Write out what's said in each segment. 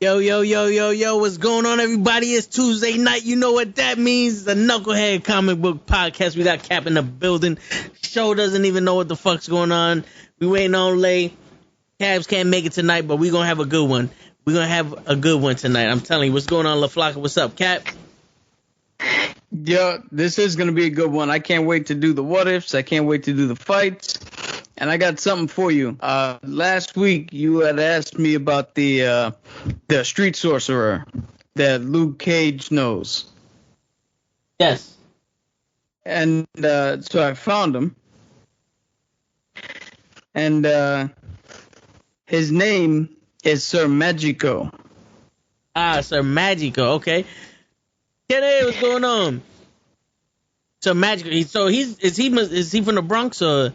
Yo, yo, yo, yo, yo, what's going on, everybody? It's Tuesday night. You know what that means. The Knucklehead Comic Book Podcast. We got Cap in the building. Show doesn't even know what the fuck's going on. We waiting on Lay. Cabs can't make it tonight, but we're going to have a good one. We're going to have a good one tonight. I'm telling you. What's going on, LaFlaca? What's up, Cap? Yo, this is going to be a good one. I can't wait to do the what-ifs. I can't wait to do the fights. And I got something for you. Last week, you had asked me about the street sorcerer that Luke Cage knows. Yes. And so I found him. And his name is Sir Magico. Ah, Sir Magico. Okay. Kenny, what's going on? Sir Magico. So is he from the Bronx or?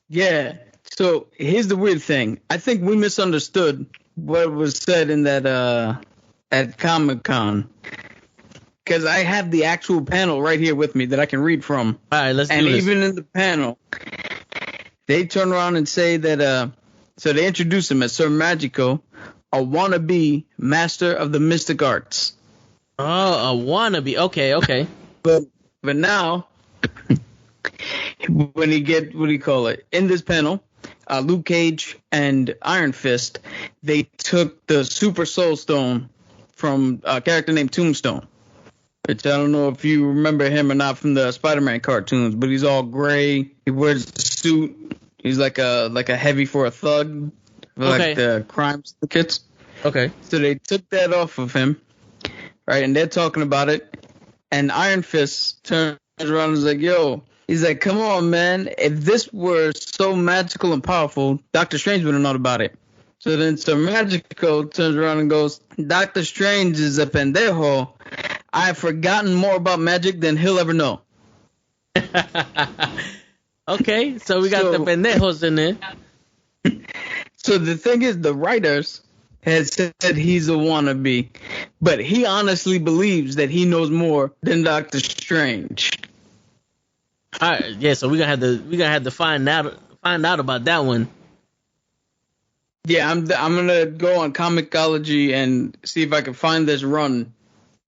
Yeah. So here's the weird thing. I think we misunderstood what was said in that at Comic-Con. Because I have the actual panel right here with me that I can read from. All right, let's do this. And even in the panel, they turn around and say that, so they introduce him as Sir Magico, a wannabe master of the mystic arts. Oh, a wannabe. Okay. But now, when he get, what do you call it? In this panel, Luke Cage and Iron Fist, they took the Super Soul Stone from a character named Tombstone. Which I don't know if you remember him or not from the Spider-Man cartoons, but he's all gray. He wears a suit. He's like a heavy for a thug, for like the crime syndicates. Okay. So they took that off of him, right? And they're talking about it. And Iron Fist turns around and is like, "Yo," he's like, "Come on, man! If this were so magical and powerful, Doctor Strange would have known about it." So then Sir Magico turns around and goes, "Doctor Strange is a pendejo. I've forgotten more about magic than he'll ever know." Okay, so we got the pendejos in there. So the thing is, the writers had said he's a wannabe, but he honestly believes that he knows more than Doctor Strange. All right, yeah. So we're gonna have to find out about that one. Yeah, I'm gonna go on Comixology and see if I can find this run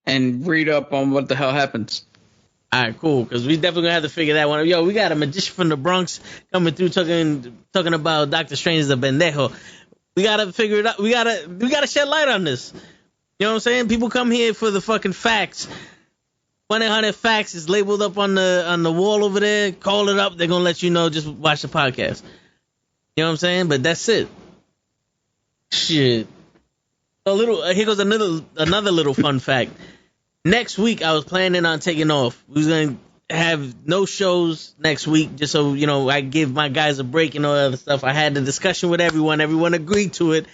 and read up on what the hell happens. All right, cool. Because we definitely gonna have to figure that one out. Yo, we got a magician from the Bronx coming through talking about Doctor Strange is a pendejo. We gotta figure it out. We gotta shed light on this. You know what I'm saying? People come here for the fucking facts. 1-800 facts is labeled up on the wall over there. Call it up. They're gonna let you know. Just watch the podcast. You know what I'm saying? But that's it. Shit. Here goes another little fun fact. Next week, I was planning on taking off. We was going to have no shows next week, just so, I give my guys a break and all that other stuff. I had the discussion with everyone. Everyone agreed to it.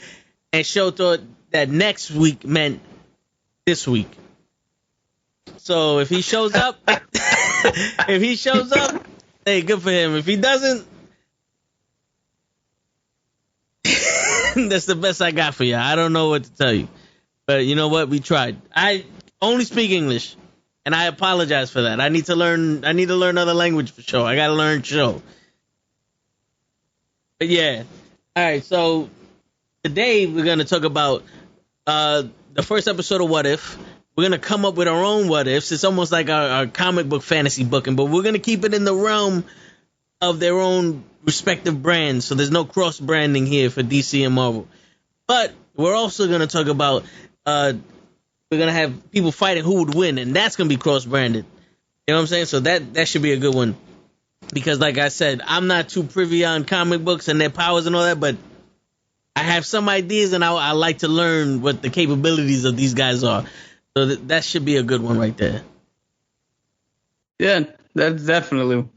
And Show thought that next week meant this week. So if he shows up, hey, good for him. If he doesn't, that's the best I got for you. I don't know what to tell you. But you know what? We tried. I only speak English, and I apologize for that. I need to learn other language for sure. I got to learn show. But yeah. All right, so today we're going to talk about the first episode of What If. We're going to come up with our own what ifs. It's almost like our comic book fantasy booking, but we're going to keep it in the realm of their own respective brands, so there's no cross-branding here for DC and Marvel. But we're also going to talk about we're going to have people fighting who would win, and that's going to be cross-branded. You know what I'm saying? So that should be a good one. Because like I said, I'm not too privy on comic books and their powers and all that, but I have some ideas, and I like to learn what the capabilities of these guys are. So that should be a good one right there. Yeah, that's definitely.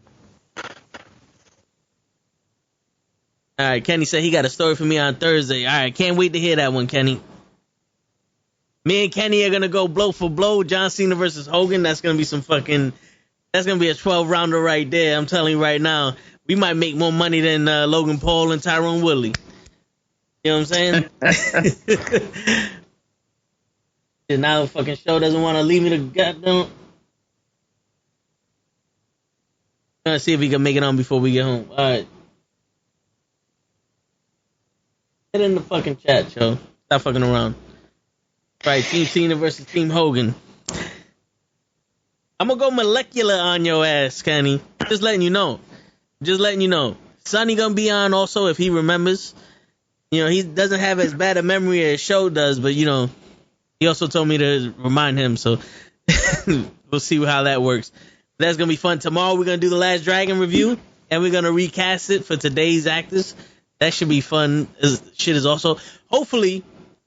All right, Kenny said he got a story for me on Thursday. All right, can't wait to hear that one, Kenny. Me and Kenny are going to go blow for blow. John Cena versus Hogan. That's going to be that's going to be a 12-rounder right there. I'm telling you right now. We might make more money than Logan Paul and Tyrone Woodley. You know what I'm saying? And now the fucking show doesn't want to leave me the goddamn. Trying to see if we can make it on before we get home. All right. Get in the fucking chat, yo. Stop fucking around. Right, Team Cena versus Team Hogan. I'm gonna go molecular on your ass, Kenny. Just letting you know. Sonny gonna be on also if he remembers. He doesn't have as bad a memory as Show does, but he also told me to remind him, so we'll see how that works. That's gonna be fun. Tomorrow we're gonna do the Last Dragon review, and we're gonna recast it for today's actors. That should be fun. Shit is also hopefully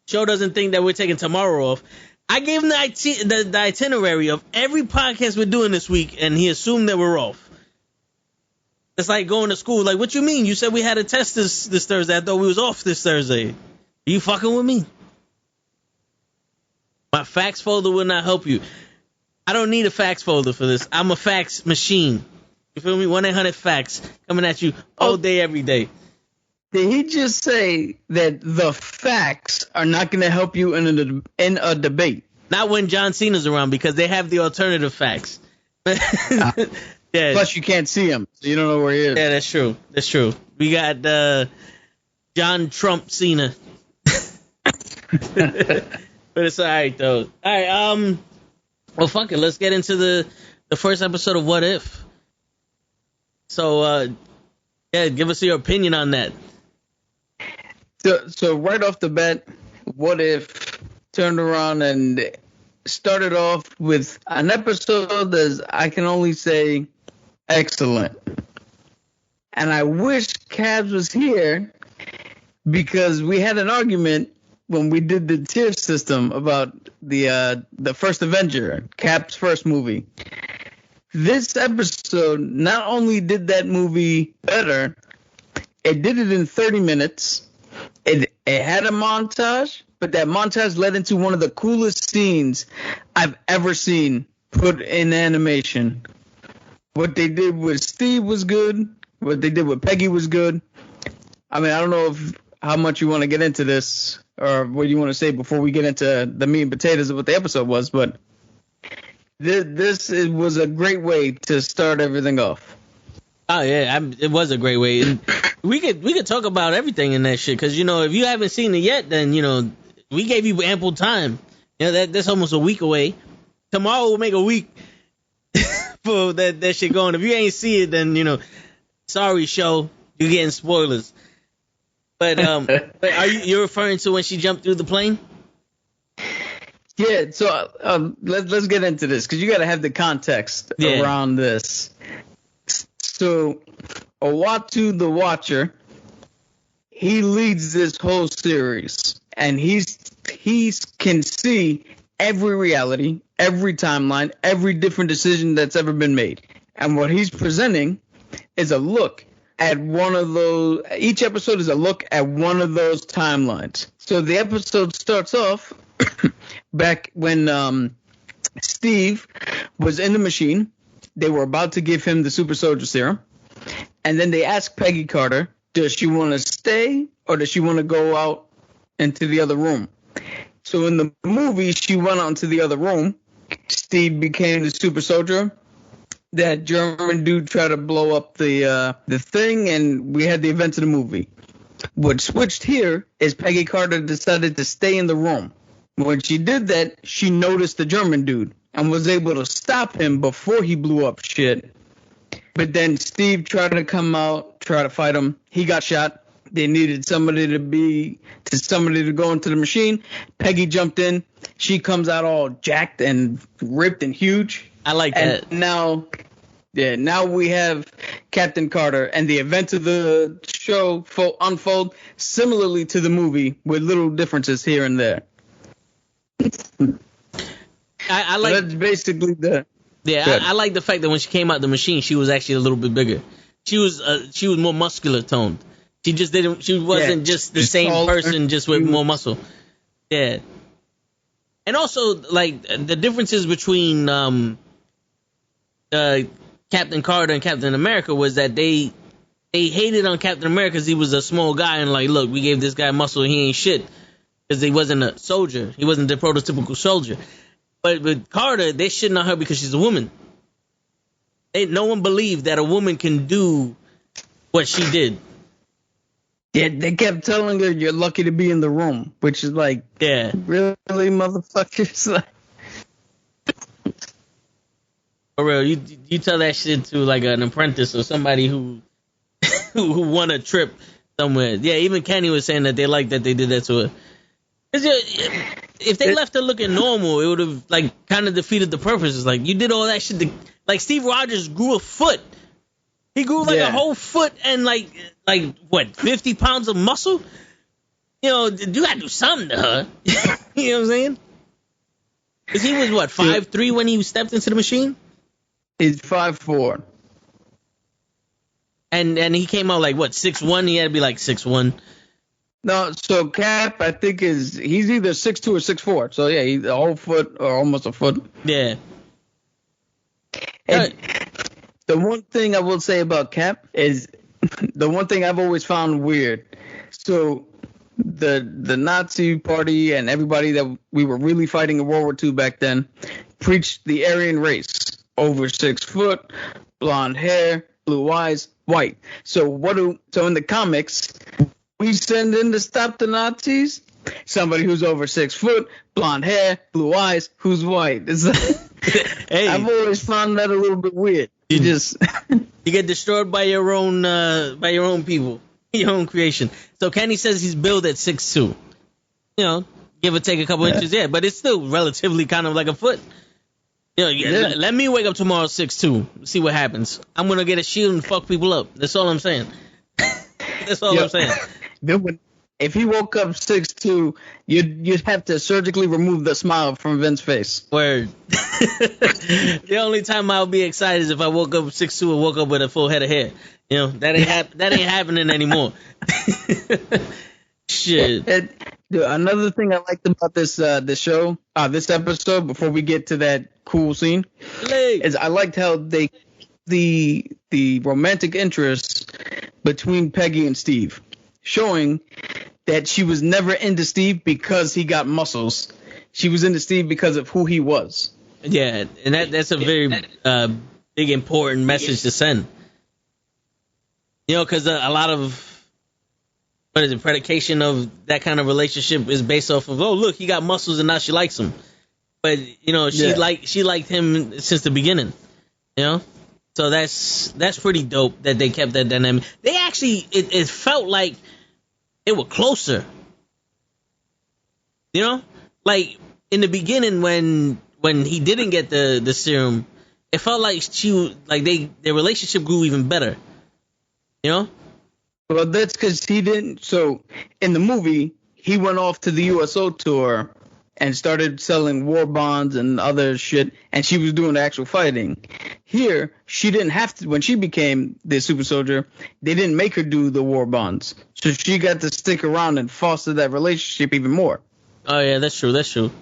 Show doesn't think that we're taking tomorrow off. I gave him the itinerary of every podcast we're doing this week, and he assumed that we're off. It's like going to school. Like, what you mean? You said we had a test this Thursday. I thought we was off this Thursday. Are you fucking with me? My fax folder will not help you. I don't need a fax folder for this. I'm a fax machine. You feel me? 1-800-FAX coming at you all day, every day. Did he just say that the facts are not going to help you in a debate? Not when John Cena's around, because they have the alternative facts. Yeah. Plus, you can't see him, so you don't know where he is. Yeah, that's true. We got John Trump Cena. But it's all right, though. All right, well, fuck it. Let's get into the first episode of What If. So, give us your opinion on that. So right off the bat, What If turned around and started off with an episode that I can only say excellent. And I wish Cabs was here because we had an argument when we did the tier system about the first Avenger, Cap's first movie. This episode not only did that movie better, it did it in 30 minutes. It had a montage, but that montage led into one of the coolest scenes I've ever seen put in animation. What they did with Steve was good. What they did with Peggy was good. I mean, I don't know how much you want to get into this or what you want to say before we get into the meat and potatoes of what the episode was, but this was a great way to start everything off. Oh yeah, it was a great way. And we could talk about everything in that shit because if you haven't seen it yet, then we gave you ample time. That's almost a week away. Tomorrow we'll make a week for that shit going. If you ain't see it, then sorry, Show, you're getting spoilers. But are you're referring to when she jumped through the plane? Yeah. So let's get into this because you got to have the context around this. So, Owatu the Watcher, he leads this whole series, and he can see every reality, every timeline, every different decision that's ever been made. And what he's presenting is a look at one of those. Each episode is a look at one of those timelines. So the episode starts off back when Steve was in the machine. They were about to give him the super soldier serum. And then they asked Peggy Carter, does she want to stay or does she want to go out into the other room? So in the movie, she went out into the other room. Steve became the super soldier. That German dude tried to blow up the thing, and we had the events of the movie. What switched here is Peggy Carter decided to stay in the room. When she did that, she noticed the German dude and was able to stop him before he blew up shit. But then Steve tried to come out, try to fight him. He got shot. They needed somebody to go into the machine. Peggy jumped in. She comes out all jacked and ripped and huge. I like that. And now we have Captain Carter, and the events of the show unfold similarly to the movie with little differences here and there. I like so that's basically the. Yeah, I like the fact that when she came out the machine, she was actually a little bit bigger. She was more muscular toned. She just didn't. She wasn't just the same person, just with more muscle. Yeah. And also, like, the differences between Captain Carter and Captain America was that they hated on Captain America because he was a small guy and like, look, we gave this guy muscle, he ain't shit because he wasn't a soldier. He wasn't the prototypical soldier. But with Carter, they shitting on her because she's a woman. No one believed that a woman can do what she did. they kept telling her you're lucky to be in the room, which is like, Yeah. really, motherfuckers? Like, For real, you tell that shit to like an apprentice or somebody who who won a trip somewhere. Yeah, even Kenny was saying that they liked that they did that to her. 'Cause if they left her looking normal, it would have like kind of defeated the purpose. It's like you did all that shit. Like Steve Rogers grew a foot. He grew like a whole foot and like what 50 pounds of muscle. You know, you gotta do something to her. You know what I'm saying? Because he was what 5'3" when he stepped into the machine. He's 5'4". And he came out like what 6'1". He had to be like 6'1". No, so Cap, I think he's either 6'2" or 6'4". So yeah, he's a whole foot or almost a foot. Yeah. And the one thing I will say about Cap is the one thing I've always found weird. So the Nazi party and everybody that we were really fighting in World War II back then preached the Aryan race. Over 6 foot, blonde hair, blue eyes, white. So in the comics, we send in to stop the Nazis somebody who's over 6 foot, blonde hair, blue eyes, who's white. Hey, I've always found that a little bit weird. You get destroyed by your own people, your own creation. So Kenny says he's billed at 6'2". You know, give or take a couple inches, yeah, but it's still relatively kind of like a foot. Let me wake up tomorrow 6'2", see what happens. I'm gonna get a shield and fuck people up. That's all I'm saying. That's all I'm saying. If he woke up 6'2", you'd have to surgically remove the smile from Vince's face. Word. The only time I'll be excited is if I woke up 6'2" and woke up with a full head of hair. You know, that ain't happening anymore. Shit. Another thing I liked about this show, this episode, before we get to that cool scene, is I liked how the romantic interest between Peggy and Steve, showing that she was never into Steve because he got muscles. She was into Steve because of who he was. Yeah, and that's a very big important message to send. You know, because a lot of predication of that kind of relationship is based off of, oh look, he got muscles and now she likes him. But you know, she liked him since the beginning. You know, so that's pretty dope that they kept that dynamic. They actually it felt like they were closer. You know, like in the beginning when he didn't get the serum, it felt like their relationship grew even better. You know. Well, that's because he didn't. So in the movie, he went off to the USO tour and started selling war bonds and other shit, and she was doing the actual fighting. Here, she didn't have to. When she became the super soldier, they didn't make her do the war bonds, so she got to stick around and foster that relationship even more. Oh yeah, that's true. That's true.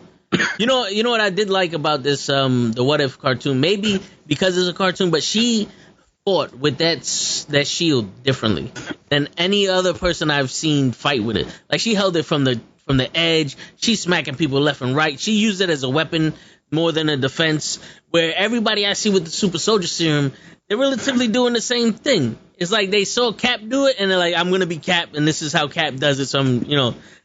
You know what I did like about this the What If cartoon? Maybe because it's a cartoon, but she fought with that shield differently than any other person I've seen fight with it. Like she held it from the edge. She's smacking people left and right. She used it as a weapon more than a defense. Where everybody I see with the super soldier serum, they're relatively doing the same thing. It's like they saw Cap do it and they're like, I'm gonna be Cap and this is how Cap does it. So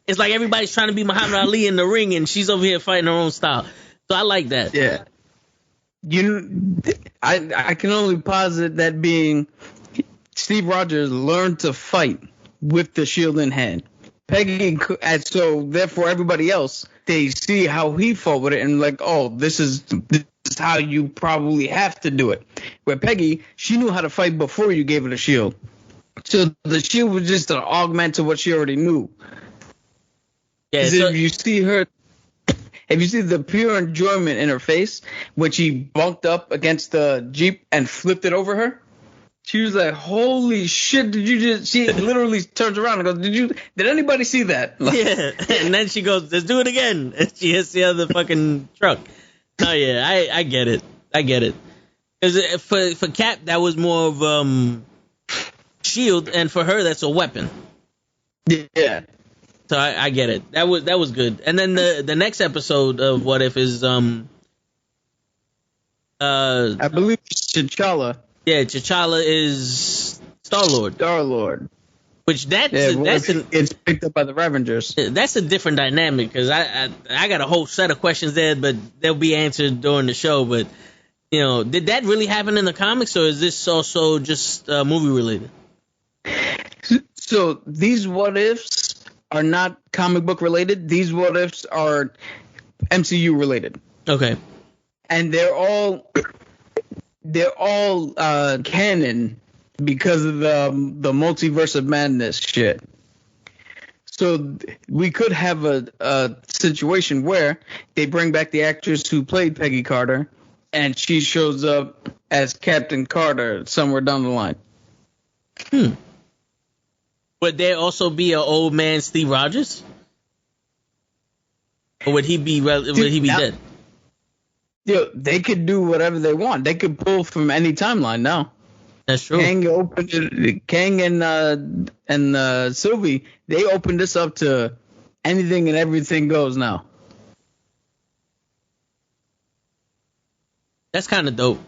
it's like everybody's trying to be Muhammad Ali in the ring and she's over here fighting her own style. So I like that. Yeah. I can only posit that being Steve Rogers learned to fight with the shield in hand. Peggy, and so therefore everybody else, they see how he fought with it and like, oh, this is how you probably have to do it. Where Peggy, she knew how to fight before you gave her the shield. So the shield was just an augment to what she already knew. Yeah, so if you see the pure enjoyment in her face when she bunked up against the Jeep and flipped it over her, she was like, holy shit, did you just... She literally turns around and goes, did anybody see that? Like, yeah, and then she goes, let's do it again. And she hits the other fucking truck. Oh, yeah, I get it. Because for Cap, that was more of shield, and for her, that's a weapon. Yeah. So I get it. That was good. And then the next episode of What If is I believe it's T'Challa. Yeah, T'Challa is Star-Lord. Which it's picked up by the Ravengers. That's a different dynamic, because I got a whole set of questions there, but they'll be answered during the show. But did that really happen in the comics, or is this also just movie related? So these what ifs are not comic book related. These what ifs are MCU related. Okay. And they're all canon because of the multiverse of madness shit. So we could have a situation where they bring back the actress who played Peggy Carter, and she shows up as Captain Carter somewhere down the line. Would there also be an old man Steve Rogers, or would he be dead? They could do whatever they want. They could pull from any timeline now. That's true. Kang and Sylvie, they opened this up to anything and everything goes now. That's kind of dope,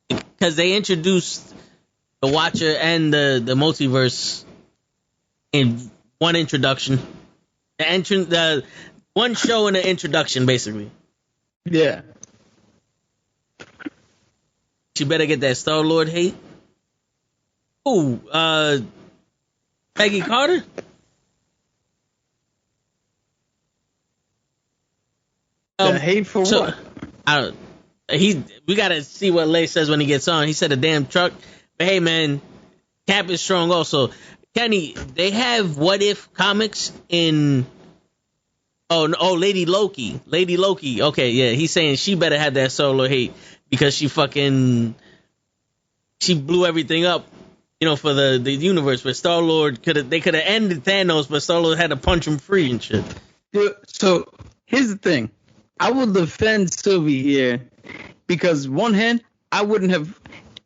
because they introduced the Watcher and the multiverse in one introduction. The one show and an introduction, basically. Yeah. You better get that Star-Lord hate. Ooh, Peggy Carter? The hate for what? We gotta see what Lay says when he gets on. He said a damn truck. But hey, man, Cap is strong also. Kenny, they have What If comics in... Oh, Lady Loki. Okay, yeah, he's saying she better have that solo hate, because she blew everything up, for the universe. But Star-Lord could have ended Thanos, but Star-Lord had to punch him free and shit. So here's the thing. I will defend Sylvie here, because one hand, I wouldn't have...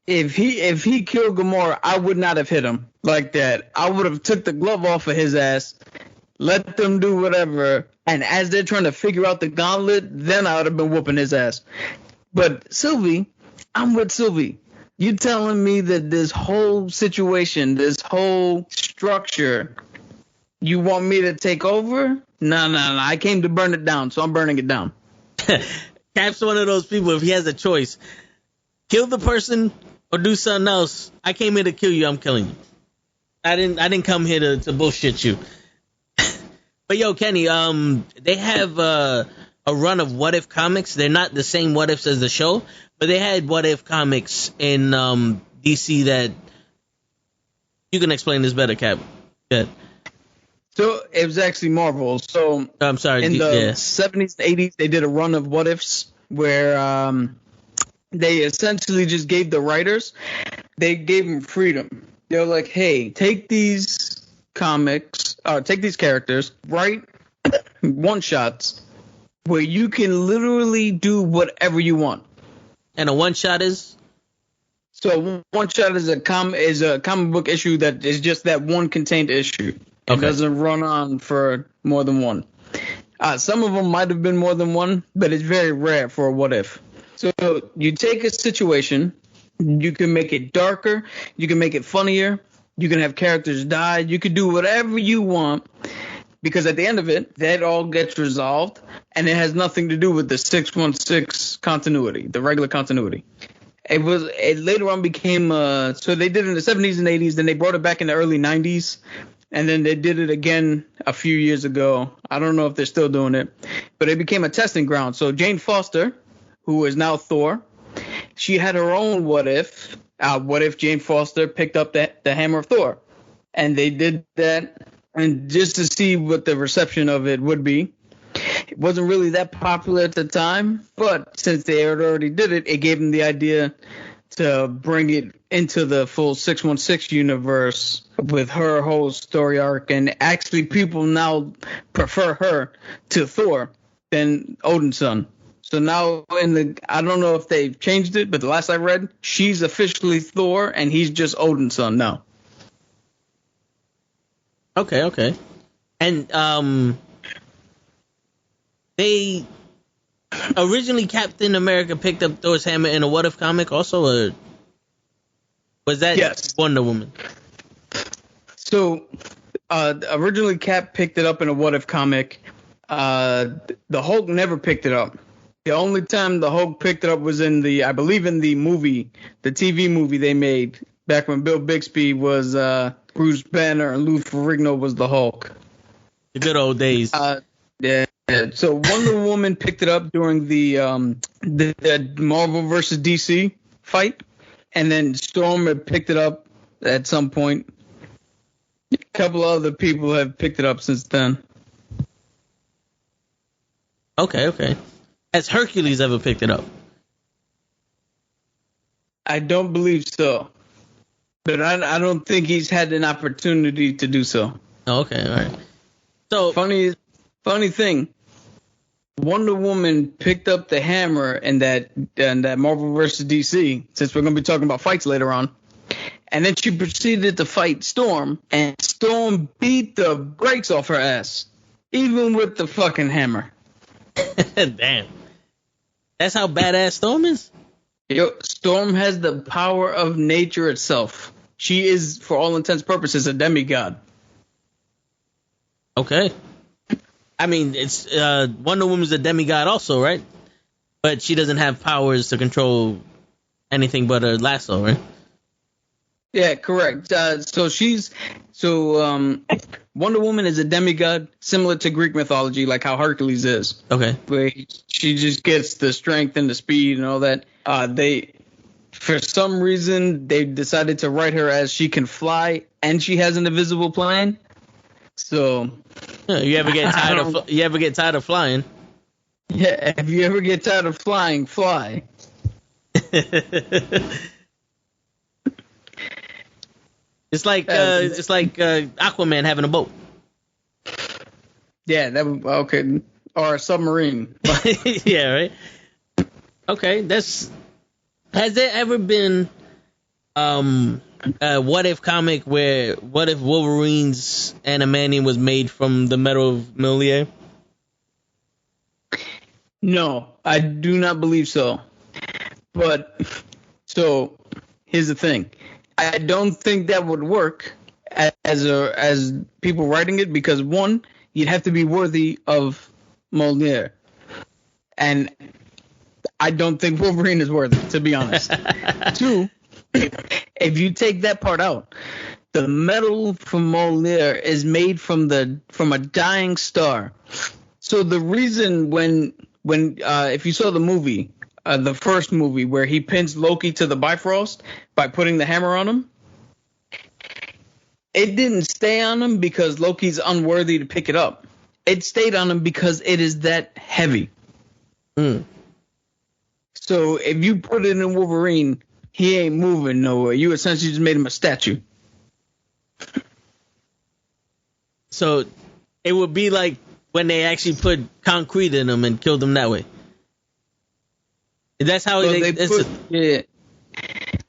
If he killed Gamora, I would not have hit him like that. I would have took the glove off of his ass, let them do whatever, and as they're trying to figure out the gauntlet, then I would have been whooping his ass. But Sylvie, I'm with Sylvie. You telling me that this whole situation, this whole structure, you want me to take over? No. I came to burn it down, so I'm burning it down. Cap's one of those people, if he has a choice, kill the person or do something else. I came here to kill you. I'm killing you. I didn't come here to bullshit you. But yo, Kenny, they have a run of What If comics. They're not the same What Ifs as the show, but they had What If comics in DC that... You can explain this better, Cap. Good. So it was actually Marvel. So I'm sorry. In the 70s and 80s, they did a run of What Ifs where they essentially just gave the writers, they gave them freedom. They were like, hey, take these comics, or take these characters, write one-shots where you can literally do whatever you want. And a one-shot is? So one-shot is a comic book issue that is just that one contained issue. It doesn't run on for more than one. Some of them might have been more than one, but it's very rare for a What If. So you take a situation, you can make it darker, you can make it funnier, you can have characters die, you can do whatever you want, because at the end of it, that all gets resolved, and it has nothing to do with the 616 continuity, the regular continuity. It later on became, so they did it in the 70s and 80s, then they brought it back in the early 90s, and then they did it again a few years ago. I don't know if they're still doing it, but it became a testing ground. So Jane Foster, who is now Thor, she had her own What If. What if Jane Foster picked up the hammer of Thor? And they did that, and just to see what the reception of it would be. It wasn't really that popular at the time, but since they had already did it, it gave them the idea to bring it into the full 616 universe with her whole story arc. And actually, people now prefer her to Thor than Odin's son. So now I don't know if they've changed it, but the last I read, she's officially Thor and he's just Odin's son now. Okay. And they originally Captain America picked up Thor's hammer in a What If comic also, or was that yes. Wonder Woman? So originally Cap picked it up in a What If comic. The Hulk never picked it up. The only time the Hulk picked it up was I believe in the movie, the TV movie they made back when Bill Bixby was Bruce Banner and Lou Ferrigno was the Hulk. The good old days. Yeah. So Wonder Woman picked it up during the Marvel versus DC fight, and then Storm had picked it up at some point. A couple other people have picked it up since then. Okay. Has Hercules ever picked it up? I don't believe so. But I don't think he's had an opportunity to do so. Oh, okay, all right. So funny thing, Wonder Woman picked up the hammer in that Marvel vs. DC, since we're going to be talking about fights later on. And then she proceeded to fight Storm, and Storm beat the brakes off her ass, even with the fucking hammer. Damn. That's how badass Storm is? Yo, Storm has the power of nature itself. She is, for all intents and purposes, a demigod. Okay. I mean, it's Wonder Woman's a demigod also, right? But she doesn't have powers to control anything but a lasso, right? Yeah, correct. Wonder Woman is a demigod, similar to Greek mythology, like how Hercules is. Okay. Where she just gets the strength and the speed and all that. For some reason, they decided to write her as she can fly and she has an invisible plane. So, you ever get tired of flying? Yeah, if you ever get tired of flying, fly. It's like Aquaman having a boat. Yeah, okay, or a submarine. Yeah, right. Okay, has there ever been a What If comic where What If Wolverine's adamantium was made from the metal of Mjolnir? No, I do not believe so. But so here's the thing. I don't think that would work as people writing it, because one, you'd have to be worthy of Mjolnir, and I don't think Wolverine is worthy, to be honest. Two, if you take that part out, the metal from Mjolnir is made from a dying star. So the reason when if you saw the movie, the first movie where he pins Loki to the Bifrost by putting the hammer on him, it didn't stay on him because Loki's unworthy to pick it up. It stayed on him because it is that heavy. So if you put it in Wolverine, he ain't moving nowhere. You essentially just made him a statue. So it would be like when they actually put concrete in him and killed him that way. That's how yeah.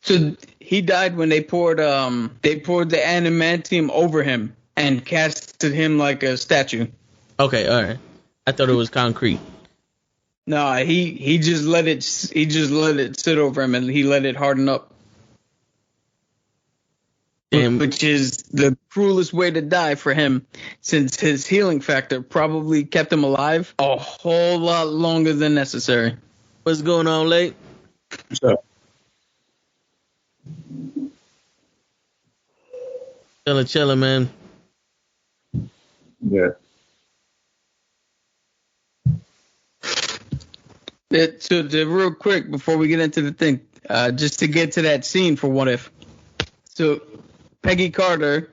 So he died when they poured the adamantium over him and casted him like a statue. Okay, all right. I thought it was concrete. No, he just let it sit over him and he let it harden up. Damn. Which is the cruelest way to die for him, since his healing factor probably kept him alive a whole lot longer than necessary. What's going on, Late? What's up? Chilling, man. Yeah. So real quick before we get into the thing, just to get to that scene for What If. So Peggy Carter,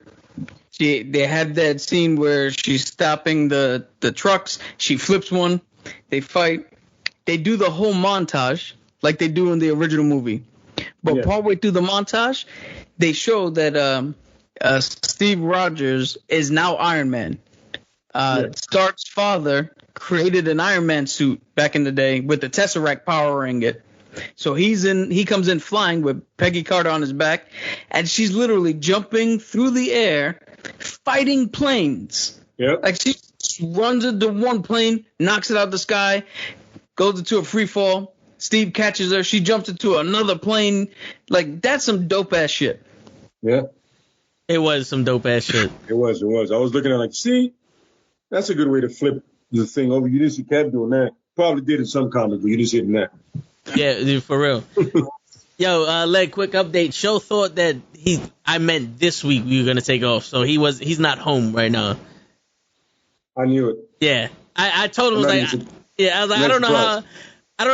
they had that scene where she's stopping the trucks. She flips one. They fight. They do the whole montage like they do in the original movie. But partway through the montage, they show that Steve Rogers is now Iron Man. Stark's father created an Iron Man suit back in the day with the Tesseract powering it. So he comes in flying with Peggy Carter on his back, and she's literally jumping through the air, fighting planes. Yep. Like she runs into one plane, knocks it out of the sky, goes into a free fall. Steve catches her. She jumps into another plane. Like, that's some dope ass shit. Yeah. It was some dope ass shit. It was. I was looking at it like, see, that's a good way to flip the thing over. You didn't see Cap doing that. Probably did in some comics, but you didn't see it in that. Yeah, dude, for real. Yo, Leg, quick update. Show thought that I meant this week we were gonna take off, so he's not home right now. I knew it. Yeah, I told him, I was like, I don't know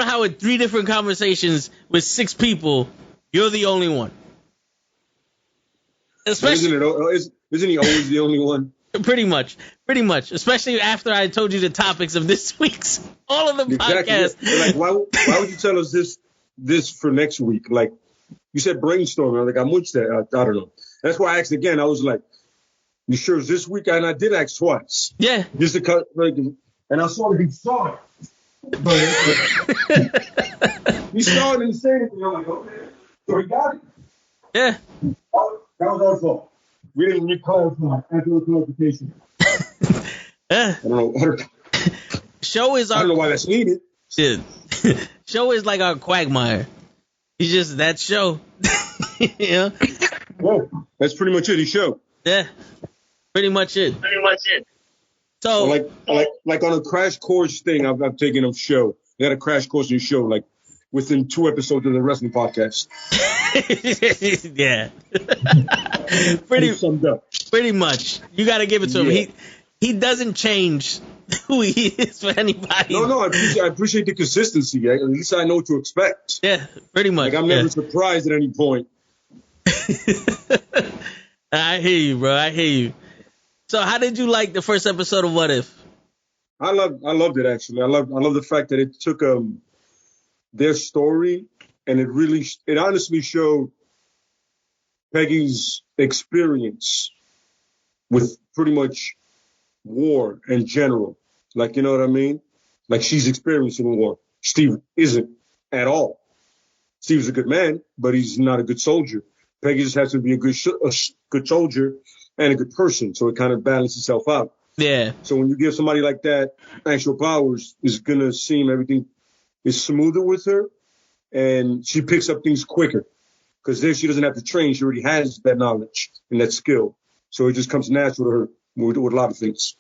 how in 3 different conversations with 6 people, you're the only one. Especially, isn't he always the only one? Pretty much. Especially after I told you the topics of this week's all of the podcasts. Yeah. Like, why would you tell us this for next week? Like, you said brainstorming. I'm like, I'm with that. I don't know. That's why I asked again. I was like, you sure it's this week? And I did ask twice. Yeah. Just to cut, and I saw that he saw it. But he saw it and he said it. And I'm like, okay. So he got it. Yeah. That was our fault. We didn't reclarify after the clarification. Yeah. I don't know. Show is I don't know why that's needed. Shit. Show is like our Quagmire. He's just that show. Yeah. Well, that's pretty much it. He showed. Yeah. Pretty much it. So like on a crash course thing, I've taken a show. They had a crash course in show like within 2 episodes of the wrestling podcast. Yeah. Summed up. Pretty much. You got to give it to him. He doesn't change who he is for anybody. No, I appreciate the consistency. At least I know what to expect. Yeah, pretty much. Like I'm never surprised at any point. I hear you, bro. I hear you. So how did you like the first episode of What If? I loved it actually. I love the fact that it took their story and it honestly showed Peggy's experience with pretty much war in general. Like, you know what I mean? Like she's experiencing war. Steve isn't at all. Steve's a good man, but he's not a good soldier. Peggy just has to be a good soldier and a good person, so it kind of balances itself out. Yeah. So when you give somebody like that actual powers, it's going to seem everything is smoother with her, and she picks up things quicker. Because there she doesn't have to train. She already has that knowledge and that skill. So it just comes natural to her with a lot of things.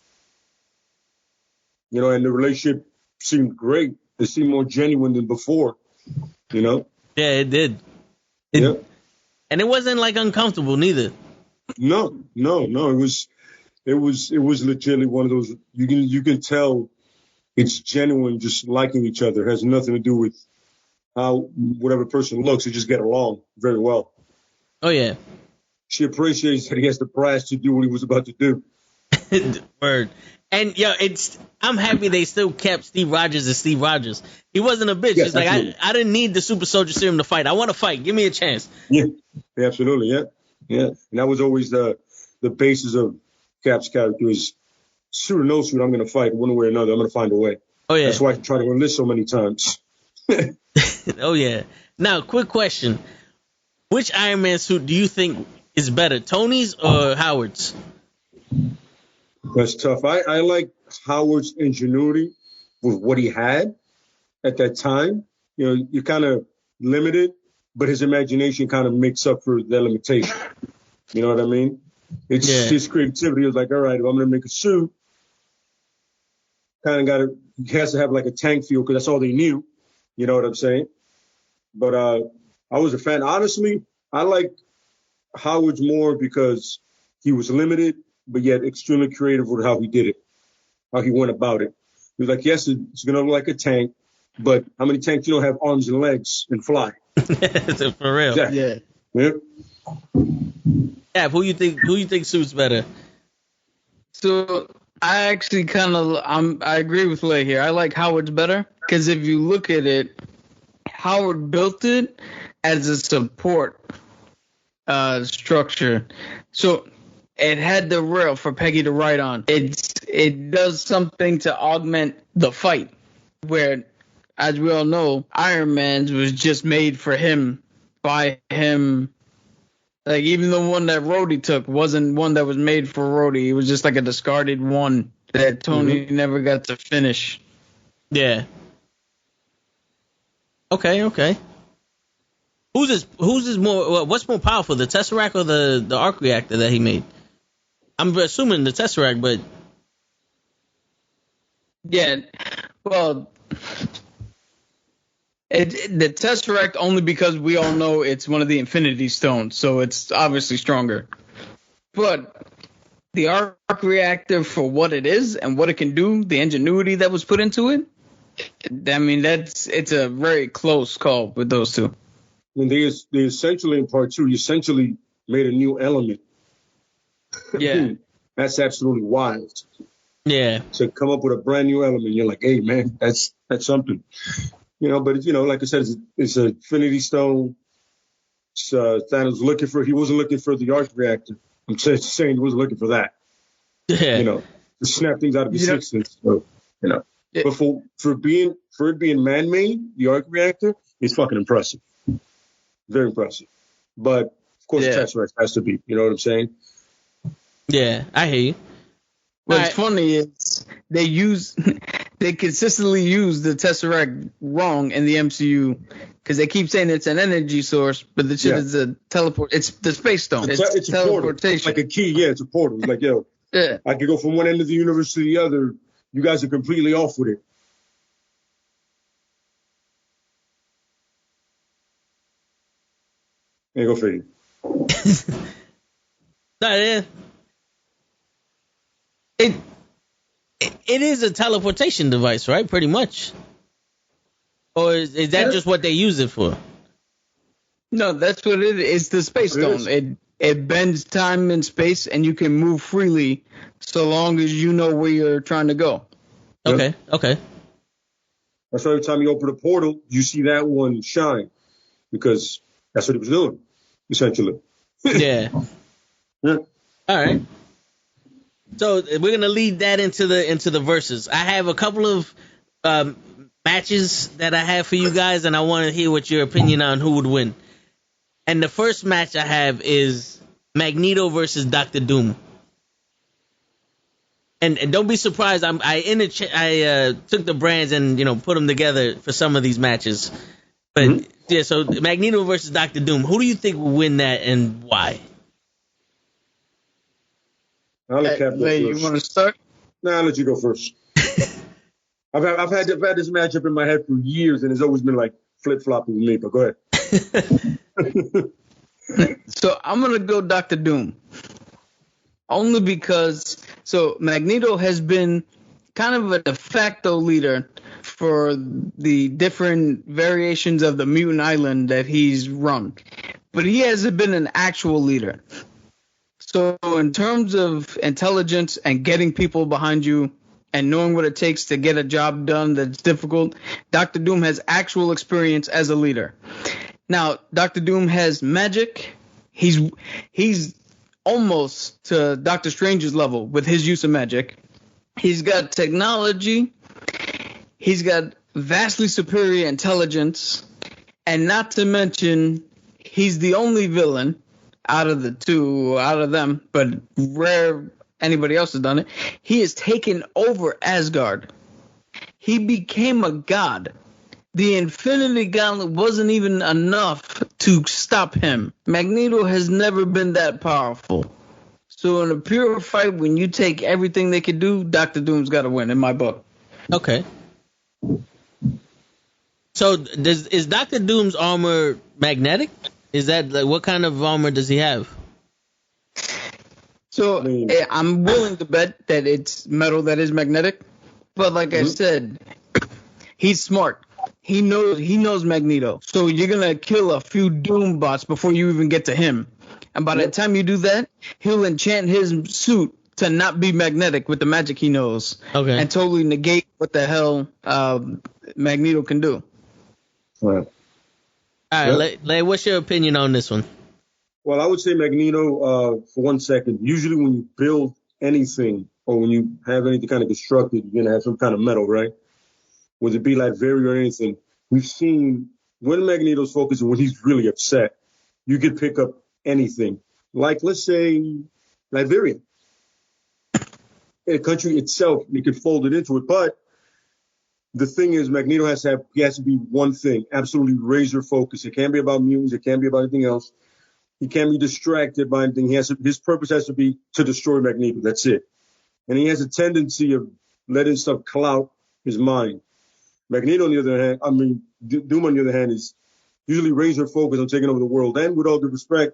You know, and the relationship seemed great. It seemed more genuine than before, you know? Yeah, it did. Yeah. And it wasn't like uncomfortable neither. No. It was legitimately one of those, you can tell it's genuine, just liking each other. It has nothing to do with how whatever person looks. They just get along very well. Oh, yeah. She appreciates that he has the brass to do what he was about to do. Word. And, I'm happy they still kept Steve Rogers as Steve Rogers. He wasn't a bitch. Yes, He's like, I didn't need the super soldier serum to fight. I want to fight. Give me a chance. Yeah, absolutely, yeah. And that was always the basis of Cap's character is suit or no suit, I'm going to fight one way or another. I'm going to find a way. Oh, yeah. That's why I try to enlist so many times. Oh, yeah. Now, quick question. Which Iron Man suit do you think is better, Tony's or Howard's? That's tough. I like Howard's ingenuity with what he had at that time. You know, you're kind of limited, but his imagination kind of makes up for that limitation. You know what I mean? It's his creativity is like, all right, if I'm going to make a suit, he has to have like a tank feel because that's all they knew. You know what I'm saying? But I was a fan. Honestly, I like Howard's more because he was limited, but yet extremely creative with how he did it, how he went about it. He was like, yes, it's going to look like a tank, but how many tanks don't have arms and legs and fly? For real. Exactly. Yeah. Yeah, who you think suits better? So I actually I agree with Lay here. I like Howard's better because if you look at it, Howard built it as a support structure. So it had the rail for Peggy to ride on. It does something to augment the fight, where, as we all know, Iron Man's was just made for him, by him. Like, even the one that Rhodey took wasn't one that was made for Rhodey. It was just like a discarded one that Tony never got to finish. Yeah. Okay. Who's more? What's more powerful, the Tesseract or the arc reactor that he made? I'm assuming the Tesseract, but Yeah, well, the Tesseract only because we all know it's one of the Infinity Stones, so it's obviously stronger. But the arc reactor, for what it is and what it can do, the ingenuity that was put into it, I mean, it's a very close call with those two. I mean, they essentially, in part 2, essentially made a new element. Yeah. That's absolutely wild. yeah, To come up with a brand new element, you're like, hey, man, that's something. But, like I said, it's an Infinity Stone. Thanos he wasn't looking for the arc reactor. I'm saying he wasn't looking for that. yeah, To snap things out of existence. So, But for it being man-made, the arc reactor is fucking impressive. Very impressive. But, of course, the Tesseract has to be. You know what I'm saying? yeah. I hear you. What's funny is they consistently use the Tesseract wrong in the MCU because they keep saying it's an energy source, but the shit is a teleport. It's the space stone. It's teleportation. Like a key. Yeah, it's a portal. It's like, yo, I could go from one end of the universe to the other. You guys are completely off with it. There you go, figure. It is a teleportation device, right? Pretty much. Or is that just what they use it for? No, that's what it is. It's the space stone. It bends time and space, and you can move freely so long as you know where you're trying to go. Okay. That's why every time you open a portal, you see that one shine because that's what it was doing, essentially. Yeah. Yeah. All right. So we're gonna lead that into the verses. I have a couple of matches that I have for you guys, and I want to hear what your opinion on who would win. And the first match I have is Magneto versus Doctor Doom. And don't be surprised. I took the brands and put them together for some of these matches. But yeah, so Magneto versus Doctor Doom. Who do you think will win that and why? I'll let Cap go first. You want to start? I'll let you go first. I've had this matchup in my head for years, and it's always been like flip-flopping with me, but go ahead. So I'm going to go Doctor Doom. Only because, Magneto has been kind of a de facto leader for the different variations of the mutant island that he's run. But he hasn't been an actual leader. So in terms of intelligence and getting people behind you and knowing what it takes to get a job done that's difficult, Dr. Doom has actual experience as a leader. Now, Dr. Doom has magic. He's almost to Doctor Strange's level with his use of magic. He's got technology. He's got vastly superior intelligence. And not to mention, he's the only villain out of them, but rare anybody else has done it. He has taken over Asgard. He became a god. The Infinity Gauntlet wasn't even enough to stop him. Magneto has never been that powerful. So in a pure fight, when you take everything they could do, Doctor Doom's got to win in my book. Okay. So is Doctor Doom's armor magnetic? Is that what kind of armor does he have? So I'm willing to bet that it's metal that is magnetic, but like I said, he's smart. He knows Magneto. So you're gonna kill a few Doom bots before you even get to him, and by the time you do that, he'll enchant his suit to not be magnetic with the magic he knows, and totally negate what the hell Magneto can do. Right. All right, Lay, what's your opinion on this one? Well, I would say Magneto, for 1 second. Usually when you build anything or when you have anything kind of constructed, you're going to have some kind of metal, right? Whether it be Latveria or anything. We've seen when Magneto's focused and when he's really upset, you could pick up anything. Like, let's say, Latveria. The country itself, you could fold it into it. But the thing is, Magneto has to be one thing, absolutely razor focused. It can't be about mutants. It can't be about anything else. He can't be distracted by anything. His purpose has to be to destroy Magneto. That's it. And he has a tendency of letting stuff cloud his mind. Magneto, on the other hand, Doom, on the other hand, is usually razor focused on taking over the world. And with all due respect,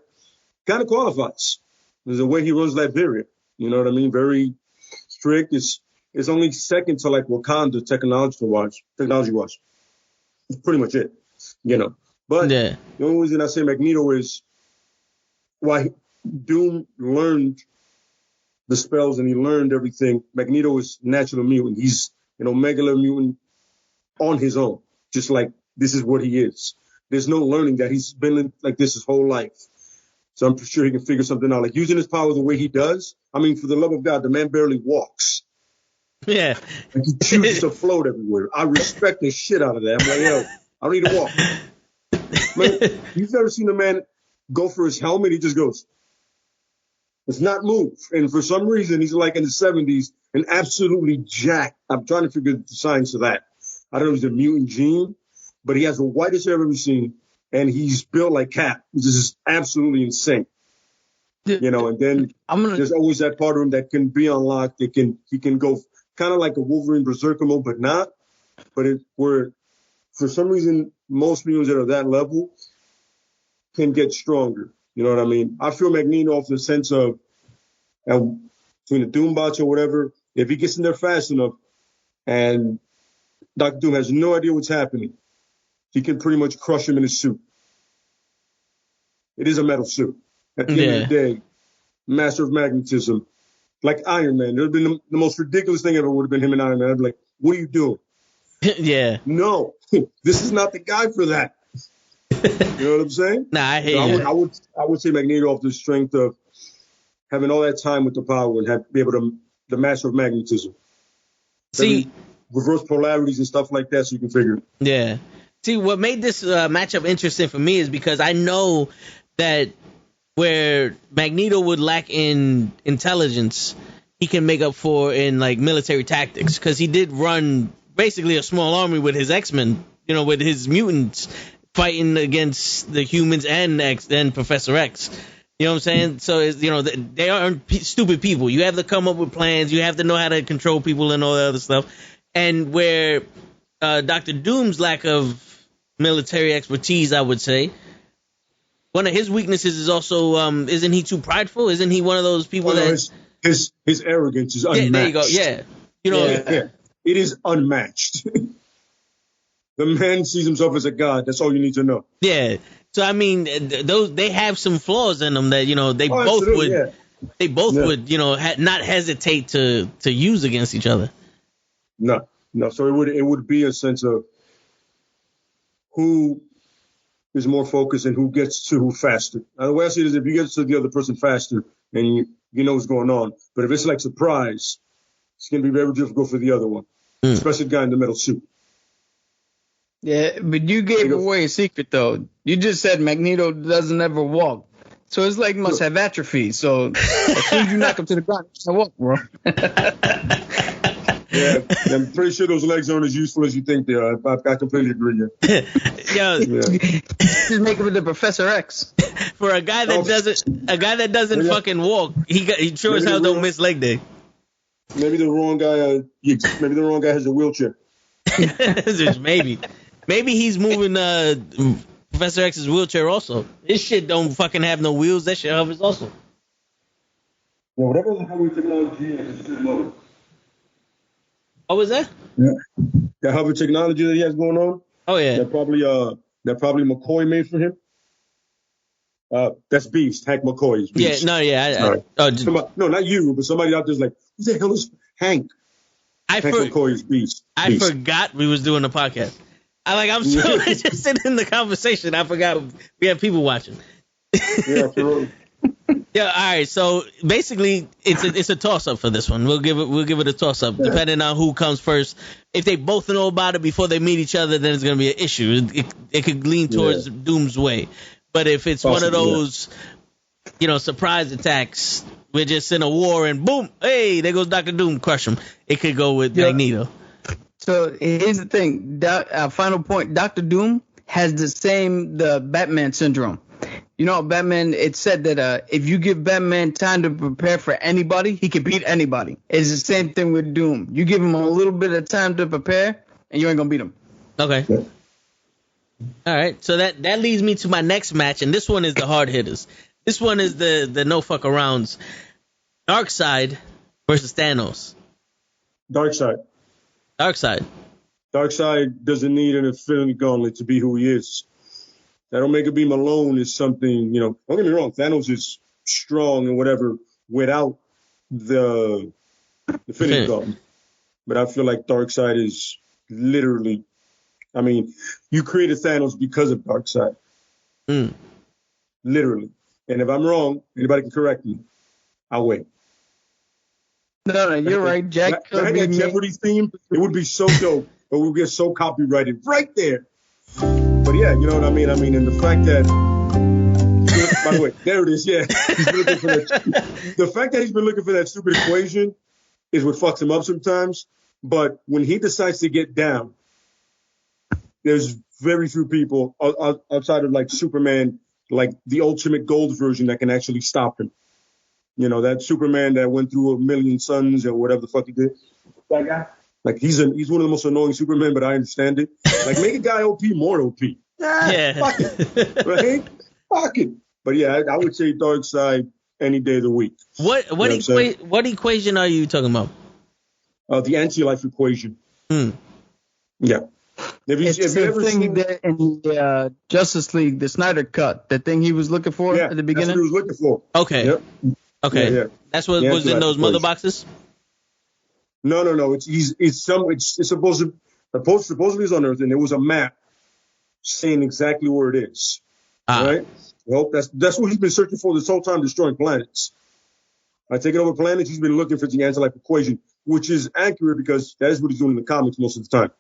kind of qualifies. There's the way he runs Liberia. You know what I mean? Very strict. It's only second to like Wakanda technology-wise. It's pretty much it, you know. But the only reason I say Magneto is why Doom learned the spells and he learned everything. Magneto is natural mutant. He's an Omega mutant on his own, just like this is what he is. There's no learning that. He's been like this his whole life. So I'm sure he can figure something out. Like using his power the way he does. I mean, for the love of God, the man barely walks. Yeah. Like he chooses to float everywhere. I respect the shit out of that. I'm like, yo, I don't need to walk. Man, you've never seen a man go for his helmet? He just goes. It's not move. And for some reason, he's like in the 70s and absolutely jacked. I'm trying to figure the science of that. I don't know if it's a mutant gene, but he has the whitest hair I've ever seen. And he's built like Cap. This is absolutely insane. You know, and then there's always that part of him that can be unlocked. He can go kind of like a Wolverine Berserker mode, but not. But where for some reason, most mutants that are that level can get stronger. You know what I mean? I feel Magneto off the sense of between the Doombots or whatever, if he gets in there fast enough and Dr. Doom has no idea what's happening, he can pretty much crush him in his suit. It is a metal suit. At the end of the day, master of magnetism, like Iron Man. It would have been the most ridiculous thing ever would have been him and Iron Man. I'd be like, what are you doing? Yeah. No, this is not the guy for that. You know what I'm saying? Nah, I hate it. I would say Magneto off the strength of having all that time with the power and be able to, the master of magnetism. See, reverse polarities and stuff like that so you can figure it. Yeah. See, what made this matchup interesting for me is because I know that where Magneto would lack in intelligence, he can make up for in like military tactics, because he did run basically a small army with his X-Men, you know, with his mutants fighting against the humans and Professor X. You know what I'm saying? So, you know, they aren't stupid people. You have to come up with plans. You have to know how to control people and all that other stuff. And where Dr. Doom's lack of military expertise, I would say, one of his weaknesses is also, isn't he too prideful? Isn't he one of those people his arrogance is unmatched. Yeah, there you go. Yeah. You know, yeah. It is unmatched. The man sees himself as a god. That's all you need to know. Yeah. So I mean, they have some flaws in them that, you know, they both would, you know, not hesitate to use against each other. No. So it would be a sense of who is more focused and who gets to who faster. Now, the way I see it is if you get to the other person faster and you know what's going on. But if it's like surprise, it's going to be very difficult for the other one, especially the guy in the metal suit. Yeah, but you gave away a secret, though. You just said Magneto doesn't ever walk. So his leg must have atrophy. So as soon as you knock him to the ground, he can't walk, bro. Yeah, I'm pretty sure those legs aren't as useful as you think they are. I completely agree. Yo, just make him into Professor X. For a guy that doesn't fucking walk, he sure as hell don't miss leg day. Maybe the wrong guy. Maybe the wrong guy has a wheelchair. Maybe he's moving Professor X's wheelchair also. His shit don't fucking have no wheels. That shit hovers also. Well, whatever the hover technology is, it's still moving. What was that? Yeah. That hover technology that he has going on. Oh yeah. That probably McCoy made for him. That's Beast. Hank McCoy is Beast. No, not you, but somebody out there's like, who the hell is Hank? Hank McCoy is Beast. I forgot we was doing a podcast. I'm so interested in the conversation. I forgot we have people watching. Yeah, absolutely. Yeah, all right. So basically, it's a toss up for this one. We'll give it a toss up depending on who comes first. If they both know about it before they meet each other, then it's gonna be an issue. It could lean towards Doom's way. But if it's one of those, you know, surprise attacks, we're just in a war and boom, hey, there goes Dr. Doom, crush him. It could go with Magneto. So here's the thing. Final point. Dr. Doom has the Batman syndrome. You know, Batman, it said that if you give Batman time to prepare for anybody, he can beat anybody. It's the same thing with Doom. You give him a little bit of time to prepare, and you ain't going to beat him. Okay. All right. So that leads me to my next match, and this one is the hard hitters. This one is the no fuck arounds. Darkseid versus Thanos. Darkseid. Darkseid doesn't need an Infinity Gauntlet to be who he is. That Omega Beam alone is something, don't get me wrong, Thanos is strong and whatever without the Infinity Gauntlet. But I feel like Darkseid is literally, you created Thanos because of Darkseid. Literally. And if I'm wrong, anybody can correct me. I'll wait. No, you're right, Jack. That Jeopardy theme, it would be so dope, but we'll get so copyrighted right there. But yeah, you know what I mean? And the fact that, by the way, there it is, yeah. The fact that he's been looking for that stupid equation is what fucks him up sometimes. But when he decides to get down, there's very few people outside of like Superman, like the ultimate gold version, that can actually stop him. That Superman that went through a million suns or whatever the fuck he did. That guy. Like, he's one of the most annoying Supermen, but I understand it. Like, make a guy OP more OP. Yeah. Fuck it. Right? Fuck it. But yeah, I would say Darkseid any day of the week. What equation are you talking about? The anti-life equation. Yeah. It's the thing that in the Justice League, the Snyder Cut, the thing he was looking for at the beginning? That's what he was looking for. Okay. Yep. Okay. Yeah. That's what was in those mother boxes? No. It's supposedly it's on Earth, and there was a map saying exactly where it is. Right? Well, that's what he's been searching for this whole time, destroying planets. By taking over planets, he's been looking for the anti-life equation, which is accurate because that is what he's doing in the comics most of the time.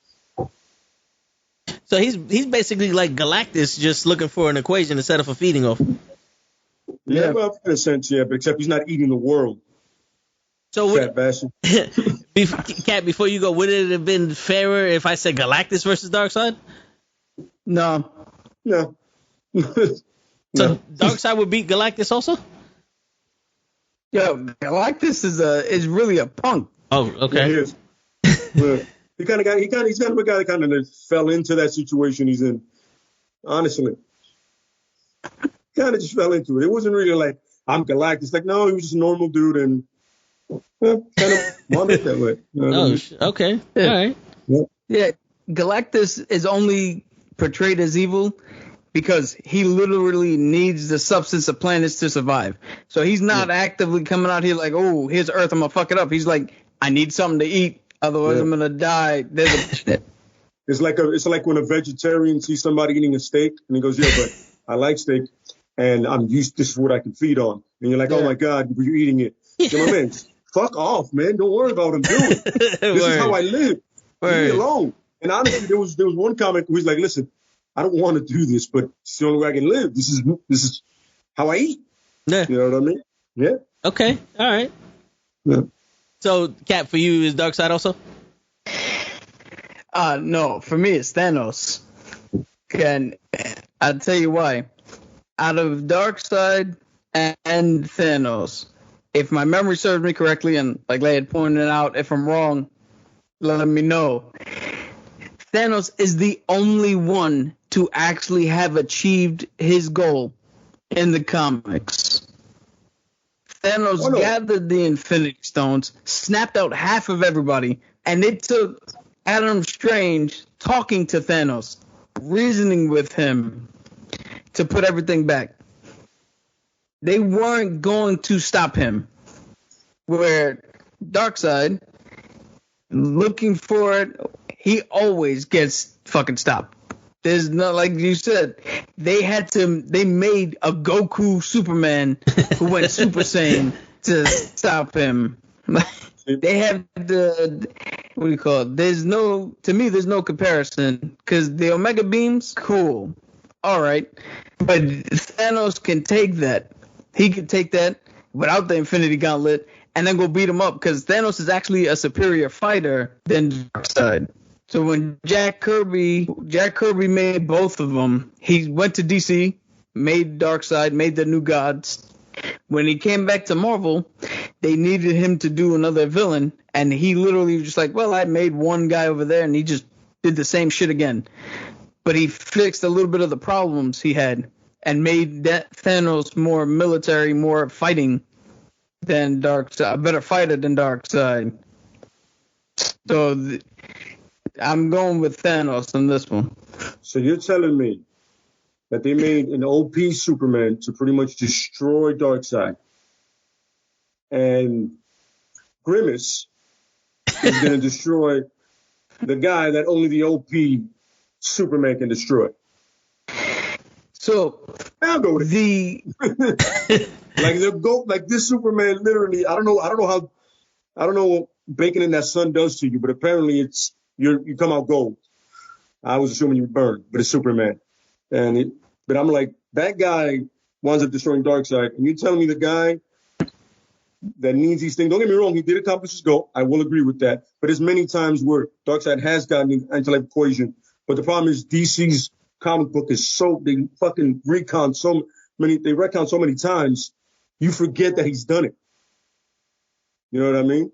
So he's basically like Galactus, just looking for an equation instead of a feeding off. Yeah, well, in a sense, yeah, but except he's not eating the world. So Cat, before you go, would it have been fairer if I said Galactus versus Darkseid? No. So Darkseid would beat Galactus also? Yo, Galactus is really a punk. Oh, okay. Yeah, he is. He's kind of a guy that kind of fell into that situation he's in. Honestly, kind of just fell into it. It wasn't really like I'm Galactus. Like, no, he was just a normal dude and kind of wanted that way. Okay, yeah. All right. Yeah, Galactus is only portrayed as evil because he literally needs the substance of planets to survive. So he's not actively coming out here like, oh, here's Earth, I'm gonna fuck it up. He's like, I need something to eat. Otherwise, I'm gonna die. It's like when a vegetarian sees somebody eating a steak and he goes, "Yeah, but I like steak, and I'm used. This is what I can feed on." And you're like, "Oh my god, you're eating it." So my man, fuck off, man. Don't worry about what I'm doing. This is how I live. Leave me alone. And honestly, there was one comic who was like, "Listen, I don't want to do this, but it's the only way I can live. This is how I eat." Yeah. You know what I mean? Yeah. Okay. All right. Yeah. So, Cap, for you, is Darkseid also? No, for me, it's Thanos. And I'll tell you why. Out of Darkseid and Thanos, if my memory serves me correctly, and like Leigh had pointed out, if I'm wrong, let me know. Thanos is the only one to actually have achieved his goal in the comics. Thanos gathered the Infinity Stones, snapped out half of everybody, and it took Adam Strange talking to Thanos, reasoning with him to put everything back. They weren't going to stop him. Where Darkseid, looking for it, he always gets fucking stopped. There's not, like you said, they made a Goku Superman who went Super Saiyan to stop him. They have what do you call it? There's no comparison because the Omega Beams, cool. All right. But Thanos can take that. He can take that without the Infinity Gauntlet and then go beat him up because Thanos is actually a superior fighter than Darkseid. So when Jack Kirby made both of them, he went to DC, made Darkseid, made the New Gods. When he came back to Marvel, they needed him to do another villain, and he literally was just like, well, I made one guy over there, and he just did the same shit again. But he fixed a little bit of the problems he had and made that Thanos more military, more fighting than Darkseid, a better fighter than Darkseid. So I'm going with Thanos on this one. So you're telling me that they made an OP Superman to pretty much destroy Darkseid, and Grimace is going to destroy the guy that only the OP Superman can destroy. So I'll go with the like this Superman literally. I don't know baking in that sun does to you, but apparently it's you come out gold. I was assuming you burn, but it's Superman, but I'm like, that guy winds up destroying Darkseid, and you're telling me the guy that needs these things. Don't get me wrong, he did accomplish his goal. I will agree with that. But there's many times where Darkseid has gotten into that equation. But the problem is DC's comic book is they fucking retcon so many times, you forget that he's done it. You know what I mean?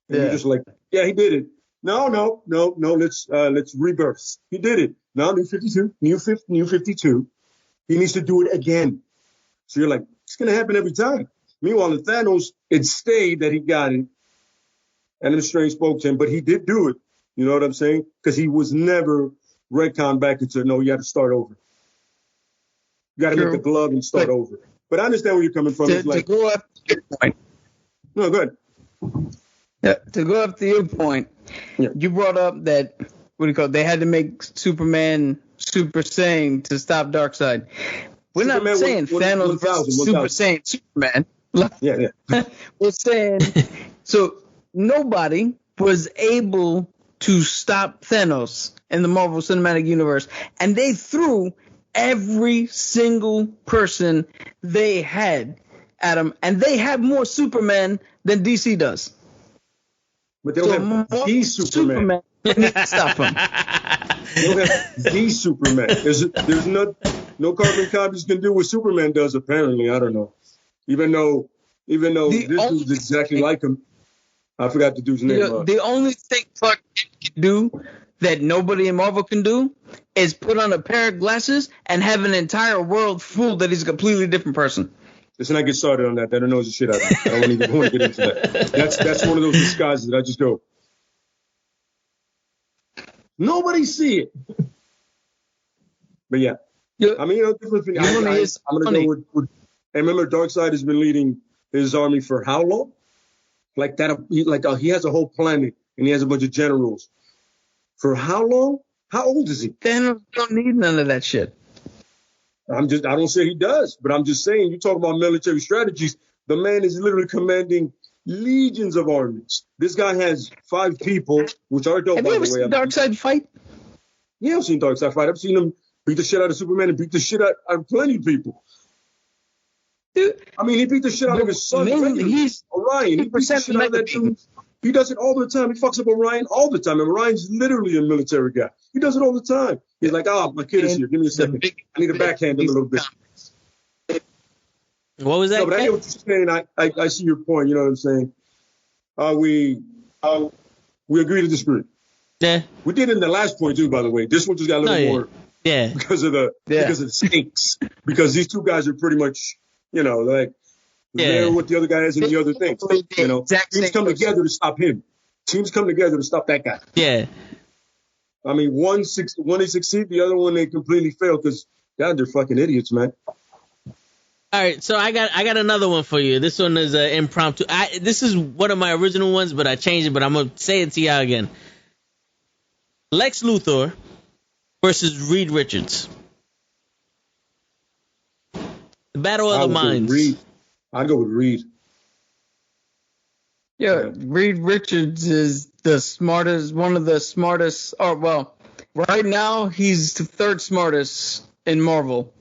And you're just like, yeah, he did it. No, let's rebirth. He did it. Now, New 52. He needs to do it again. So you're like, it's going to happen every time. Meanwhile, in Thanos, it stayed that he got it. And the Strange spoke to him, but he did do it. You know what I'm saying? Because he was never retconned back into, no, you have to start over. You got to make the glove and start over. But I understand where you're coming from. To go up to your point. No, go ahead. Yeah, to go up to your point, you brought up that, they had to make Superman Super Saiyan to stop Darkseid. We're not saying Thanos versus Super Saiyan Superman. Yeah. We're saying, so nobody was able to stop Thanos in the Marvel Cinematic Universe, and they threw every single person they had at him, and they have more Superman than DC does. But they don't have the Superman. They need to stop him. They don't have the Superman. There's no carbon copies can do what Superman does, apparently. I don't know. Even though this dude's exactly like him. I forgot the dude's name. The only thing Clark can do that nobody in Marvel can do is put on a pair of glasses and have an entire world fooled that he's a completely different person. Let's not get started on that. That annoys the shit out of me. I don't even want to get into that. That's one of those disguises that I just go, nobody see it. But yeah. I mean, different thing. I'm going to go with. And remember, Darkseid has been leading his army for how long? Like that. He has a whole planet and he has a bunch of generals. For how long? How old is he? Thanos don't need none of that shit. I don't say he does, but I'm just saying, you talk about military strategies. The man is literally commanding legions of armies. This guy has 5 people, which are dope, by the way. Have you ever seen Darkseid fight? Yeah, I've seen Darkseid fight. I've seen him beat the shit out of Superman and beat the shit out of plenty of people. Dude, I mean, he beat the shit out of his son. He's Orion. He beat the shit out of that dude. He does it all the time. He fucks up Orion all the time. And Orion's literally a military guy. He does it all the time. He's like, my kid is here. Give me a second. I need to backhand him a little bit. What was that? No, but I get what you're saying. I see your point. You know what I'm saying? We agree to disagree. Yeah. We did it in the last point too, by the way. This one just got a little more. Yeah. Because of the stakes. Because these two guys are pretty much, they're what the other guy is in the other things. Teams come together to stop him. Teams come together to stop that guy. Yeah. I mean, one they succeed, the other one they completely fail because they're fucking idiots, man. All right, so I got another one for you. This one is impromptu. This is one of my original ones, but I changed it. But I'm gonna say it to y'all again. Lex Luthor versus Reed Richards. The battle of the minds. I'd go with Reed. Yeah, Reed Richards is the smartest, one of the smartest. Right now he's the 3rd smartest in Marvel,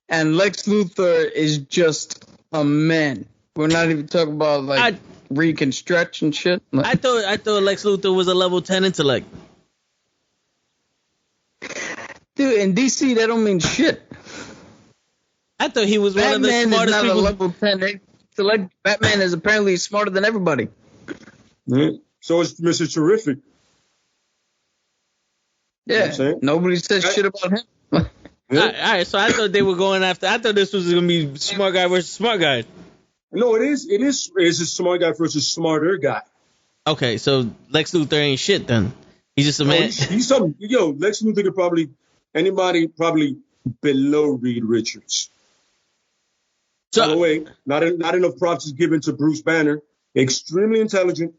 and Lex Luthor is just a man. We're not even talking about Reed can stretch and shit. I thought Lex Luthor was a level 10 intellect. in DC, that don't mean shit. I thought he was one of the Batman is smartest not a people. level 10. They select Batman is apparently smarter than everybody. So is Mr. Terrific. You know what I'm Yeah, saying? nobody says shit about him. All right, so I thought they were going after. I thought this was going to be smart guy versus smart guy. No, it is. It's a smart guy versus smarter guy. Okay, so Lex Luthor ain't shit then. He's just a No, man. he's something. Yo, Lex Luthor could probably below Reed Richards. So, By the way, not enough props is given to Bruce Banner. Extremely intelligent,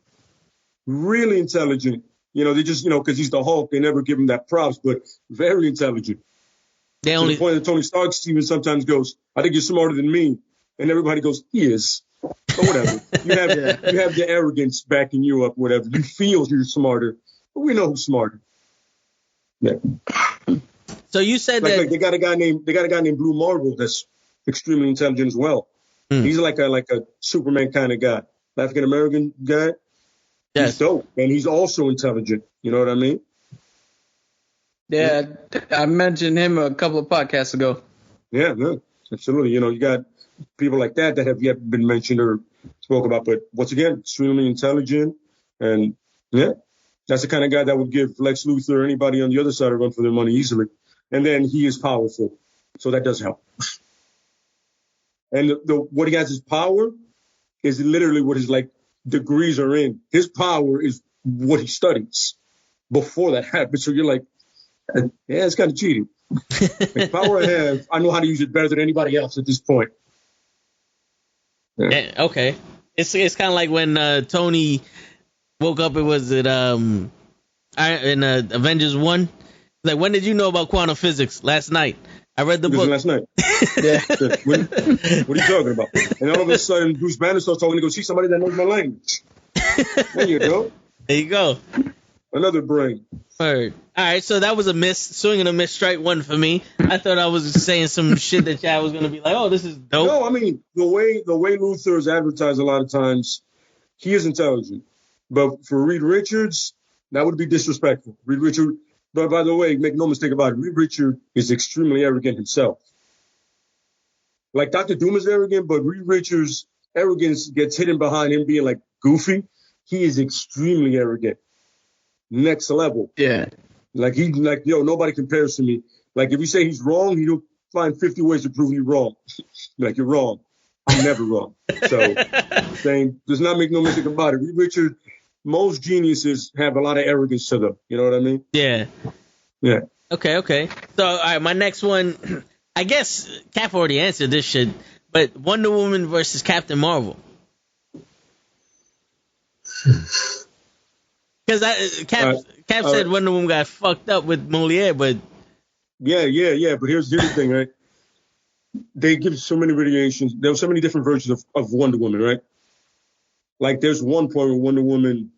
really intelligent. You know, they just, because he's the Hulk, they never give him that props, but very intelligent. they To only. the point that Tony Stark even sometimes goes, "I think you're smarter than me," and everybody goes, "He is." But whatever. You have the arrogance backing you up. Whatever. You feel you're smarter, but we know who's smarter. Yeah. So you said that. Like they got a guy named Blue Marvel that's extremely intelligent as well. He's like a Superman kind of guy, African American guy. Yes. He's dope, and he's also intelligent. You know what I mean? Yeah, I mentioned him a couple of podcasts ago. Yeah, no, absolutely. You got people like that have yet been mentioned or spoke about, but once again, extremely intelligent, and yeah, that's the kind of guy that would give Lex Luthor or anybody on the other side a run for their money easily. And then he is powerful, so that does help. And what he has, his power is literally what his degrees are in. His power is what he studies before that happens. So you're like, yeah, it's kind of cheating. The power I have, I know how to use it better than anybody else at this point. Yeah, okay. It's kind of like when Tony woke up. It was in Avengers 1. Like, when did you know about quantum physics? Last night. I read the book. Last night. Yeah. What are you talking about? And all of a sudden, Bruce Banner starts talking to go see somebody that knows my language. There you go. There you go. Another brain. Word. All right, so that was a miss. Swing and a miss, strike one for me. I thought I was saying some shit that y'all was going to be like, oh, this is dope. No, I mean, the way Luthor is advertised a lot of times, he is intelligent. But for Reed Richards, that would be disrespectful. Reed Richards, but by the way, make no mistake about it, Reed Richards is extremely arrogant himself. Like Dr. Doom is arrogant, but Reed Richards' arrogance gets hidden behind him being like goofy. He is extremely arrogant. Next level. Yeah. Nobody compares to me. Like, if you say he's wrong, he'll find 50 ways to prove you wrong. Like, you're wrong. I'm never wrong. So, saying, does not make no mistake about it. Reed Richards, most geniuses have a lot of arrogance to them. You know what I mean? Yeah. Yeah. Okay. So, all right, my next one, I guess Cap already answered this shit, but Wonder Woman versus Captain Marvel. Because Cap said Wonder Woman got fucked up with Moliere, but... Yeah. But here's the thing, right? They give so many variations. There are so many different versions of Wonder Woman, right? Like, there's one point where Wonder Woman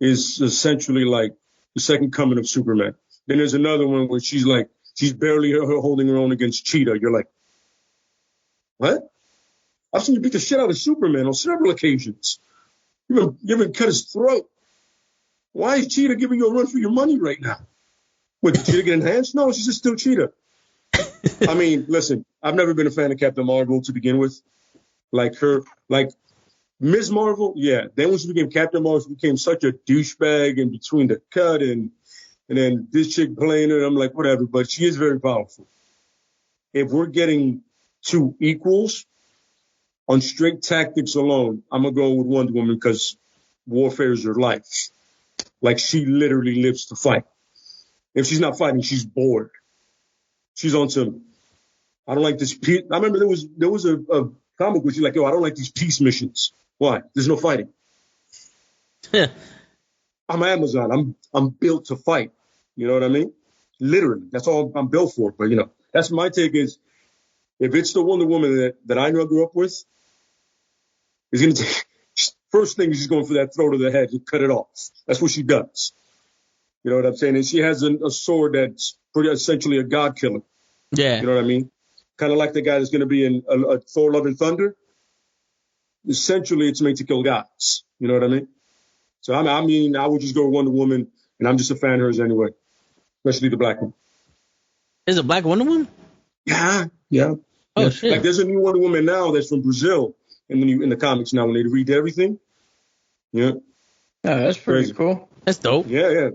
is essentially like the second coming of Superman. Then there's another one where she's barely holding her own against Cheetah. You're like, what? I've seen you beat the shit out of Superman on several occasions. You even cut his throat. Why is Cheetah giving you a run for your money right now? What, did Cheetah get enhanced? No, she's just still Cheetah. I mean, listen, I've never been a fan of Captain Marvel to begin with. Like Ms. Marvel, yeah. Then when she became Captain Marvel, she became such a douchebag in between the cut and then this chick playing her. I'm like, whatever, but she is very powerful. If we're getting two equals on straight tactics alone, I'm going to go with Wonder Woman because warfare is her life. Like, she literally lives to fight. If she's not fighting, she's bored. She's on some, I don't like this peace. I remember there was a comic where she's like, yo, I don't like these peace missions. Why? There's no fighting. I'm Amazon. I'm built to fight. You know what I mean? Literally. That's all I'm built for. But, that's my take is, if it's the Wonder Woman that I grew up with, is going to take, first thing is she's going for that throat of the head to cut it off. That's what she does. You know what I'm saying? And she has a sword that's pretty essentially a god killer. Yeah. You know what I mean? Kind of like the guy that's going to be in a Thor Love and Thunder. Essentially, it's made to kill gods. You know what I mean? So, I mean, I would just go with Wonder Woman, and I'm just a fan of hers anyway, especially the black one. Is it Black Wonder Woman? Yeah. Oh Yeah. shit! Like there's a new Wonder Woman now that's from Brazil, and when you in the comics now when they read everything, yeah, that's pretty cool. That's dope. Yeah.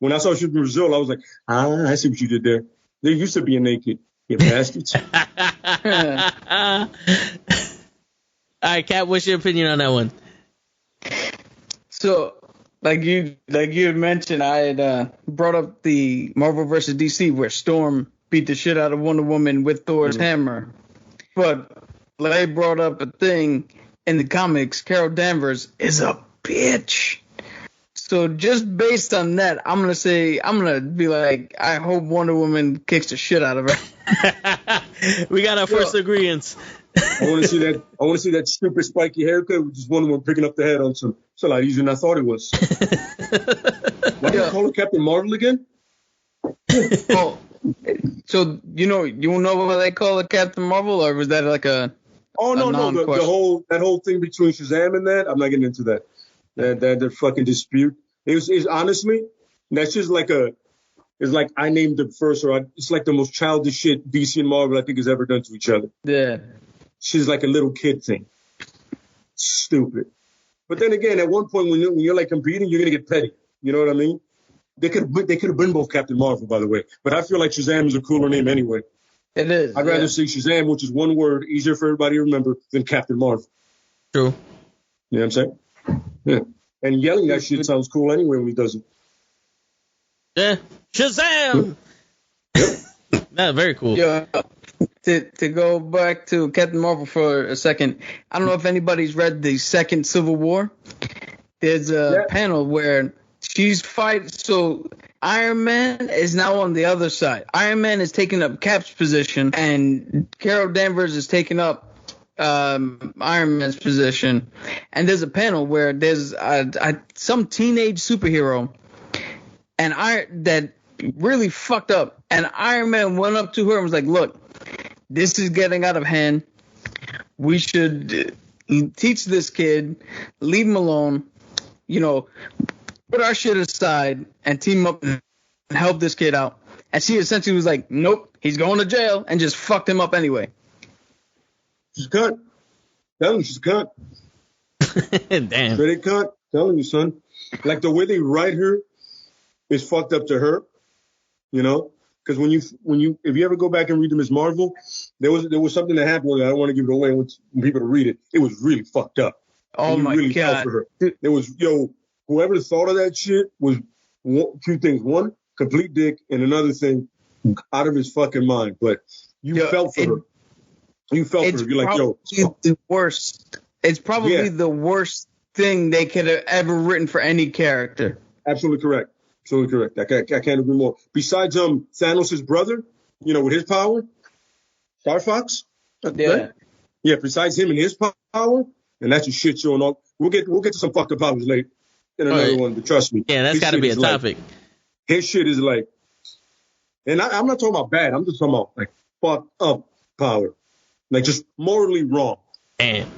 When I saw she was from Brazil, I was like, I see what you did there. They used to be naked, you bastards. All right, Cap, what's your opinion on that one? So, like you had mentioned, I had brought up the Marvel vs. DC where Storm beat the shit out of Wonder Woman with Thor's hammer. But Lay brought up a thing in the comics. Carol Danvers is a bitch. So just based on that, I'm gonna be like, I hope Wonder Woman kicks the shit out of her. We got our first agreements. I want to see that. I want to see that stupid spiky haircut with just Wonder Woman picking up the head on some. It's a lot easier than I thought it was. Why do you call her Captain Marvel again? Oh, so you know why they call it Captain Marvel, or was that like a? Oh no, that whole thing between Shazam and that. I'm not getting into that. That fucking dispute. It's honestly, that's just like it's like I named it first, it's like the most childish shit DC and Marvel I think has ever done to each other. Yeah. She's like a little kid thing. Stupid. But then again, at one point when you're like competing, you're gonna get petty. You know what I mean? They could have been both Captain Marvel, by the way. But I feel like Shazam is a cooler name anyway. It is. I'd rather say Shazam, which is one word, easier for everybody to remember, than Captain Marvel. True. You know what I'm saying? Yeah. And yelling that shit sounds cool anyway when he does it. Yeah. Shazam! Yep. That's very cool. Yeah. To go back to Captain Marvel for a second, I don't know if anybody's read the second Civil War. There's a panel where she's fighting. So Iron Man is now on the other side. Iron Man is taking up Cap's position, and Carol Danvers is taking up Iron Man's position. And there's a panel where there's some teenage superhero, and that really fucked up. And Iron Man went up to her and was like, "Look, this is getting out of hand. We should teach this kid, leave him alone, put our shit aside and team up and help this kid out." And she essentially was like, "Nope, he's going to jail," and just fucked him up anyway. She's a cunt. Telling you, she's a cunt. Damn. Straight cunt. Telling you, son. Like the way they write her is fucked up to her. Because if you ever go back and read the Ms. Marvel, there was something that happened. I don't want to give it away when people to read it. It was really fucked up. Oh my really God! Felt for her. There was whoever thought of that shit was two things. One, complete dick, and another thing, out of his fucking mind. But you felt for her. You felt for her. You're like, the worst. It's probably the worst thing they could have ever written for any character. Absolutely correct. Absolutely correct. I can't agree more. Besides Thanos' brother, with his power, Star Fox. Yeah. Right? Yeah, besides him and his power, and that's a shit show and all. We'll get to some fucked up powers later in another one, but trust me. Yeah, that's got to be a topic. His shit is like, and I'm not talking about bad. I'm just talking about like fucked up power. Like just morally wrong. Damn.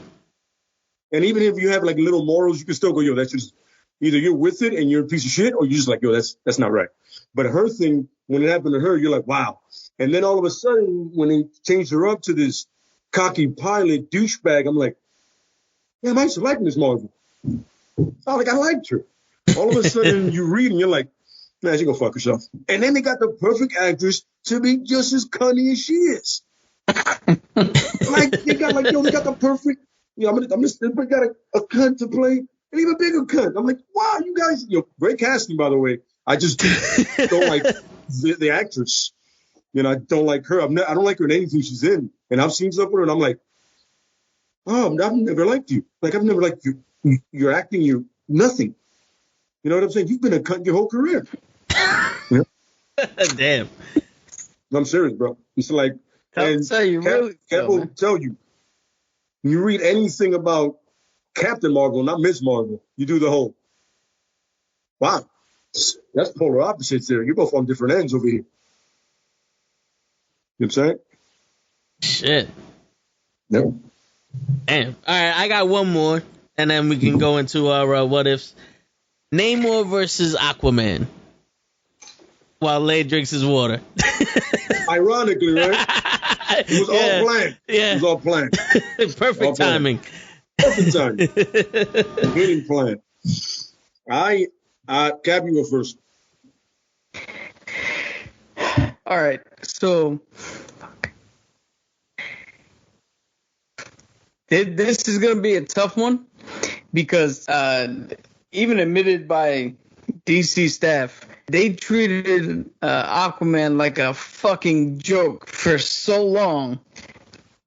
And even if you have like little morals, you can still go, that's just either you're with it and you're a piece of shit, or you're just like, that's not right. But her thing, when it happened to her, you're like, wow. And then all of a sudden, when they changed her up to this cocky pilot douchebag, I'm like, damn, I used to like Ms. Marvel. I liked her. All of a sudden, you read and you're like, man, she gonna fuck herself. And then they got the perfect actress to be just as cunning as she is. They got the perfect, I'm just got a cunt to play an even bigger cunt. I'm like, wow, you guys, great casting, by the way. I just don't like the actress. I don't like her. I don't like her in anything she's in. And I've seen stuff with her, and I'm like, oh, I've never liked you. Like, I've never liked you. You're acting, you nothing. You know what I'm saying? You've been a cunt your whole career. Damn. I'm serious, bro. It's like, Cap will tell you, when you read anything about Captain Marvel, not Ms. Marvel, you do the whole, wow, that's polar opposites there. You're both on different ends over here. You know what I'm saying? Shit. No. Damn. All right, I got one more, and then we can go into our what ifs. Namor versus Aquaman. while Lay drinks his water. Ironically, right? It was all planned. Yeah. It was all planned. Perfect all timing. Perfect timing. Hitting plan. Cap, you go first. All right. So this is going to be a tough one because even admitted by DC staff, they treated Aquaman like a fucking joke for so long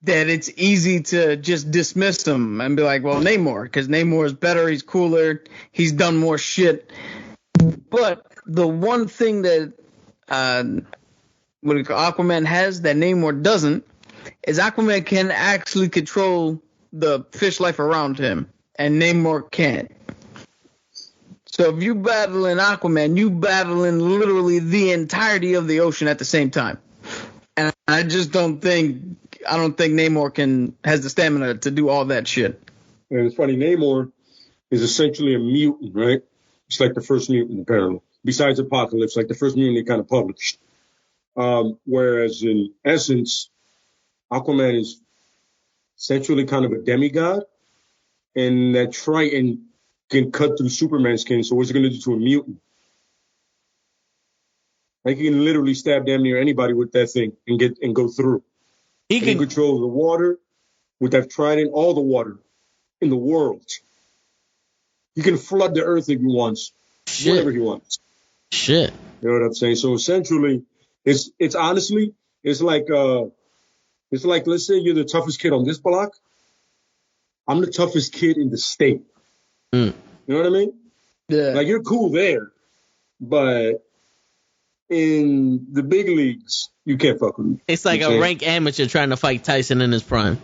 that it's easy to just dismiss him and be like, well, Namor, because Namor is better, he's cooler, he's done more shit. But the one thing that Aquaman has that Namor doesn't is Aquaman can actually control the fish life around him, and Namor can't. So if you battling Aquaman, you battling literally the entirety of the ocean at the same time. And I don't think Namor has the stamina to do all that shit. And it's funny, Namor is essentially a mutant, right? It's like the first mutant, apparently. Besides Apocalypse, like the first mutant they kind of published. Whereas in essence, Aquaman is essentially kind of a demigod, and that Triton can cut through Superman's skin. So what's it going to do to a mutant? Like he can literally stab damn near anybody with that thing and go through. He can control the water with that Trident, all the water in the world. He can flood the earth if he wants, whatever he wants. Shit. You know what I'm saying? So essentially, it's honestly, it's like let's say you're the toughest kid on this block. I'm the toughest kid in the state. You know what I mean? Yeah. Like you're cool there, but in the big leagues, you can't fuck with me. It's like a rank amateur trying to fight Tyson in his prime.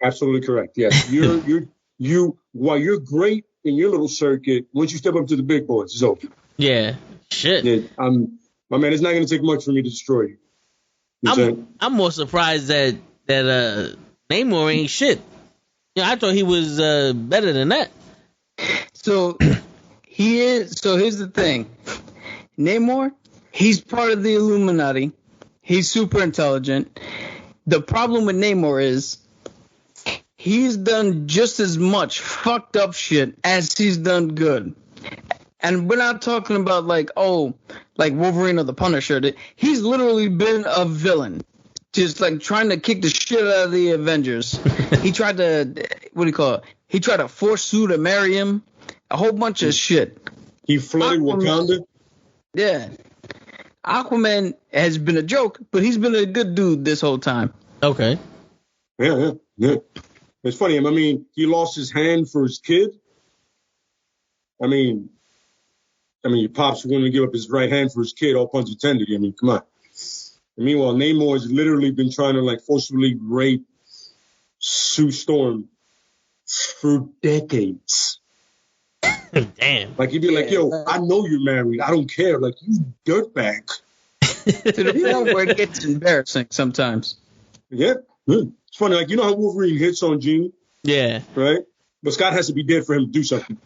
Absolutely correct. Yes, while you're great in your little circuit, once you step up to the big boys, it's over. Yeah. Shit. Yeah, my man, it's not going to take much for me to destroy you. I'm more surprised that Namor ain't shit. Yeah, I thought he was better than that. So he is. So here's the thing, Namor. He's part of the Illuminati. He's super intelligent. The problem with Namor is he's done just as much fucked up shit as he's done good. And we're not talking about like Wolverine or the Punisher. He's literally been a villain. Just like trying to kick the shit out of the Avengers. He tried to, He tried to force Sue to marry him. A whole bunch of shit. He flooded Wakanda? Yeah. Aquaman has been a joke, but he's been a good dude this whole time. Okay. Yeah. It's funny. I mean, he lost his hand for his kid. I mean, your pops wouldn't give up his right hand for his kid, all puns intended. I mean, come on. And meanwhile, Namor has literally been trying to like forcibly rape Sue Storm for decades. Damn. Like he'd be like, yo, I know you're married. I don't care. Like, you dirtbag. To the point where it gets embarrassing sometimes. Yeah. It's funny. Like, you know how Wolverine hits on Jean? Yeah. Right? But Scott has to be dead for him to do something.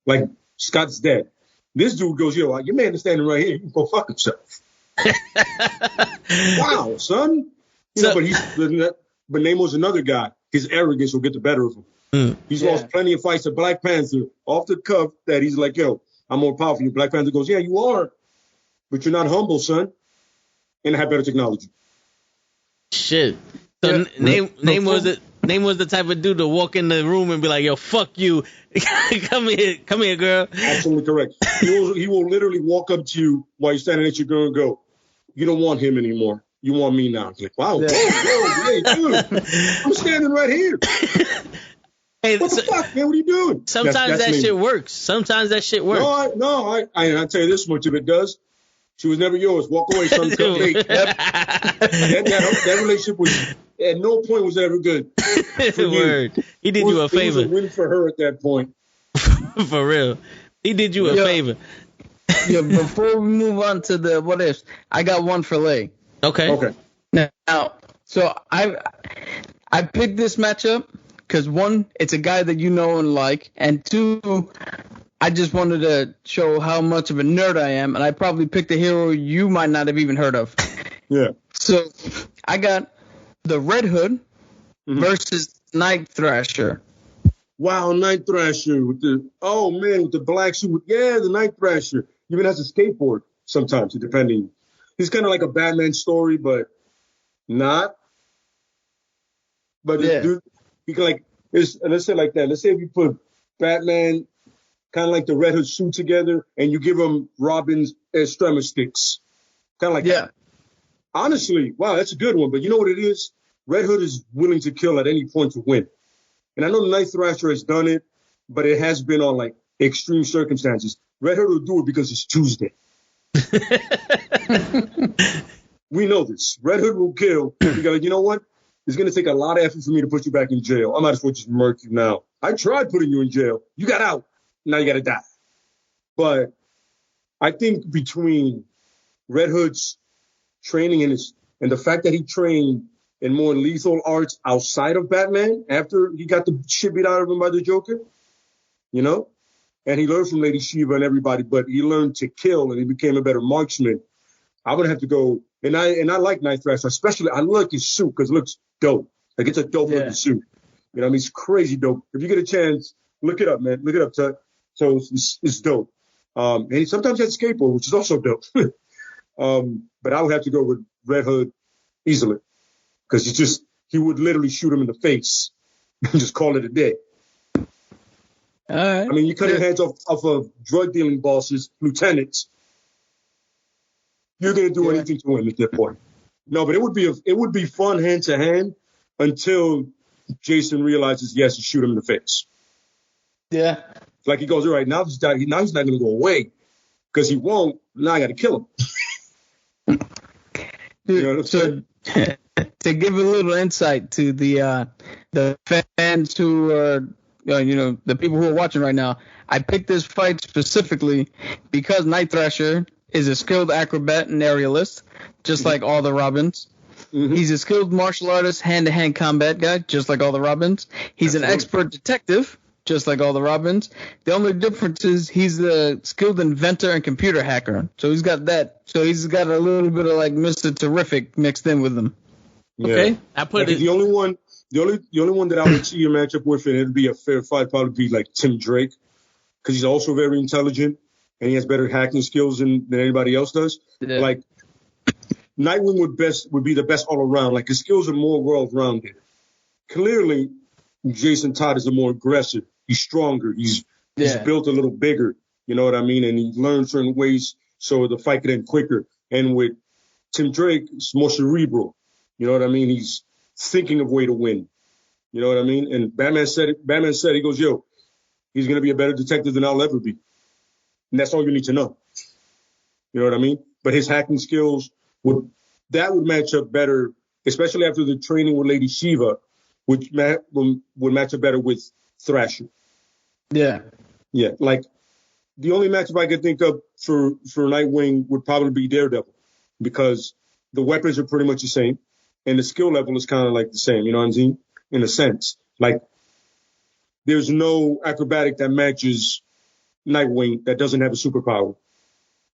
Like, Scott's dead. This dude goes, yo, your man is standing right here. You can go fuck himself. Wow, son. But Namor's another guy. His arrogance will get the better of him. He's lost plenty of fights to Black Panther off the cuff that he's like, yo, I'm more powerful than you. Black Panther goes, yeah, you are. But you're not humble, son. And I have better technology. Shit. So Name was the type of dude to walk in the room and be like, yo, fuck you. Come here, girl. Absolutely correct. He will literally walk up to you while you're standing at your girl and go, you don't want him anymore. You want me now. It's like, wow, hey, dude, I'm standing right here. Hey, what the fuck, man? What are you doing? Sometimes that shit works. Sometimes that shit works. I'll tell you this much, if it does, she was never yours. Walk away, son. That relationship was, at no point was ever good. Word. He did you a favor. It was a win for her at that point. For real. He did you a favor. Yeah, before we move on to the what ifs, I got one for Lay. Okay. Now, so I picked this matchup because one, it's a guy that you know and like, and two, I just wanted to show how much of a nerd I am, and I probably picked a hero you might not have even heard of. Yeah. So I got the Red Hood versus Night Thrasher. Wow, Night Thrasher with the black suit. Yeah, the Night Thrasher. Even has a skateboard sometimes, depending. He's kind of like a Batman story, but not. But dude, you can let's say like that. Let's say if you put Batman, kind of like the Red Hood suit together, and you give him Robin's extrema sticks. Kind of like that. Honestly, wow, that's a good one. But you know what it is? Red Hood is willing to kill at any point to win. And I know the Night Thrasher has done it, but it has been on like extreme circumstances. Red Hood will do it because it's Tuesday. We know this. Red Hood will kill. You go, you know what? It's going to take a lot of effort for me to put you back in jail. I might as well just murk you now. I tried putting you in jail. You got out. Now you got to die. But I think between Red Hood's training and the fact that he trained in more lethal arts outside of Batman after he got the shit beat out of him by the Joker, you know? And he learned from Lady Shiva and everybody, but he learned to kill and he became a better marksman. I would have to go, and I like Night Thrasher, especially I like his suit because it looks dope. Like it's a dope looking suit. You know what I mean? It's crazy dope. If you get a chance, look it up, man. Look it up, Tut. So it's dope. And he sometimes has a skateboard, which is also dope. But I would have to go with Red Hood easily. Because he would literally shoot him in the face and just call it a day. All right. I mean, you cut your heads off of drug dealing bosses, lieutenants. You're gonna do anything to win at that point. No, but it would be fun hand to hand until Jason realizes he has to shoot him in the face. Yeah. Like he goes, all right, now he's not gonna go away because he won't. Now I got to kill him. You know what I'm saying? To give a little insight to the fans who are, the people who are watching right now, I picked this fight specifically because Night Thrasher is a skilled acrobat and aerialist, just like all the Robins. Mm-hmm. He's a skilled martial artist, hand-to-hand combat guy, just like all the Robins. He's an expert detective, just like all the Robins. The only difference is he's a skilled inventor and computer hacker. So he's got that. So he's got a little bit of like Mr. Terrific mixed in with him. Yeah. Okay, I put it. The only one that I would see a matchup with, and it'd be a fair fight, probably be like Tim Drake, because he's also very intelligent and he has better hacking skills than anybody else does. Yeah. Like Nightwing would be the best all around. Like his skills are more well rounded. Clearly, Jason Todd is a more aggressive. He's stronger. He's built a little bigger. You know what I mean? And he learned certain ways so the fight could end quicker. And with Tim Drake, it's more cerebral. You know what I mean? He's thinking of way to win. You know what I mean? And Batman said, he goes, yo, he's going to be a better detective than I'll ever be. And that's all you need to know. You know what I mean? But his hacking skills, would match up better, especially after the training with Lady Shiva, which would match up better with Thrasher. Yeah. Yeah. Like the only matchup I could think of for Nightwing would probably be Daredevil, because the weapons are pretty much the same. And the skill level is kind of like the same, you know what I'm saying? In a sense. Like, there's no acrobatic that matches Nightwing that doesn't have a superpower.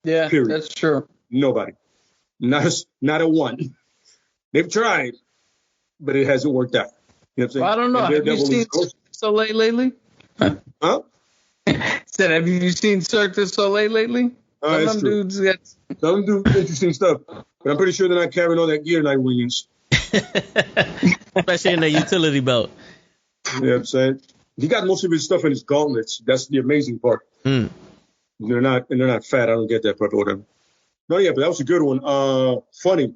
Yeah, period. That's true. Nobody. Not a one. They've tried, but it hasn't worked out. You know what I'm saying? Well, I don't know. Have you seen Cirque du Soleil lately? Huh? Said, have you seen Cirque du Soleil lately? Some dudes do interesting stuff. But I'm pretty sure they're not carrying all that gear Nightwing is. Especially in the utility belt. You know what I'm saying? He got most of his stuff in his gauntlets. That's the amazing part. Mm. They're not fat. I don't get that part, but whatever. No, yeah, but that was a good one. Funny.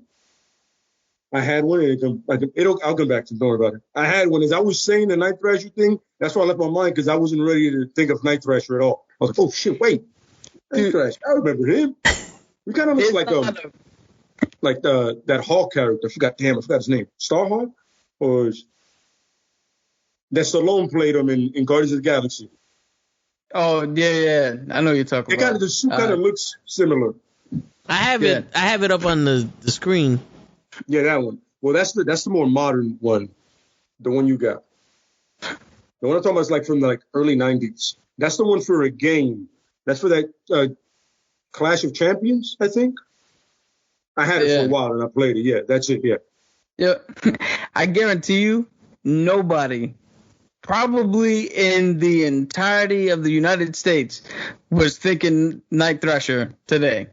I had one. I'll come back to it. Don't worry about it. I had one. As I was saying the Night Thrasher thing, that's why I left my mind, because I wasn't ready to think of Night Thrasher at all. I was like, oh shit, wait, Night Thrasher. I remember him. He kind of looks like that Hawk character. I forgot his name. Starhawk, or that Stallone played him in Guardians of the Galaxy. Oh yeah, I know you're talking about. The suit kind of looks similar. I have it up on the screen. Yeah, that one. Well, that's the more modern one, the one you got. The one I'm talking about is like from the early 90s. That's the one for a game. That's for that Clash of Champions, I think. I had it for a while and I played it. Yeah, that's it. Yeah. Yeah. I guarantee you, nobody, probably in the entirety of the United States, was thinking Night Thrasher today.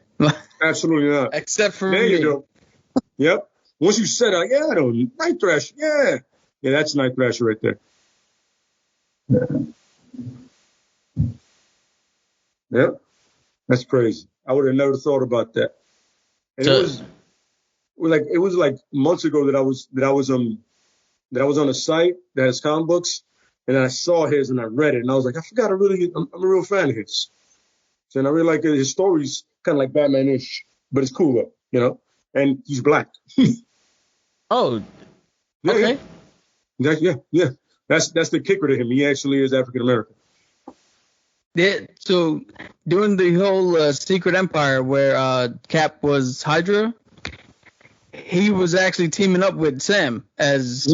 Absolutely not. Except for there me. You go. Yep. Once you said, yeah, I know, Night Thrasher. Yeah. Yeah, that's Night Thrasher right there. Yep. That's crazy. I would have never thought about that. And it was like months ago that I was on a site that has comic books, and I saw his and I read it, and I was like, I forgot I'm a real fan of his. So, and I really like his stories, kind of like Batman-ish, but it's cooler, and he's black. Oh, okay. Yeah. That's the kicker to him. He actually is African American. Yeah, so during the whole Secret Empire where Cap was Hydra, he was actually teaming up with Sam as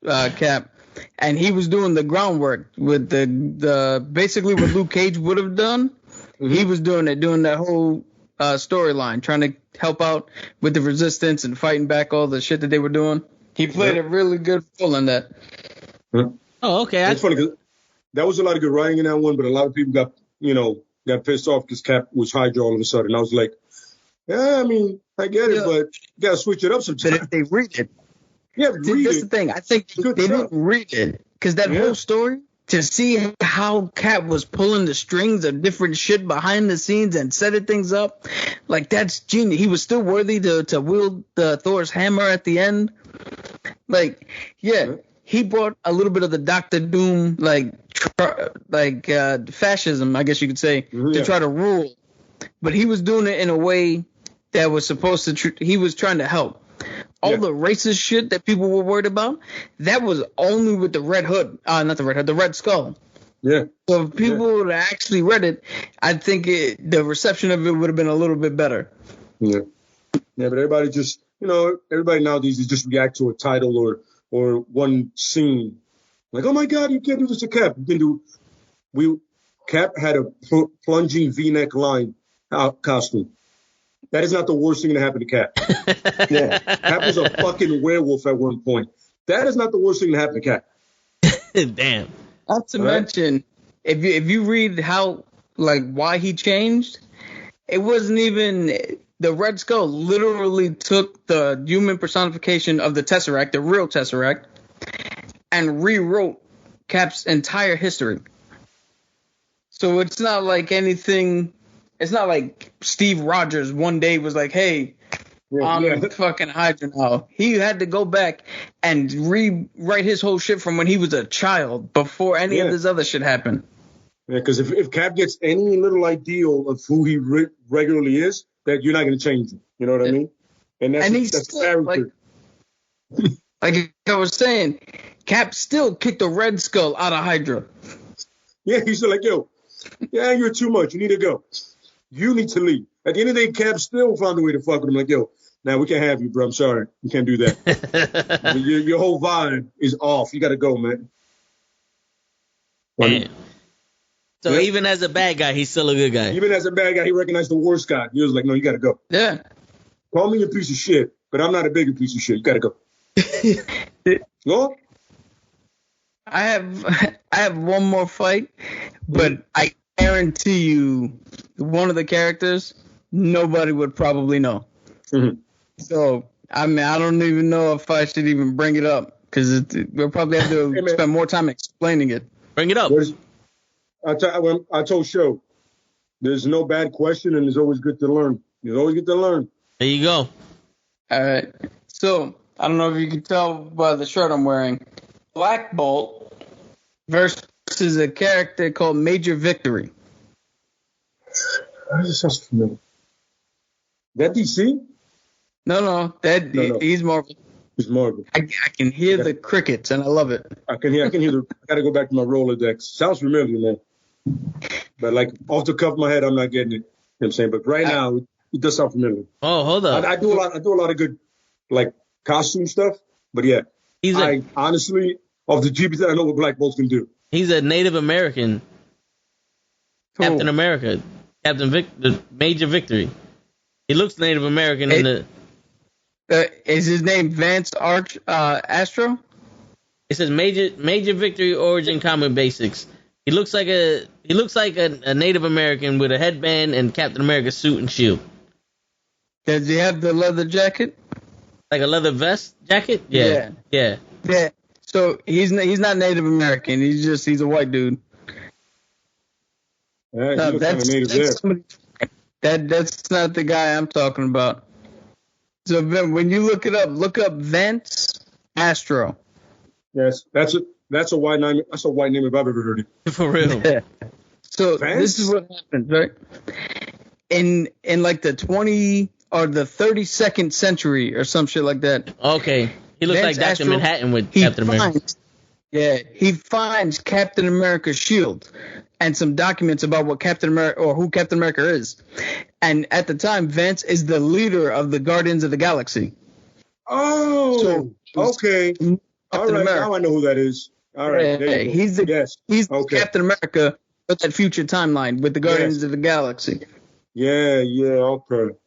Cap, and he was doing the groundwork with the basically what Luke Cage would have done. Mm-hmm. He was doing that whole storyline, trying to help out with the resistance and fighting back all the shit that they were doing. He played a really good role in that. Mm-hmm. Oh, okay. It's funny because that was a lot of good writing in that one, but a lot of people got pissed off because Cap was Hydra all of a sudden. I was like, yeah, I mean, I get it, but you got to switch it up sometimes. But if they read it. Yeah, read that's it. the thing. I think they didn't read it because that whole story, to see how Cap was pulling the strings of different shit behind the scenes and setting things up, like, that's genius. He was still worthy to wield Thor's hammer at the end. Like, he brought a little bit of the Doctor Doom, fascism, I guess you could say, to try to rule. But he was doing it in a way that was supposed to, he was trying to help. All the racist shit that people were worried about, that was only with the Red Hood. Not the Red Hood, the Red Skull. Yeah. So if people would have actually read it, I think the reception of it would have been a little bit better. Yeah. Yeah, but everybody just, everybody nowadays just react to a title or one scene. Like, oh my God, you can't do this to Cap. Cap had a plunging V-neck line costume. That is not the worst thing to happen to Cap. Cap was a fucking werewolf at one point. That is not the worst thing to happen to Cap. Damn. Not to mention, if you read how, why he changed, it wasn't even, the Red Skull literally took the human personification of the Tesseract, the real Tesseract, and rewrote Cap's entire history. So it's not like anything. It's not like Steve Rogers one day was like, hey, I'm fucking Hydra now. He had to go back and rewrite his whole shit from when he was a child before any of this other shit happened. Yeah, because if Cap gets any little ideal of who he regularly is, that you're not going to change him. You know what I mean? And that's character. Like I was saying, Cap still kicked the Red Skull out of Hydra. Yeah, he's like, you're too much. You need to go. You need to leave. At the end of the day, Cap still found a way to fuck with him. Like, now we can't have you, bro. I'm sorry. You can't do that. your whole vibe is off. You got to go, man. So even as a bad guy, he's still a good guy. Even as a bad guy, he recognized the worst guy. He was like, no, you got to go. Yeah. Call me a piece of shit, but I'm not a bigger piece of shit. You got to go. Go. I have one more fight, but I guarantee you one of the characters nobody would probably know. Mm-hmm. So, I mean, I don't even know if I should even bring it up because we'll probably have to spend more time explaining it. Bring it up. I told Show, there's no bad question and it's always good to learn. It's always good to learn. There you go. All right. So, I don't know if you can tell by the shirt I'm wearing. Black Bolt versus a character called Major Victory. That sounds familiar. That DC? No. He's Marvel. He's Marvel. I can hear the crickets, and I love it. I can hear I got to go back to my Rolodex. Sounds familiar, man. But, off the cuff of my head, I'm not getting it. You know what I'm saying? But right now, it does sound familiar. Oh, hold up. I do a lot of good, costume stuff. But, yeah. I honestly, of the GBs, I know what Black Bolt's can do. He's a Native American. Captain America, the Major Victory. He looks Native American in the. Is his name Vance Astro? It says Major Victory Origin Comic Basics. He looks like a Native American with a headband and Captain America suit and shield. Does he have the leather jacket? Like a leather vest jacket? Yeah. So he's not Native American. He's a white dude. Yeah, no, that's not the guy I'm talking about. So when you look it up, look up Vance Astro. Yes, that's a white name. That's a white name if I've ever heard it. For real. Yeah. So Vance? This is what happens, right? In like the 20 or the 32nd century or some shit like that. Okay. He looks Vance like Dr. Astro, Manhattan with Captain America. He finds Captain America's shield and some documents about what Captain America or who Captain America is. And at the time, Vance is the leader of the Guardians of the Galaxy. Oh, okay. All right, America. now I know who that is. All right, he's Captain America with that future timeline with the Guardians of the Galaxy. Yeah,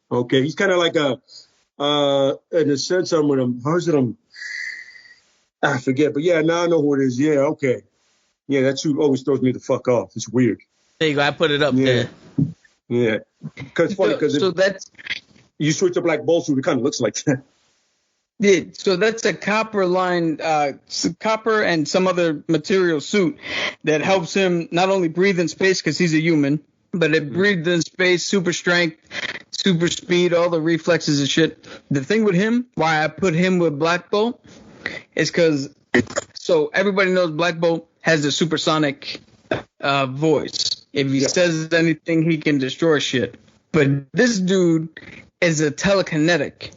okay. He's kind of like in a sense, I'm with him. How's it? I forget, but yeah, now I know who it is. Yeah, okay. Yeah, that suit always throws me the fuck off. It's weird. There you go. I put it up there. Yeah, because it's funny because you switch to Black Bolt suit, it kind of looks like that. Yeah, so that's a copper line, copper and some other material suit that helps him not only breathe in space because he's a human, but it breathes in space, super strength, super speed, all the reflexes and shit. The thing with him, why I put him with Black Bolt, is because so everybody knows Black Bolt has a supersonic voice. If he says anything, he can destroy shit. But this dude is a telekinetic.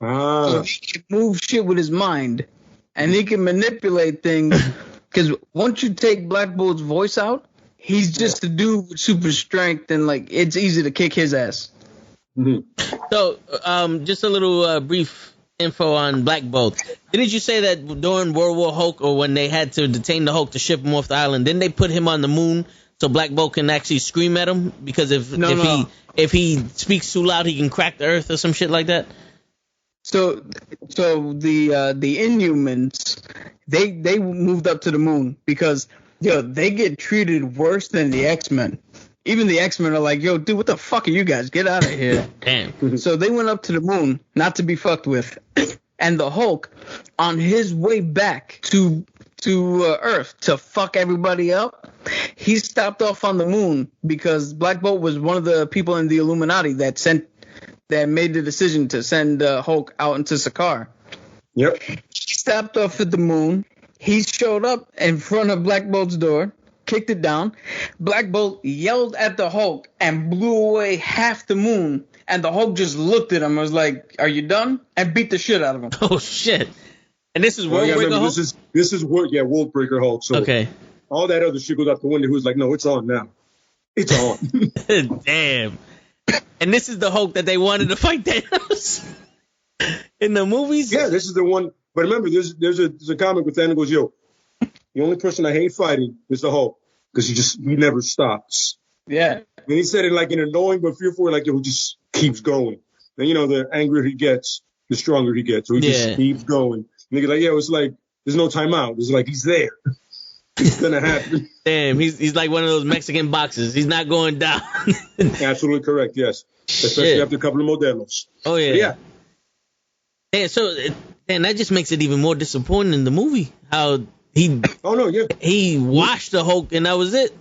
So he can move shit with his mind, and he can manipulate things. Because once you take Black Bolt's voice out, he's just a dude with super strength, and like it's easy to kick his ass. Mm-hmm. So, just a little brief info on Black Bolt. Didn't you say that during World War Hulk, or when they had to detain the Hulk to ship him off the island, didn't they put him on the moon so Black Bolt can actually scream at him? Because if he speaks too loud, he can crack the earth or some shit like that. So the Inhumans, they moved up to the moon because they get treated worse than the X-Men. Even the X-Men are like, yo, dude, what the fuck are you guys? Get out of here. Damn. So they went up to the moon, not to be fucked with. And the Hulk, on his way back to Earth to fuck everybody up, he stopped off on the moon because Black Bolt was one of the people in the Illuminati that made the decision to send Hulk out into Sakaar. Yep. He stopped off at the moon. He showed up in front of Black Bolt's door, kicked it down. Black Bolt yelled at the Hulk and blew away half the moon. And the Hulk just looked at him and was like, "Are you done?" And beat the shit out of him. Oh, shit. And this is Worldbreaker Hulk? This is Worldbreaker Hulk. So okay. All that other shit goes out the window. Who's like, no, it's on now. It's on. Damn. And this is the Hulk that they wanted to fight Thanos in the movies? Yeah, this is the one. But remember, there's a comic with Thanos goes, yo, the only person I hate fighting is the Hulk because he never stops. Yeah. And he said it like an annoying but fearful, like, yo, he just keeps going. And, the angrier he gets, the stronger he gets. So he just keeps going. And they're like, yo, it's like, there's no timeout. It's like, he's there. It's going to happen. Damn, he's like one of those Mexican boxers. He's not going down. Absolutely correct, yes. Especially after a couple of Modelos. Oh, yeah. But yeah. Yeah, so that just makes it even more disappointing in the movie. How he washed the Hulk and that was it.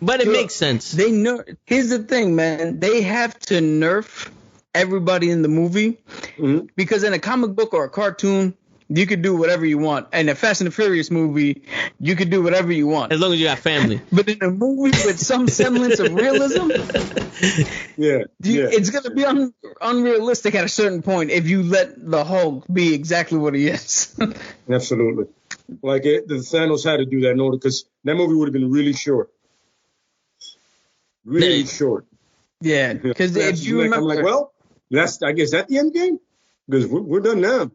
But it makes sense. Here's the thing, man. They have to nerf everybody in the movie because in a comic book or a cartoon, you could do whatever you want. In a Fast and the Furious movie, you could do whatever you want. As long as you got family. But in a movie with some semblance of realism, it's going to be unrealistic at a certain point if you let the Hulk be exactly what he is. Absolutely. Like the Thanos had to do that in order because that movie would have been really short. Really short. Yeah, because if you remember... I'm like, well, I guess that's the end game? Because we're done now.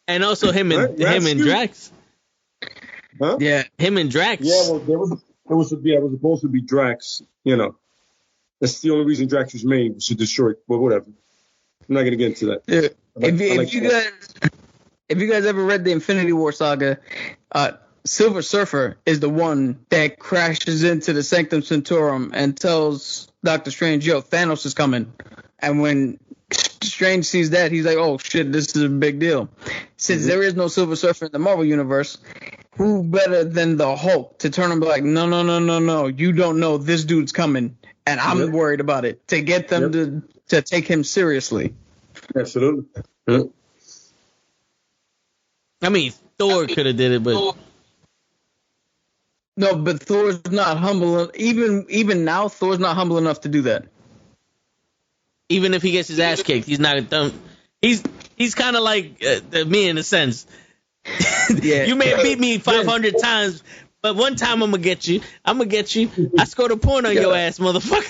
And also him and Drax. Huh? Yeah. Him and Drax. Yeah, well, It was supposed to be Drax. That's the only reason Drax was made, was to destroy. But whatever. I'm not gonna get into that. Yeah. If you guys ever read the Infinity War saga, Silver Surfer is the one that crashes into the Sanctum Sanctorum and tells Doctor Strange, "Yo, Thanos is coming." And when Strange sees that, he's like, "Oh shit, this is a big deal." Since there is no Silver Surfer in the Marvel universe, who better than the Hulk to turn him like, no, you don't know this dude's coming, and I'm worried about it, to get them to take him seriously. Absolutely. Yep. I mean, Thor could have did it, but no, but Thor's not humble. Even now, Thor's not humble enough to do that. even if he gets his ass kicked, he's not done. He's kind of like me in a sense. Yeah. You may have beat me 500 times, but one time I'm gonna get you. I scored a point on your ass, motherfucker.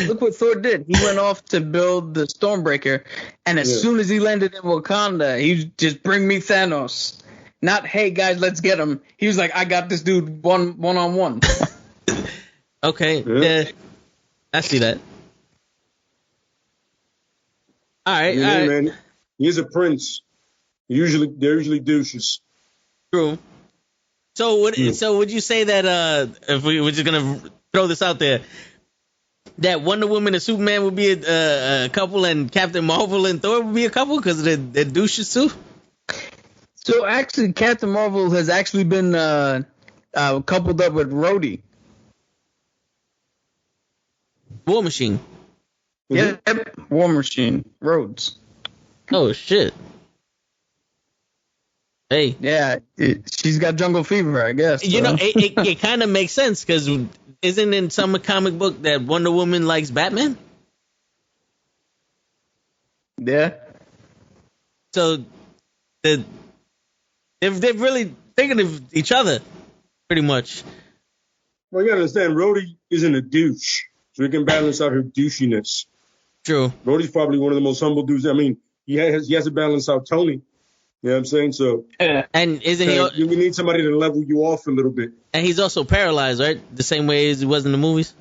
Look what Thor did. He went off to build the Stormbreaker, and as soon as he landed in Wakanda, he just bring me Thanos. Not, hey guys, let's get him. He was like, I got this dude one on one. Okay, yeah, I see that. All right, all right. Man, he's a prince. They're usually douches. True. So would you say that if we were just gonna throw this out there, that Wonder Woman and Superman would be a couple, and Captain Marvel and Thor would be a couple because they're douches too? So actually, Captain Marvel has actually been coupled up with Rhodey. War Machine. Yeah, War Machine, Rhodes. Oh shit. Hey. Yeah, she's got jungle fever, I guess. You know, it kind of makes sense because isn't in some comic book that Wonder Woman likes Batman? Yeah. So they're really thinking of each other, pretty much. Well, you gotta understand, Rhodey isn't a douche, so he can balance out her douchiness. True. Rhodey's probably one of the most humble dudes. I mean, he has to balance out Tony. You know what I'm saying? So, and isn't he? We need somebody to level you off a little bit. And he's also paralyzed, right? The same way as he was in the movies.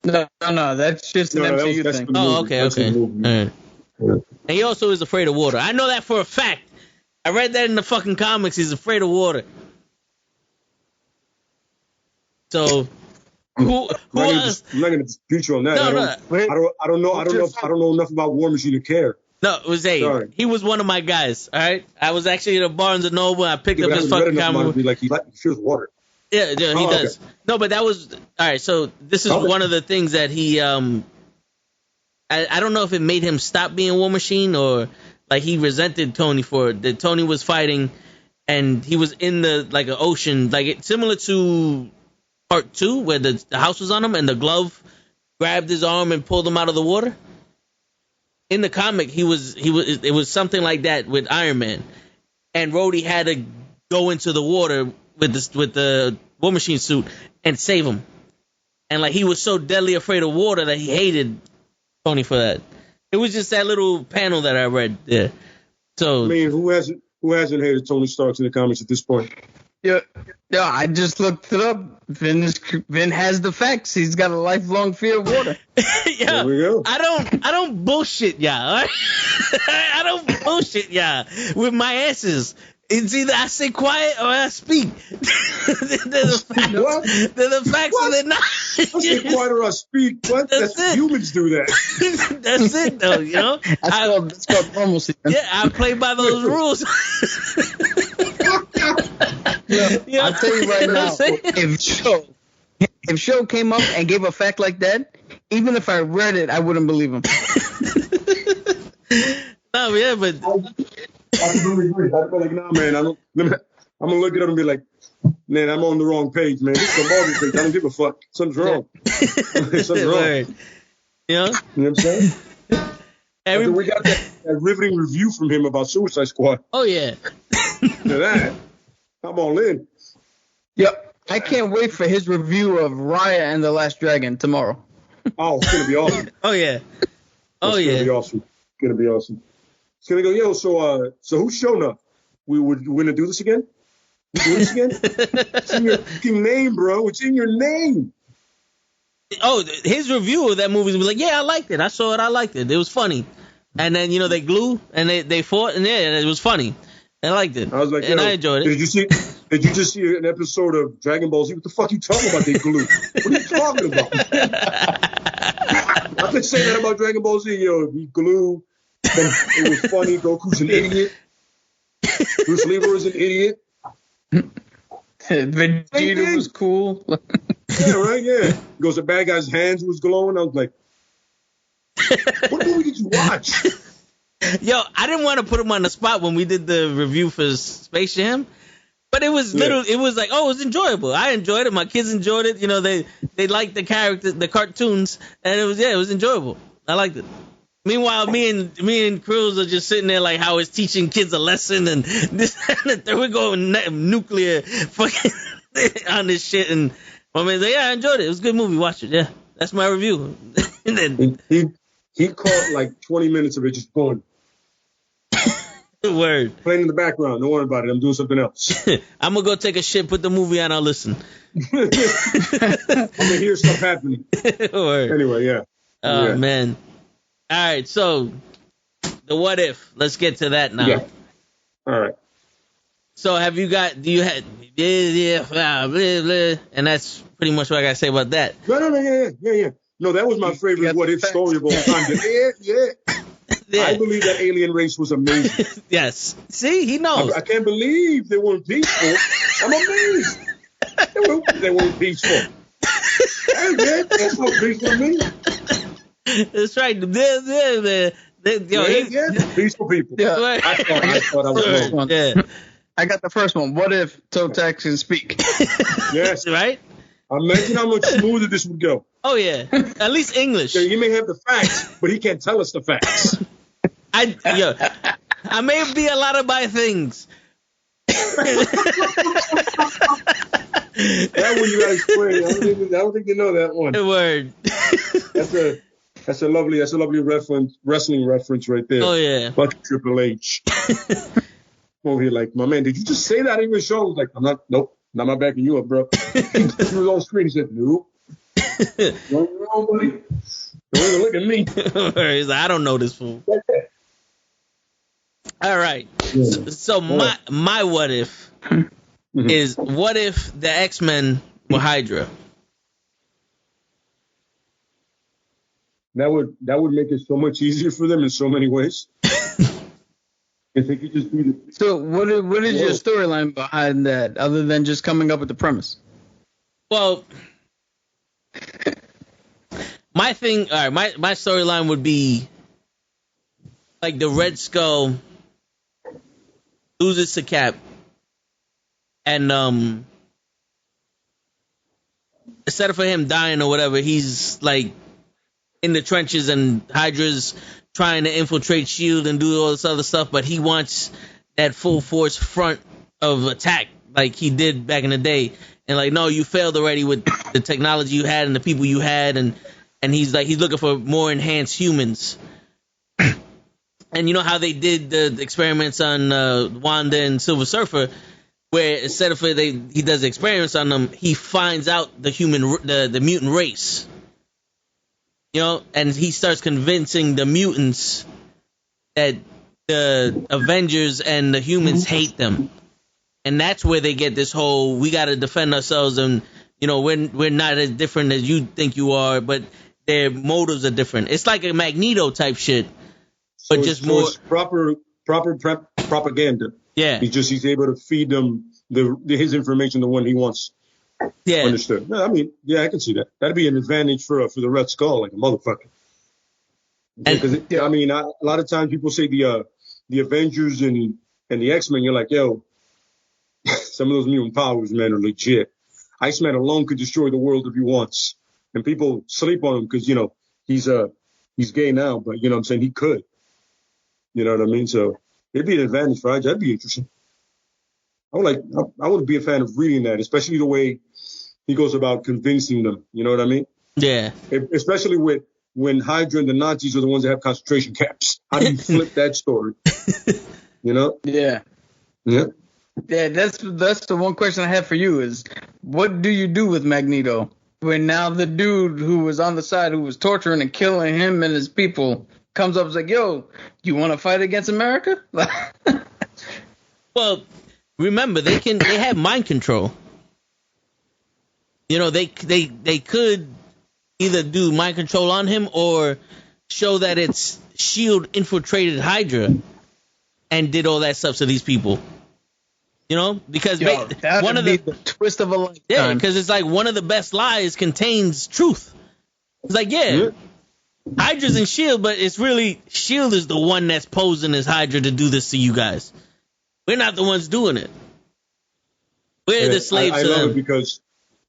No, that's just an MCU thing. Oh, okay. All right. And he also is afraid of water. I know that for a fact. I read that in the fucking comics. He's afraid of water. So, who else? I'm not gonna dispute you on that. I don't know enough about War Machine to care. No, it was he was one of my guys. All right, I was actually at a Barnes and Noble. I picked up his fucking comic. Like he feels water. Yeah, he does. Okay. No, but that was all right. So this is one of the things that he I don't know if it made him stop being War Machine or like he resented Tony for it. That Tony was fighting and he was in the like an ocean, like similar to Part 2 where the house was on him and the glove grabbed his arm and pulled him out of the water. In the comic, it was something like that with Iron Man, and Rhodey had to go into the water with the War Machine suit and save him, and like he was so deadly afraid of water that he hated Tony for that. It was just that little panel that I read there. So I mean, who hasn't hated Tony Stark in the comics at this point? Yeah, I just looked it up. Vin has the facts. He's got a lifelong fear of water. Yeah, there we go. I don't bullshit y'all. Right? I don't bullshit y'all with my answers. It's either I stay quiet or I speak. They're the facts or they're not. I stay quiet or I speak. What? That's humans do that. That's it, though. You know, that's called normalcy. Yeah, I play by those rules. I'll tell you right now, if Show came up and gave a fact like that, even if I read it, I wouldn't believe him. No, yeah, but I completely agree. I'd be like, nah, man, I'm gonna look it up and be like, man, I'm on the wrong page, man. This is the Marvel page. I don't give a fuck. Something's wrong. Something's wrong. Yeah. You know what I'm saying? We got that riveting review from him about Suicide Squad. Oh yeah. To that, I'm all in. Yep. I can't wait for his review of Raya and the Last Dragon tomorrow. Oh, it's gonna be awesome. Oh yeah. Oh yeah. It's gonna be awesome. It's gonna be awesome. It's gonna go, yo. So who's showing up? We're gonna do this again? Once again, it's in your fucking name, bro. It's in your name. Oh, his review of that movie was like, yeah, I liked it. I saw it. I liked it. It was funny. And then, they glue and they fought, and yeah, it was funny. I liked it. I was like, and I enjoyed it. Did you just see an episode of Dragon Ball Z? What the fuck you talking about? They glue. What are you talking about? I could say that about Dragon Ball Z. He glue. It was funny. Goku's an idiot. Bruce Lee was an idiot. Vegeta was cool. Yeah, right. Yeah. He goes, the bad guy's hands was glowing. I was like, what movie did you watch? Yo, I didn't want to put him on the spot when we did the review for Space Jam, but it was it was like, oh, it was enjoyable. I enjoyed it. My kids enjoyed it. They liked the characters, the cartoons, and it was enjoyable. I liked it. Meanwhile, me and Cruz are just sitting there like how it's teaching kids a lesson, and this we're going nuclear fucking on this shit. And my man's like, yeah, I enjoyed it. It was a good movie. Watch it. Yeah, that's my review. And then he caught like 20 minutes of it just going. Word. Playing in the background. Don't worry about it. I'm doing something else. I'm going to go take a shit, put the movie on, I'll listen. I'm going to hear stuff happening. Word. Anyway, yeah. Oh, man. All right, so the what if. Let's get to that now. Yeah. All right. So have you got, and that's pretty much what I got to say about that. No, yeah. No, that was my favorite what if story of all time. Yeah. I believe that alien race was amazing. Yes. See, he knows. I can't believe they weren't peaceful. I'm amazed. They weren't peaceful. That's not peaceful to me. That's right. Peaceful people. Yeah. I thought I was wrong. Yeah. I got the first one. What if twtich can speak? Yes. Right? Imagine how much smoother this would go. Oh, yeah. At least English. Yeah, you may have the facts, but he can't tell us the facts. I may be a lot of my things. That one you gotta explain. I don't think you know that one. Word. That's a lovely wrestling reference right there. Oh yeah. Fuck Triple H. Over here, like, my man, did you just say that in your show? I was like, nope, not my backing you up, bro. He was on screen. He said, nope. Don't even look at me. He's like, I don't know this fool. All right. Yeah. So my what if is, what if the X-Men were Hydra? That would make it so much easier for them in so many ways. If they could just be the... So what is your storyline behind that, other than just coming up with the premise? Well, my storyline would be like the Red Skull loses to Cap, and instead of for him dying or whatever, he's like in the trenches, and Hydra's trying to infiltrate S.H.I.E.L.D. and do all this other stuff, but he wants that full force front of attack like he did back in the day. And like, no, you failed already with the technology you had and the people you had, and he's looking for more enhanced humans. And you know how they did the experiments on Wanda and Silver Surfer, where instead of he does experiments on them, he finds out the mutant race. You know, and he starts convincing the mutants that the Avengers and the humans hate them. And that's where they get this whole, we got to defend ourselves, and, you know, we're not as different as you think you are, but their motives are different. It's like a Magneto type shit, but more. It's proper propaganda. Yeah. He's able to feed them his information, the one he wants. Yeah. Understood. I mean, yeah, I can see that. That'd be an advantage for the Red Skull, like a motherfucker. Because I mean, a lot of times people say the Avengers and the X-Men, you're like, yo, some of those mutant powers, man, are legit. Iceman alone could destroy the world if he wants, and people sleep on him because, you know, he's gay now, but, you know what I'm saying, he could. You know what I mean? So it'd be an advantage for Hydra. That'd be interesting. I would be a fan of reading that, especially the way he goes about convincing them. You know what I mean? Yeah. Especially when Hydra and the Nazis are the ones that have concentration camps. How do you flip that story? You know? Yeah. Yeah. Yeah, that's the one question I have for you is, what do you do with Magneto when now the dude who was on the side who was torturing and killing him and his people comes up and is like, yo, you want to fight against America? Well, remember they have mind control. You know, they could either do mind control on him or show that it's Shield infiltrated Hydra and did all that stuff to these people. You know, because one of the twist of a lifetime. Yeah, because it's like one of the best lies contains truth. It's like, Hydra's in Shield, but it's really Shield is the one that's posing as Hydra to do this to you guys. We're not the ones doing it. We're the slaves to them. I love it because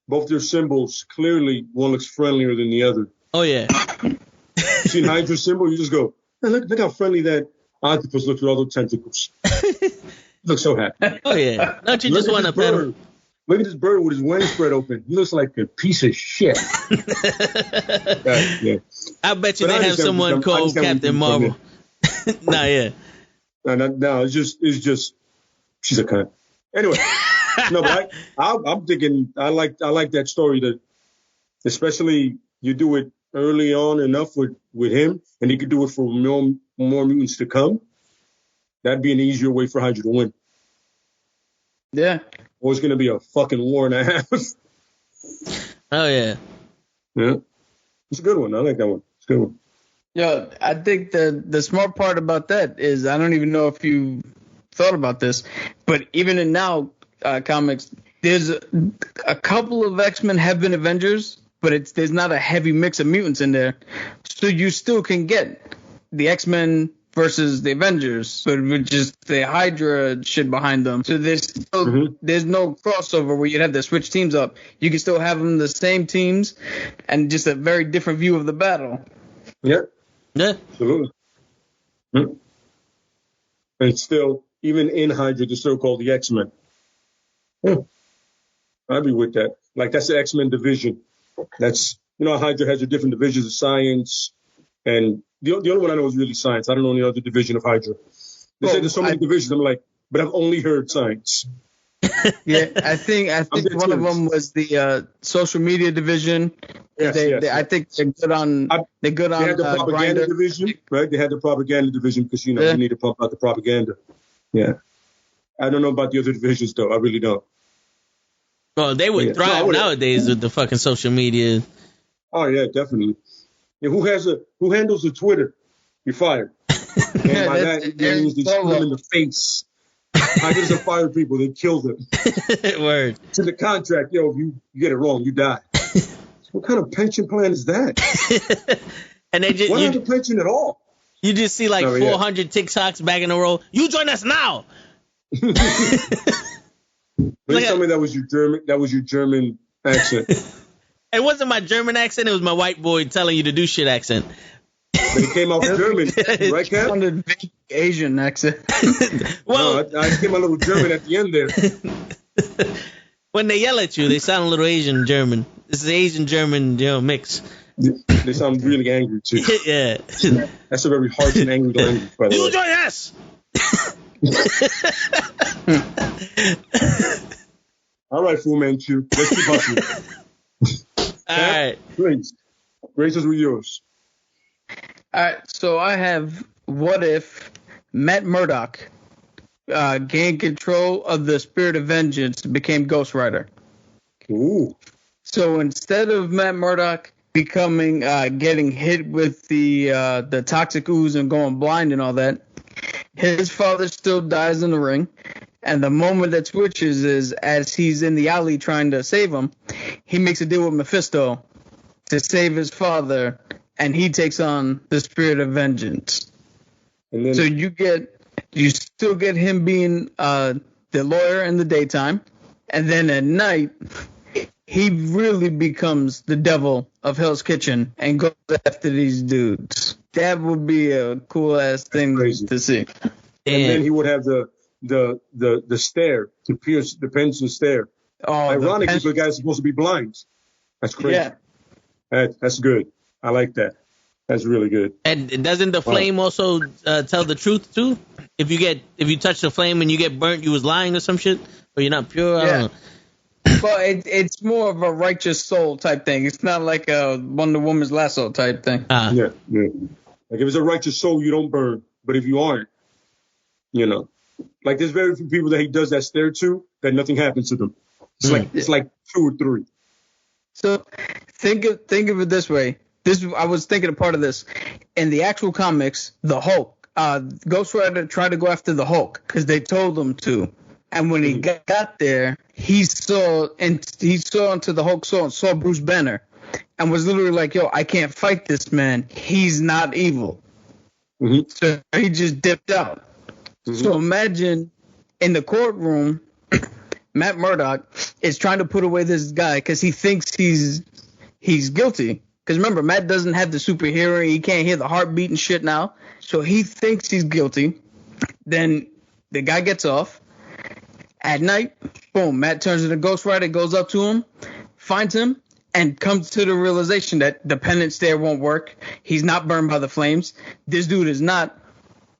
both their symbols, clearly one looks friendlier than the other. Oh, yeah. You see an Hydra symbol, you just go, hey, look how friendly that octopus looks with all those tentacles. Looks so happy. Oh, yeah. Don't you just want to pet him? Look at this bird with his wings spread open. He looks like a piece of shit. Yeah. I bet you they have someone called Captain Marvel. No, it's just she's a cunt. Anyway, no, but I'm thinking I like that story that, especially you do it early on enough with him, and he could do it for more mutants to come. That'd be an easier way for Hydra to win. Yeah. Or it's going to be a fucking war and a half. Oh, yeah. Yeah. It's a good one. I like that one. It's a good one. Yeah, I think the smart part about that is, I don't even know if you thought about this, but even in now comics, there's a couple of X-Men have been Avengers, but there's not a heavy mix of mutants in there. So you still can get the X-Men versus the Avengers, but with just the Hydra shit behind them. So there's no crossover where you'd have to switch teams up. You can still have them the same teams and just a very different view of the battle. Yeah. Yeah. Absolutely. Yeah. And still, even in Hydra, they're still called the X-Men. Yeah. I'd be with that. Like, that's the X-Men division. That's, Hydra has your different divisions of science, and the only one I know is really science. I don't know any other division of Hydra. They say there's so many divisions. I'm like, but I've only heard science. Yeah, I think one of them was the social media division. Yes. I think they're good on. They had the propaganda division, right? They had the propaganda division because you need to pump out the propaganda. Yeah, I don't know about the other divisions though. I really don't. Well, they would thrive nowadays with the fucking social media. Oh yeah, definitely. Yeah, who handles the Twitter? You're fired. And by that means they screw them in the face. How does fire people? They kill them. Word. To the contract, if you get it wrong, you die. What kind of pension plan is that? And they just what kind of pension at all? You just see 400 TikToks back in a row. You join us now. Please tell me that was your German accent. It wasn't my German accent. It was my white boy telling you to do shit accent. But it came out German, right, Cap? Sounded Asian accent. Well, no, I came a little German at the end there. When they yell at you, they sound a little Asian German. This is Asian German, mix. They sound really angry too. Yeah. That's a very harsh and angry language, by the way. You join us. All right, Fu Manchu. Let's keep hustling. All right. Please. Graces with yours. All right, so I have, what if Matt Murdock gained control of the Spirit of Vengeance, became Ghost Rider? Ooh. So instead of Matt Murdock becoming, getting hit with the toxic ooze and going blind and all that, his father still dies in the ring. And the moment that switches is as he's in the alley trying to save him, he makes a deal with Mephisto to save his father, and he takes on the Spirit of Vengeance. And then, so you still get him being the lawyer in the daytime, and then at night he really becomes the devil of Hell's Kitchen and goes after these dudes. That would be a cool ass thing to see. And then he would have the stare, to pierce the pension stare. Oh, ironic because the guy's supposed to be blind. That's crazy. Yeah. That's good. I like that. That's really good. And doesn't the flame also tell the truth too? If you touch the flame and you get burnt, you was lying or some shit, or you're not pure. I don't know. Well, it's more of a righteous soul type thing. It's not like a Wonder Woman's lasso type thing. Yeah. Like if it's a righteous soul, you don't burn. But if you aren't, like there's very few people that he does that stare to that nothing happens to them. It's like 2 or 3. So think of it this way. I was thinking a part of this in the actual comics. The Hulk, Ghost Rider tried to go after the Hulk because they told him to. And when he got there, he saw into the Hulk soul and saw Bruce Banner, and was literally like, "Yo, I can't fight this man. He's not evil." Mm-hmm. So he just dipped out. Mm-hmm. So imagine in the courtroom, Matt Murdock is trying to put away this guy because he thinks he's guilty. Because remember, Matt doesn't have the super hearing. He can't hear the heartbeat and shit now. So he thinks he's guilty. Then the guy gets off. At night, boom, Matt turns into Ghost Rider, goes up to him, finds him, and comes to the realization that the penance there won't work. He's not burned by the flames. This dude is not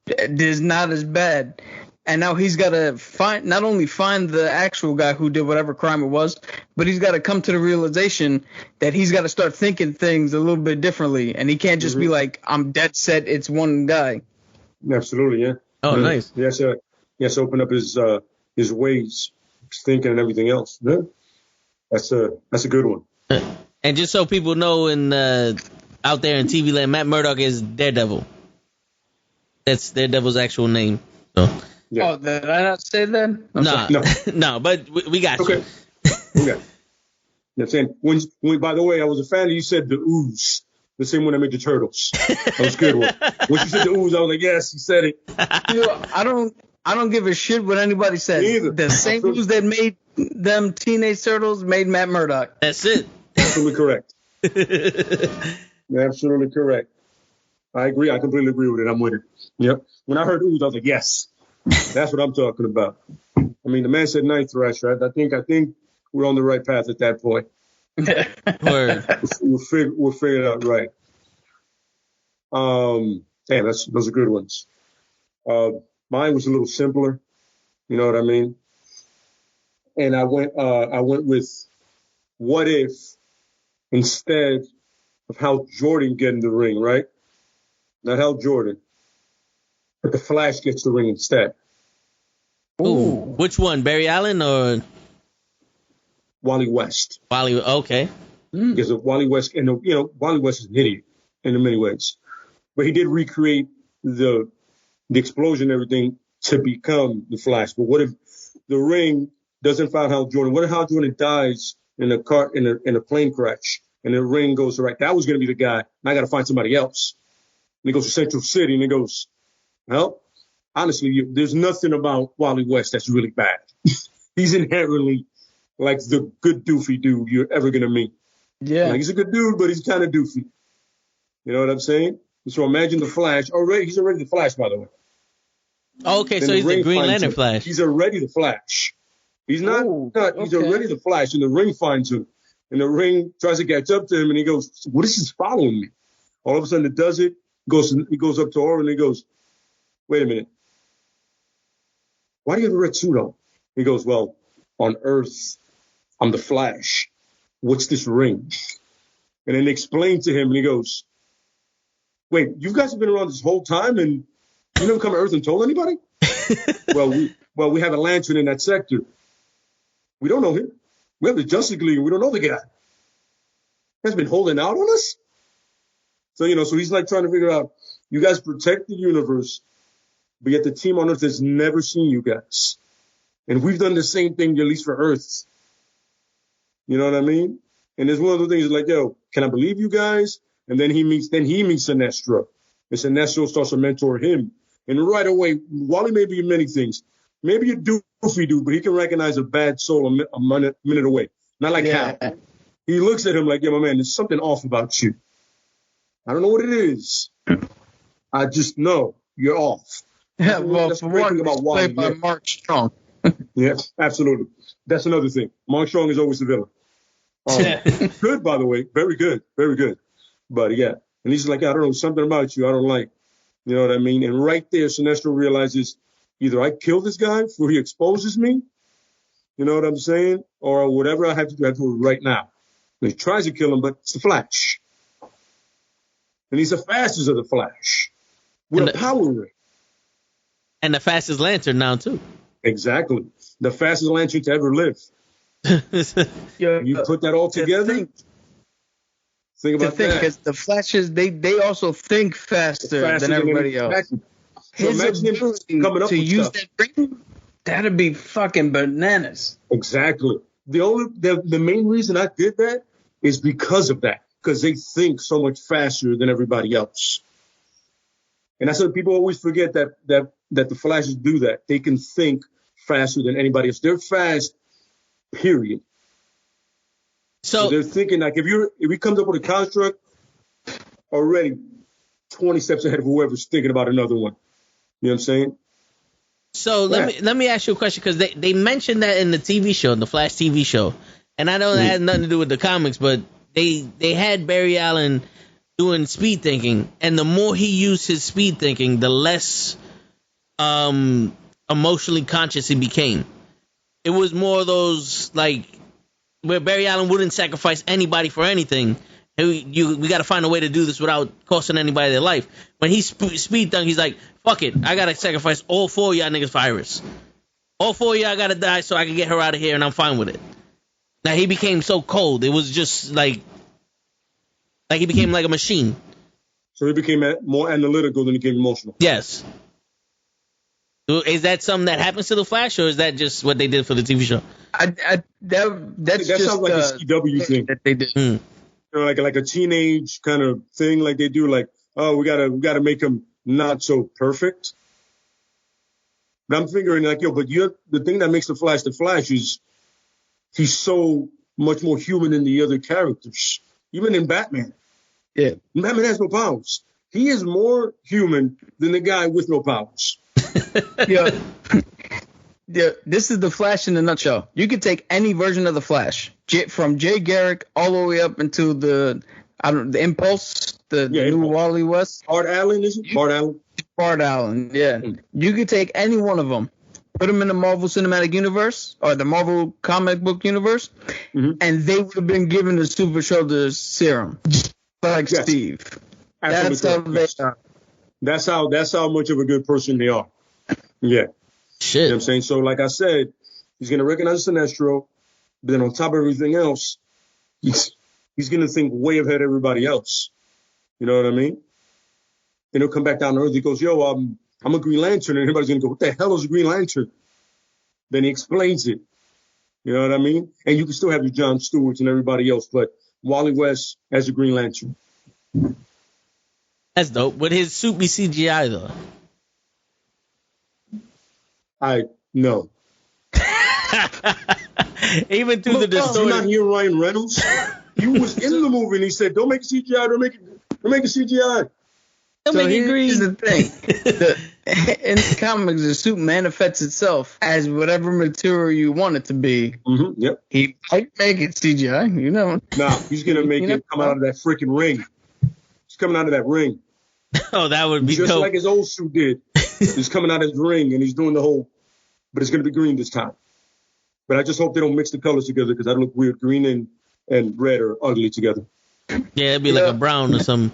as bad. And now he's got to not only find the actual guy who did whatever crime it was, but he's got to come to the realization that he's got to start thinking things a little bit differently. And he can't just be like, I'm dead set, it's one guy. Absolutely, yeah. Oh, nice. He has to open up his ways, his thinking, and everything else. Yeah. That's a good one. And just so people know, out there in TV land, Matt Murdock is Daredevil. That's Daredevil's actual name. So. Yeah. Oh, did I not say that? No, but we got you. Okay. You know what I'm saying? When, by the way, I was a fan of you said the ooze. The same one that made the Turtles. That was a good one. When you said the ooze, I was like, yes, you said it. I don't give a shit what anybody says. Either. The same ooze that made them Teenage Turtles made Matt Murdock. That's it. Absolutely correct. Absolutely correct. I agree. I completely agree with it. I'm with it. Yep. When I heard ooze, I was like, yes. That's what I'm talking about. I mean, the man said Night Thrasher. I think we're on the right path at that point. Word. We'll figure it out right. Damn, those are good ones. Mine was a little simpler. You know what I mean? And I went with what if instead of Hal Jordan getting the ring, right? Not Hal Jordan, but the Flash gets the ring instead. Ooh. Which one? Barry Allen or Wally West? Okay. Because Wally West, and Wally West is an idiot in many ways, but he did recreate the explosion and everything to become the Flash. But what if the ring doesn't find Hal Jordan? What if Hal Jordan dies in a plane crash and the ring goes right? That was going to be the guy. And I got to find somebody else. And he goes to Central City and he goes, well, honestly, there's nothing about Wally West that's really bad. He's inherently like the good doofy dude you're ever going to meet. Yeah. Like, he's a good dude, but he's kind of doofy. You know what I'm saying? So imagine the Flash. He's already the Flash, by the way. Okay, so he's the Green Lantern Flash. He's already the Flash. He's not. He's already the Flash, and the ring finds him. And the ring tries to catch up to him, and he goes, "What is this following me?" All of a sudden, it does it. He goes up to Aura, and he goes, "Wait a minute. Why do you have a red suit on?" He goes, "Well, on Earth, I'm the Flash. What's this ring?" And then they explain to him, and he goes, "Wait, you guys have been around this whole time, and you never come to Earth and told anybody?" Well, we have a lantern in that sector. We don't know him. We have the Justice League, and we don't know the guy. He's been holding out on us. So, so he's like trying to figure out, you guys protect the universe, but yet the team on Earth has never seen you guys. And we've done the same thing, at least for Earth. You know what I mean? And it's one of the things like, yo, can I believe you guys? And then he meets Sinestro. And Sinestro starts to mentor him. And right away, Wally may be many things. Maybe a doofy dude, but he can recognize a bad soul a minute away. Not like Hal. He looks at him like, yeah, my man, there's something off about you. I don't know what it is. I just know you're off. Yeah, well, for one, about Wally, played by Mark Strong. Yeah, absolutely. That's another thing. Mark Strong is always the villain. Good, by the way. Very good. Very good. But yeah, And he's like, I don't know, something about you I don't like. You know what I mean? And right there, Sinestro realizes either I kill this guy before he exposes me, you know what I'm saying? Or whatever I have to do, I do it right now. And he tries to kill him, but it's the Flash. And he's the fastest of the Flash. With a power ring. And the fastest lantern now, too. Exactly. The fastest lantern to ever live. You put that all together? Think about that. Because the Flashes, they also think faster than everybody else. So imagine him coming up to with use stuff. that ring, that'd be fucking bananas. Exactly. The main reason I did that is because of that. Because they think so much faster than everybody else. And that's what people always forget, that the Flashes do that. They can think faster than anybody else. They're fast, period. So they're thinking, like, if he comes up with a construct, already 20 steps ahead of whoever's thinking about another one. You know what I'm saying? So let me ask you a question, because they mentioned that in the TV show, the Flash TV show, and I know that had nothing to do with the comics, but they had Barry Allen doing speed thinking, and the more he used his speed thinking, the less emotionally conscious he became. It was more of those, like, where Barry Allen wouldn't sacrifice anybody for anything. We got to find a way to do this without costing anybody their life. When he speed thunk, he's like, fuck it, I got to sacrifice all four of y'all niggas for Iris. All four of y'all got to die so I can get her out of here, and I'm fine with it. Now, he became so cold. It was just like he became like a machine. So he became more analytical than he became emotional. Yes. Is that something that happens to the Flash, or is that just what they did for the TV show? That sounds like a CW thing that they did. You know, like a teenage kind of thing, like they do. Like, oh, we gotta make him not so perfect. But I'm figuring, like, but the thing that makes the Flash is he's so much more human than the other characters. Even in Batman. Yeah. Batman has no powers. He is more human than the guy with no powers. Yeah. This is the Flash in a nutshell. You could take any version of the Flash, from Jay Garrick all the way up into the Impulse, the new Wally West. Bart Allen, is it? Bart Allen? Bart Allen, yeah. You could take any one of them, put them in the Marvel Cinematic Universe or the Marvel comic book universe, and they would have been given the Super Shoulder serum, just like Steve. That's how they are. That's how much of a good person they are. Yeah. Shit. You know what I'm saying? So, like I said, he's going to recognize Sinestro, but then on top of everything else, he's going to think way ahead of everybody else. You know what I mean? And he'll come back down to Earth. He goes, yo, I'm a Green Lantern. And everybody's going to go, what the hell is a Green Lantern? Then he explains it. You know what I mean? And you can still have your John Stewarts and everybody else, but Wally West as a Green Lantern. That's dope. Would his suit be CGI, though? No. Even through the distorted. You're not hearing Ryan Reynolds? You was in the movie and he said, don't make it CGI, don't make it CGI. So here's the thing. In the comics, the suit manifests itself as whatever material you want it to be. Mm-hmm, yep. He might make it CGI, you know. Nah, he's going to make it come out of that freaking ring. He's coming out of that ring. Oh, that would be just dope. Like his old suit did. He's coming out of his ring and he's doing the whole, but it's going to be green this time. But I just hope they don't mix the colors together because that look weird. Green and red are ugly together. Yeah, it'd be like a brown or something.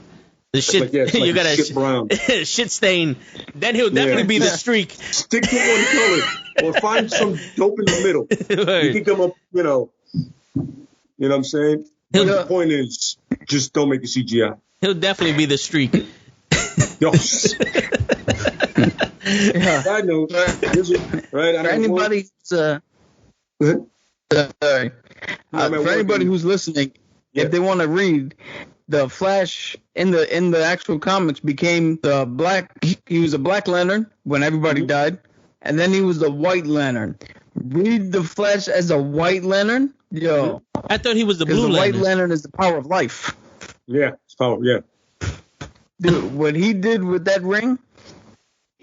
The shit, like you got a shit brown. shit stain. Then he'll definitely be the streak. Stick to one color or find some dope in the middle. Right. You can come up, you know what I'm saying? But the point is, just don't make it CGI. He'll definitely be the streak. Yo. I know. Right? For anybody who's listening, if they want to read, the Flash in the actual comics became he was a Black Lantern when everybody died, and then he was the White Lantern. Read the Flash as a White Lantern, yo. I thought he was the Blue Lantern. Lantern. The White Lantern is the power of life. Yeah, it's power. Yeah. Dude, what he did with that ring,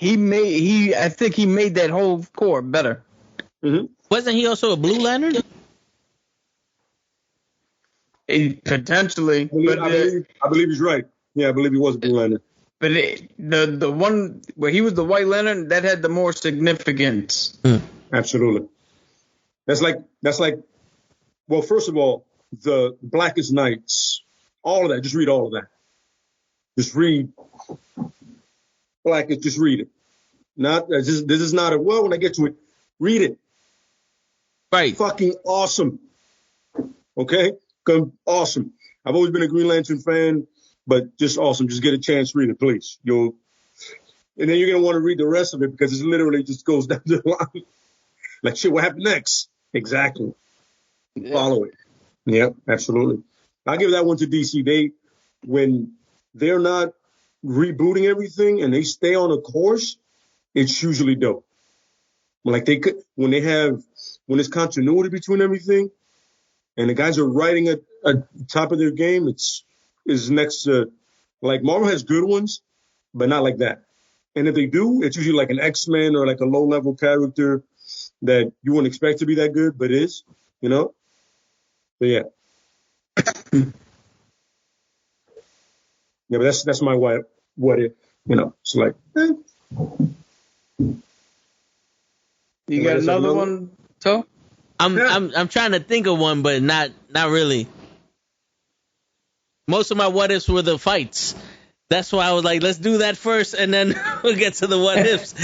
I think he made that whole core better. Mm-hmm. Wasn't he also a Blue Lantern? Potentially. I believe he's right. Yeah, I believe he was a Green Lantern. But the one where he was the White Lantern, that had the more significance. Absolutely. That's like, well, first of all, the Blackest Nights, all of that. Just read all of that. Just read Blackest. Just read it. This is not a, well, when I get to it, read it. Right. Fucking awesome. Okay? Awesome. I've always been a Green Lantern fan, but just awesome. Just get a chance to read it, please. And then you're going to want to read the rest of it because it literally just goes down the line. Like, shit, what happened next? Exactly. Yeah. Follow it. Yeah, absolutely. I'll give that one to DC. When they're not rebooting everything and they stay on a course, it's usually dope. Like when there's continuity between everything and the guys are writing at top of their game, is next to, like, Marvel has good ones, but not like that. And if they do, it's usually like an X-Men or like a low-level character that you wouldn't expect to be that good, but is, you know? So, yeah. Yeah, but that's my what if, you know? It's like, You got another one, Toe? I'm trying to think of one, but not really. Most of my what ifs were the fights. That's why I was like, let's do that first, and then we'll get to the what ifs.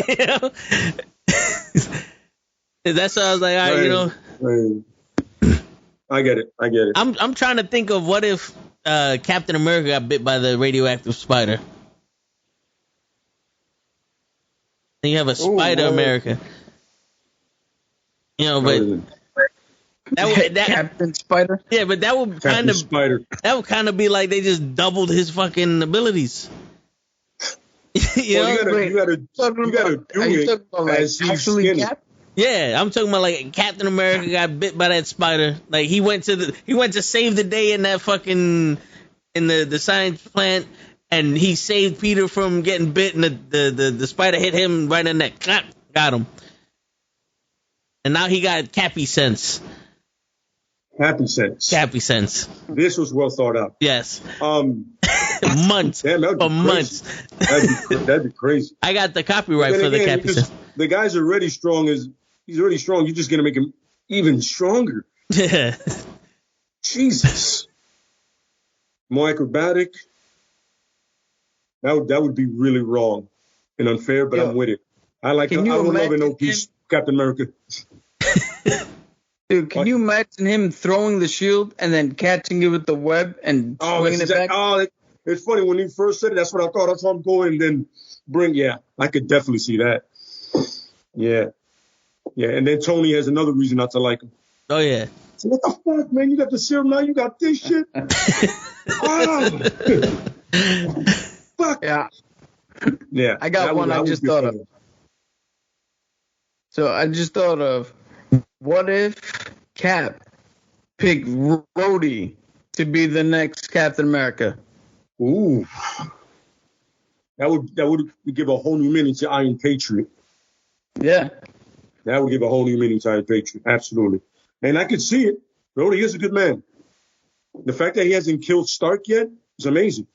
You know? That's why I was like, all right, you know. I get it. I'm trying to think of what if Captain America got bit by the radioactive spider. And you have a Spider America. You know, but that Captain Spider. Yeah, but that would kind of be like they just doubled his fucking abilities. you gotta do it as he's skinny. Yeah, I'm talking about like Captain America got bit by that spider. Like he went to save the day in that fucking in the science plant, and he saved Peter from getting bit, and the spider hit him right in the neck. Got him. And now he got Cappy sense. Cappy sense. This was well thought out. Yes. Months. Damn, months. That'd be crazy. I got the copyright for the Cappy sense. The guy's already strong. He's already strong. You're just gonna make him even stronger. Yeah. Jesus. More acrobatic. That would be really wrong and unfair, but I'm with it. I would love an OP Captain America. Dude, can you imagine him throwing the shield and then catching it with the web and swinging it back? It's funny. When you first said it, that's what I thought. That's how I'm going. And then I could definitely see that. Yeah. Yeah. And then Tony has another reason not to like him. Oh, yeah. So what the fuck, man? You got the serum now? You got this shit? Fuck. Yeah. Yeah. I got one I just thought of. So I just thought of, what if Cap picked Rhodey to be the next Captain America? Ooh. That would give a whole new meaning to Iron Patriot. Yeah. That would give a whole new meaning to Iron Patriot. Absolutely. And I could see it. Rhodey is a good man. The fact that he hasn't killed Stark yet is amazing.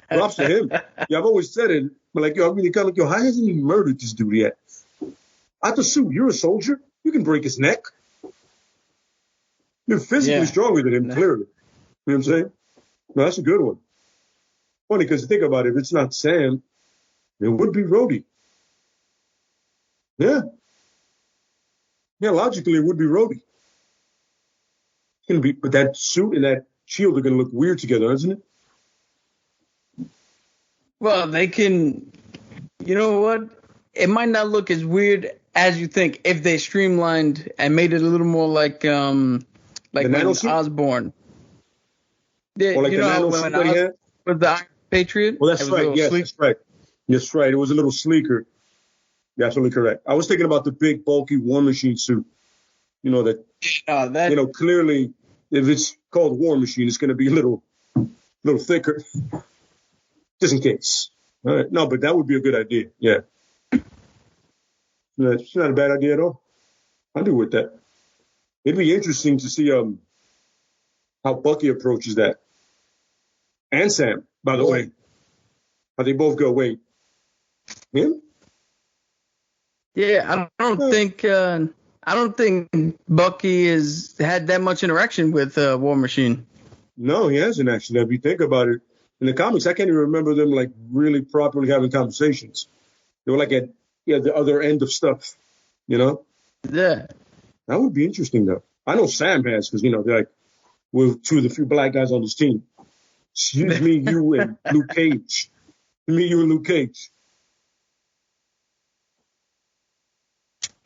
Props to him. Yeah, I've always said it. But like, I really kind of how hasn't he murdered this dude yet? I pursue. You're a soldier. You can break his neck. You're physically stronger than him, clearly. You know what I'm saying? No, that's a good one. Funny, because think about it. If it's not Sam, it would be Rhodey. Yeah. Yeah, logically, it would be Rhodey. But that suit and that shield are going to look weird together, isn't it? Well, they can. You know what? It might not look as weird as you think if they streamlined and made it a little more like when Osborn. Yeah, or like you the know when he had? With the Iron Patriot. Well, that's right. Yes, that's right. That's right. It was a little sleeker. You're absolutely correct. I was thinking about the big, bulky War Machine suit. You know that. Clearly, if it's called War Machine, it's going to be a little thicker, just in case. All right. No, but that would be a good idea. Yeah. It's not a bad idea at all. I'll do with that. It'd be interesting to see how Bucky approaches that. And Sam, by the way. How they both go, wait, him? Yeah, I don't think Bucky has had that much interaction with War Machine. No, he hasn't actually. If you think about it, in the comics, I can't even remember them like really properly having conversations. They were like at the other end of stuff, you know? Yeah. That would be interesting, though. I know Sam has, because, they're like, we're two of the few black guys on this team. Excuse me, you and Luke Cage. Me, you and Luke Cage.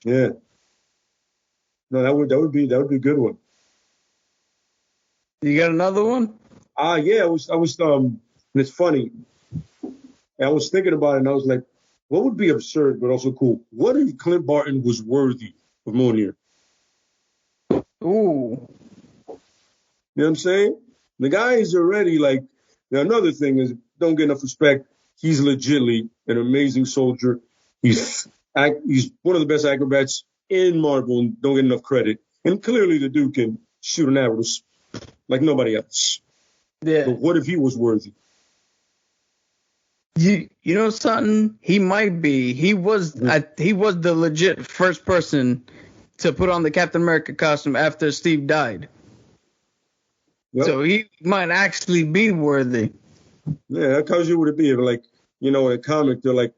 Yeah. No, that would be a good one. You got another one? Yeah, and it's funny. I was thinking about it and I was like, what would be absurd but also cool? What if Clint Barton was worthy of Mjolnir? Ooh. You know what I'm saying? The guy is already like, now another thing is, don't get enough respect. He's legitimately an amazing soldier. He's one of the best acrobats in Marvel and don't get enough credit. And clearly the dude can shoot an arrow like nobody else. Yeah. But what if he was worthy? You know something? He might be. He was the legit first person to put on the Captain America costume after Steve died. Yep. So he might actually be worthy. Yeah, that tells you what it'd be. If, like, in a comic, they're like,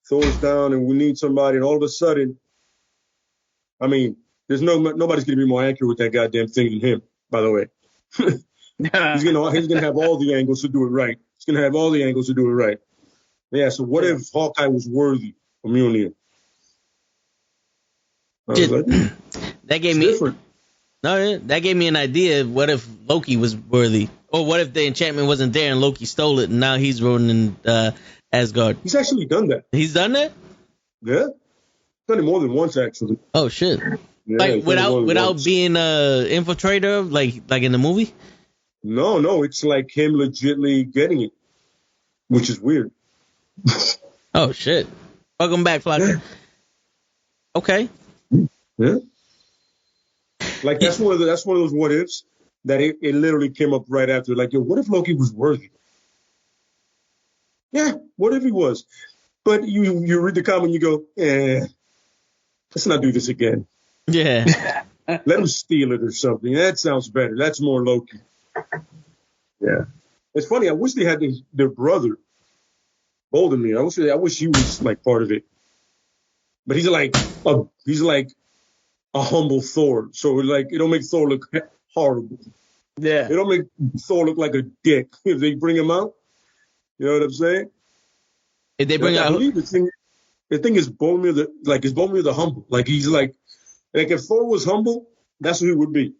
Thor's down and we need somebody, and all of a sudden, I mean, there's nobody's gonna be more accurate with that goddamn thing than him, by the way. He's gonna have all the angles to do it right. He's gonna have all the angles to do it right. Yeah, so what if Hawkeye was worthy of Mjolnir? That gave me different. No, that gave me an idea. What if Loki was worthy? Or what if the enchantment wasn't there and Loki stole it and now he's ruling Asgard? He's actually done that. He's done that? Yeah. Done it more than once, actually. Oh, shit. Yeah, like without being an infiltrator, like in the movie? No, it's like him legitimately getting it, which is weird. Oh, shit. Welcome back, Flocka. Yeah. Okay. Yeah. Like that's one of those what ifs that it literally came up right after. Like, yo, what if Loki was worthy? Yeah, what if he was? But you read the comment, you go, let's not do this again. Yeah. Let him steal it or something. That sounds better. That's more Loki. Yeah. It's funny. I wish they had their brother, Voldemort. I wish he was like part of it. But he's like a humble Thor. So like it don't make Thor look horrible. Yeah. It don't make Thor look like a dick if they bring him out. You know what I'm saying? If they bring out, I believe the thing is Boromir the humble. Like he's like if Thor was humble, that's who he would be.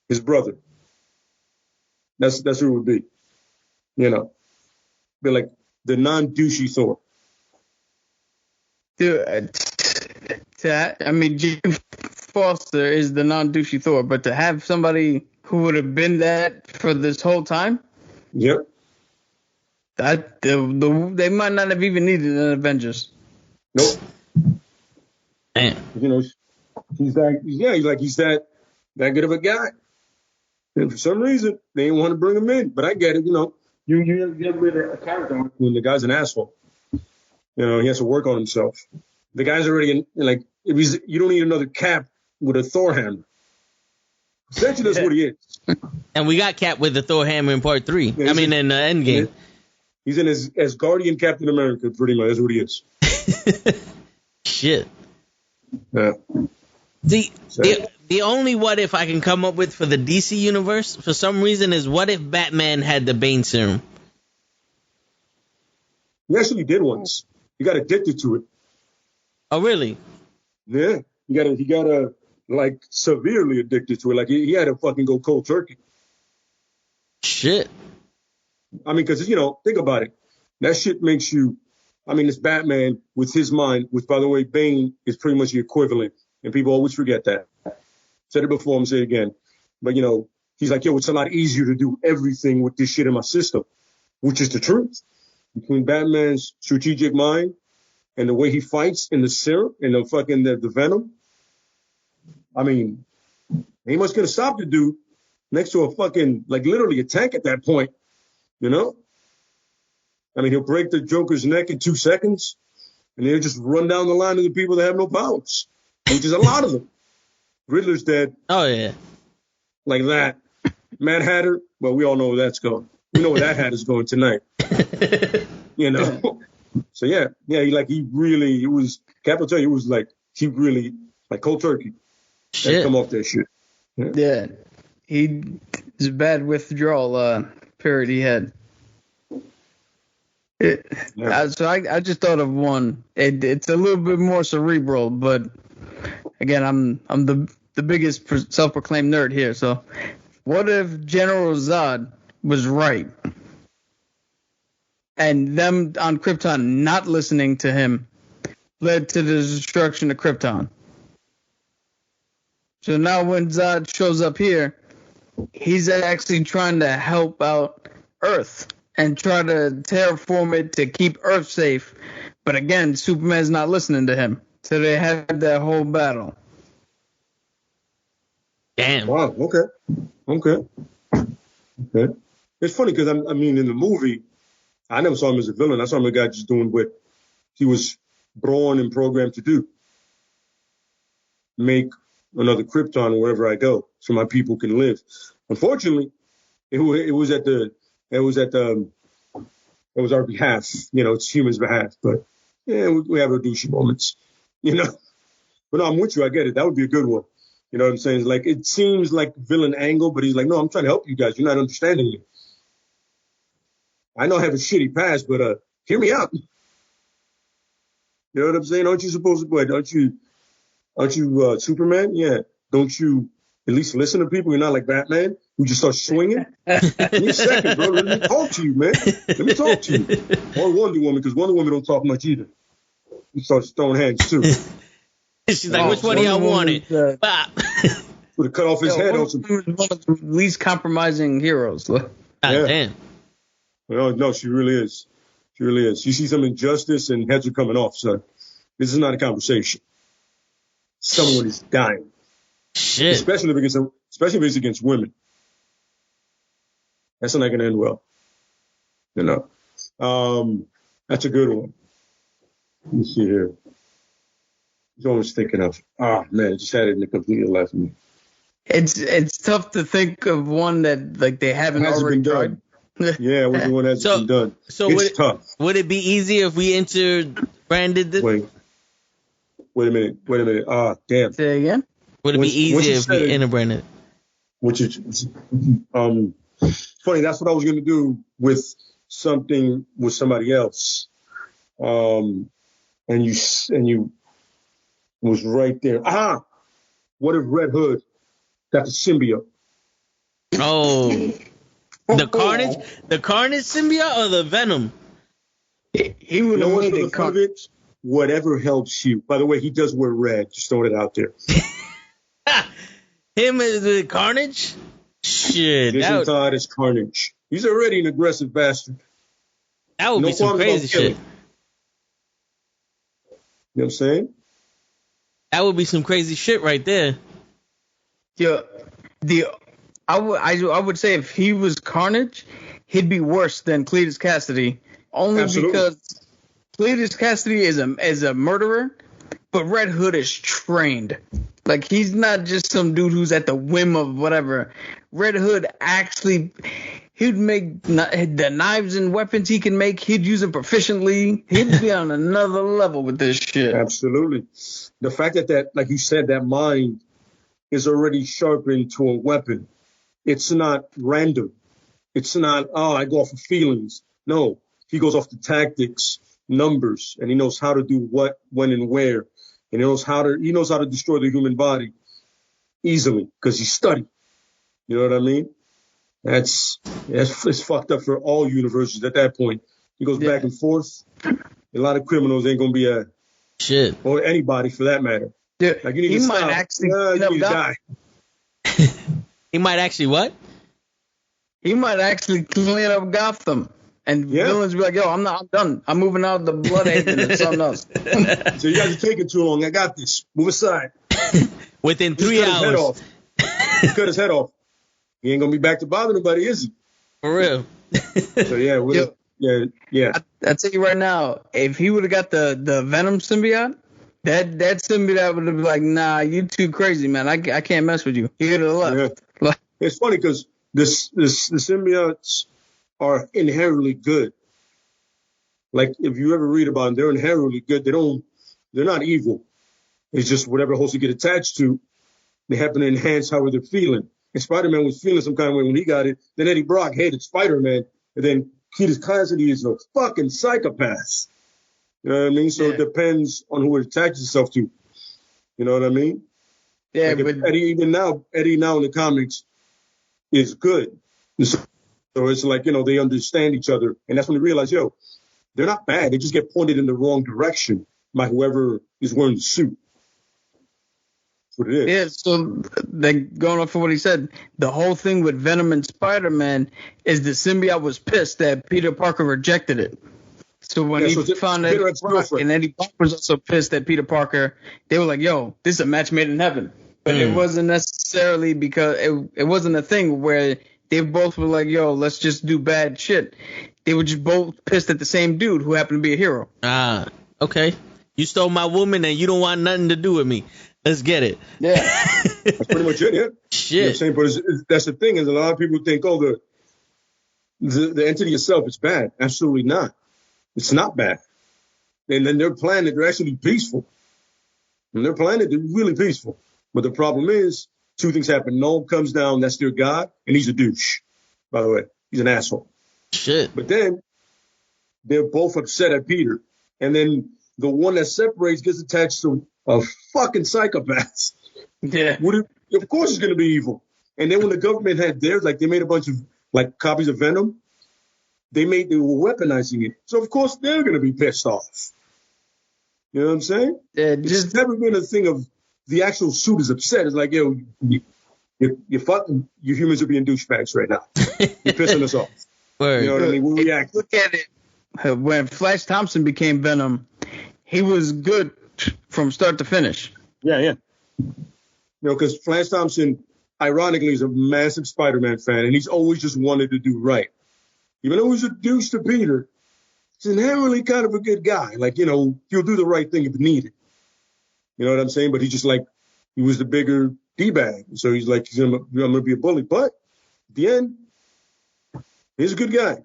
His brother. That's who it would be. You know. Be like the non-douchey Thor. Dude, Jane Foster is the non-douchey Thor, but to have somebody who would have been that for this whole time? Yep. They might not have even needed an Avengers. Nope. Man. He's that good of a guy. And for some reason, they didn't want to bring him in. But I get it, you ever read a character when the guy's an asshole. He has to work on himself. The guy's already you don't need another Cap with a Thor hammer. Essentially, that's what he is. And we got Cap with the Thor hammer in part 3. Yeah, in Endgame. He's in as Guardian Captain America, pretty much. That's what he is. Shit. Yeah. The only what if I can come up with for the DC universe, for some reason, is what if Batman had the Bane serum? He actually did once. He got addicted to it. Oh, really? Yeah. He got like severely addicted to it. Like he had to fucking go cold turkey. Shit. I mean, because, think about it. That shit makes you, it's Batman with his mind, which, by the way, Bane is pretty much the equivalent. And people always forget that. Said it before, I'm saying it again. But, he's like, yo, it's a lot easier to do everything with this shit in my system, which is the truth. Between Batman's strategic mind and the way he fights in the serum and the venom. He must gonna stop the dude next to a fucking, like literally a tank at that point. You know? I mean, he'll break the Joker's neck in 2 seconds, and he'll just run down the line of the people that have no powers, which is a lot of them. Riddler's dead. Oh, yeah. Like that. Mad Hatter, well, we all know where that's going. We know where that hat is going tonight. You know? So, yeah, it was, Capital Tell you, it was like, he really, like cold turkey. Shit. Had come off that shit. Yeah. It's a bad withdrawal period he had. So I just thought of one. It's a little bit more cerebral, but again, I'm the biggest self-proclaimed nerd here. So, what if General Zod was right, and them on Krypton not listening to him led to the destruction of Krypton? So now when Zod shows up here, he's actually trying to help out Earth and try to terraform it to keep Earth safe. But again, Superman's not listening to him. So they had that whole battle. Damn. Wow, okay. It's funny because, I mean, in the movie, I never saw him as a villain. I saw him as a guy just doing what he was born and programmed to do. Make another Krypton wherever I go so my people can live. Unfortunately, it was our behalf, you know, it's humans' behalf. But yeah, we have our douchey moments, you know. But no, I'm with you. I get it. That would be a good one. You know what I'm saying? It's like, it seems like villain angle, but he's like, no, I'm trying to help you guys. You're not understanding me. I know I have a shitty past, but hear me out. You know what I'm saying? Aren't you supposed to, boy, aren't you Superman? Yeah. Don't you at least listen to people? You're not like Batman, who just starts swinging. Give me a second, bro. Let me talk to you, man. Let me talk to you. Or Wonder Woman, because Wonder Woman don't talk much either. He starts throwing hands, too. She's like, which one of y'all wanted? Would have cut off his head. Wonder Woman was one of the least compromising heroes. God damn. No, she really is. She really is. You see some injustice and heads are coming off, son. This is not a conversation. Someone is dying. Shit. Especially if it's against women. That's not going to end well. You know. That's a good one. Let me see here. He's always thinking of. Oh man, I just had it in the completely left me. It's tough to think of one that like they haven't already tried. Yeah, which one hasn't been done? So it's tough. Would it be easier if we branded this? Wait a minute. Ah, damn. Say again. Would it be easier if we interbranded? Which is funny. That's what I was going to do with something with somebody else. And you was right there. Ah, what if Red Hood got the symbiote? Oh, the Carnage symbiote or the Venom? He would have made it Carnage. Whatever helps you. By the way, he does wear red. Just throwing it out there. Him is the Carnage? Shit. Jason Todd is Carnage. He's already an aggressive bastard. That would be some crazy shit. You know what I'm saying? That would be some crazy shit right there. Yeah. I would say if he was Carnage, he'd be worse than Cletus Cassidy. Only because Cletus Cassidy is a murderer, but Red Hood is trained. Like, he's not just some dude who's at the whim of whatever. Red Hood actually, he'd make the knives and weapons he can make. He'd use them proficiently. He'd be on another level with this shit. Absolutely. The fact that like you said, that mind is already sharpened to a weapon. It's not random. It's not, I go off of feelings. No, he goes off the tactics, numbers, and he knows how to do what, when, and where. And he knows how to destroy the human body easily because he studied. You know what I mean? It's fucked up for all universes at that point. He goes back and forth. A lot of criminals ain't gonna be a shit, or anybody for that matter. Yeah, like you need to stop. You need to die. He might actually what? He might actually clean up Gotham. And villains be like, yo, I'm done. I'm moving out of the blood agent and something else. So you guys are taking too long. I got this. Move aside. Within 3 hours. Cut his head off. He ain't going to be back to bother nobody, is he? For real. So yeah. I tell you right now, if he would have got the Venom symbiote, that symbiote would have been like, nah, you too crazy, man. I can't mess with you. He would have left. Yeah. It's funny because the symbiotes are inherently good. Like if you ever read about them, they're inherently good. They're not evil. It's just whatever host you get attached to, they happen to enhance how they're feeling. And Spider-Man was feeling some kind of way when he got it. Then Eddie Brock hated Spider-Man. And then Peter Cassidy is a fucking psychopath. You know what I mean? So It depends on who it attaches itself to. You know what I mean? Yeah, like but Eddie now in the comics is good. So it's like, they understand each other. And that's when they realize, they're not bad. They just get pointed in the wrong direction by whoever is wearing the suit. That's what it is. Yeah, so going off of what he said, the whole thing with Venom and Spider-Man is the symbiote was pissed that Peter Parker rejected it. So when he found Eddie Brock, and Eddie Brock was also pissed at Peter Parker, they were like, yo, this is a match made in heaven. But it wasn't necessarily because it wasn't a thing where they both were like, yo, let's just do bad shit. They were just both pissed at the same dude who happened to be a hero. Okay. You stole my woman and you don't want nothing to do with me. Let's get it. Yeah. That's pretty much it, yeah. Shit. You know what I'm saying? But that's the thing, is a lot of people think, the entity itself is bad. Absolutely not. It's not bad. And then their planet, they're actually peaceful. And their planet, they're really peaceful. But the problem is, two things happen. Null comes down, that's their god, and he's a douche, by the way. He's an asshole. Shit. But then they're both upset at Peter. And then the one that separates gets attached to a fucking psychopath. Yeah. Of course it's going to be evil. And then when the government had theirs, like they made a bunch of copies of Venom, they were weaponizing it. So of course they're going to be pissed off. You know what I'm saying? Yeah, it's never been a thing of the actual suit is upset. It's like, you humans are being douchebags right now. You're pissing us off. Word. You know what I mean? We react. Look at it. When Flash Thompson became Venom, he was good from start to finish. Yeah. Because Flash Thompson, ironically, is a massive Spider-Man fan, and he's always just wanted to do right. Even though he's a douche to Peter, he's inherently kind of a good guy. Like, he'll do the right thing if needed. You know what I'm saying? But he's just like, he was the bigger D-bag. So he's like, I'm going to be a bully. But at the end, he's a good guy.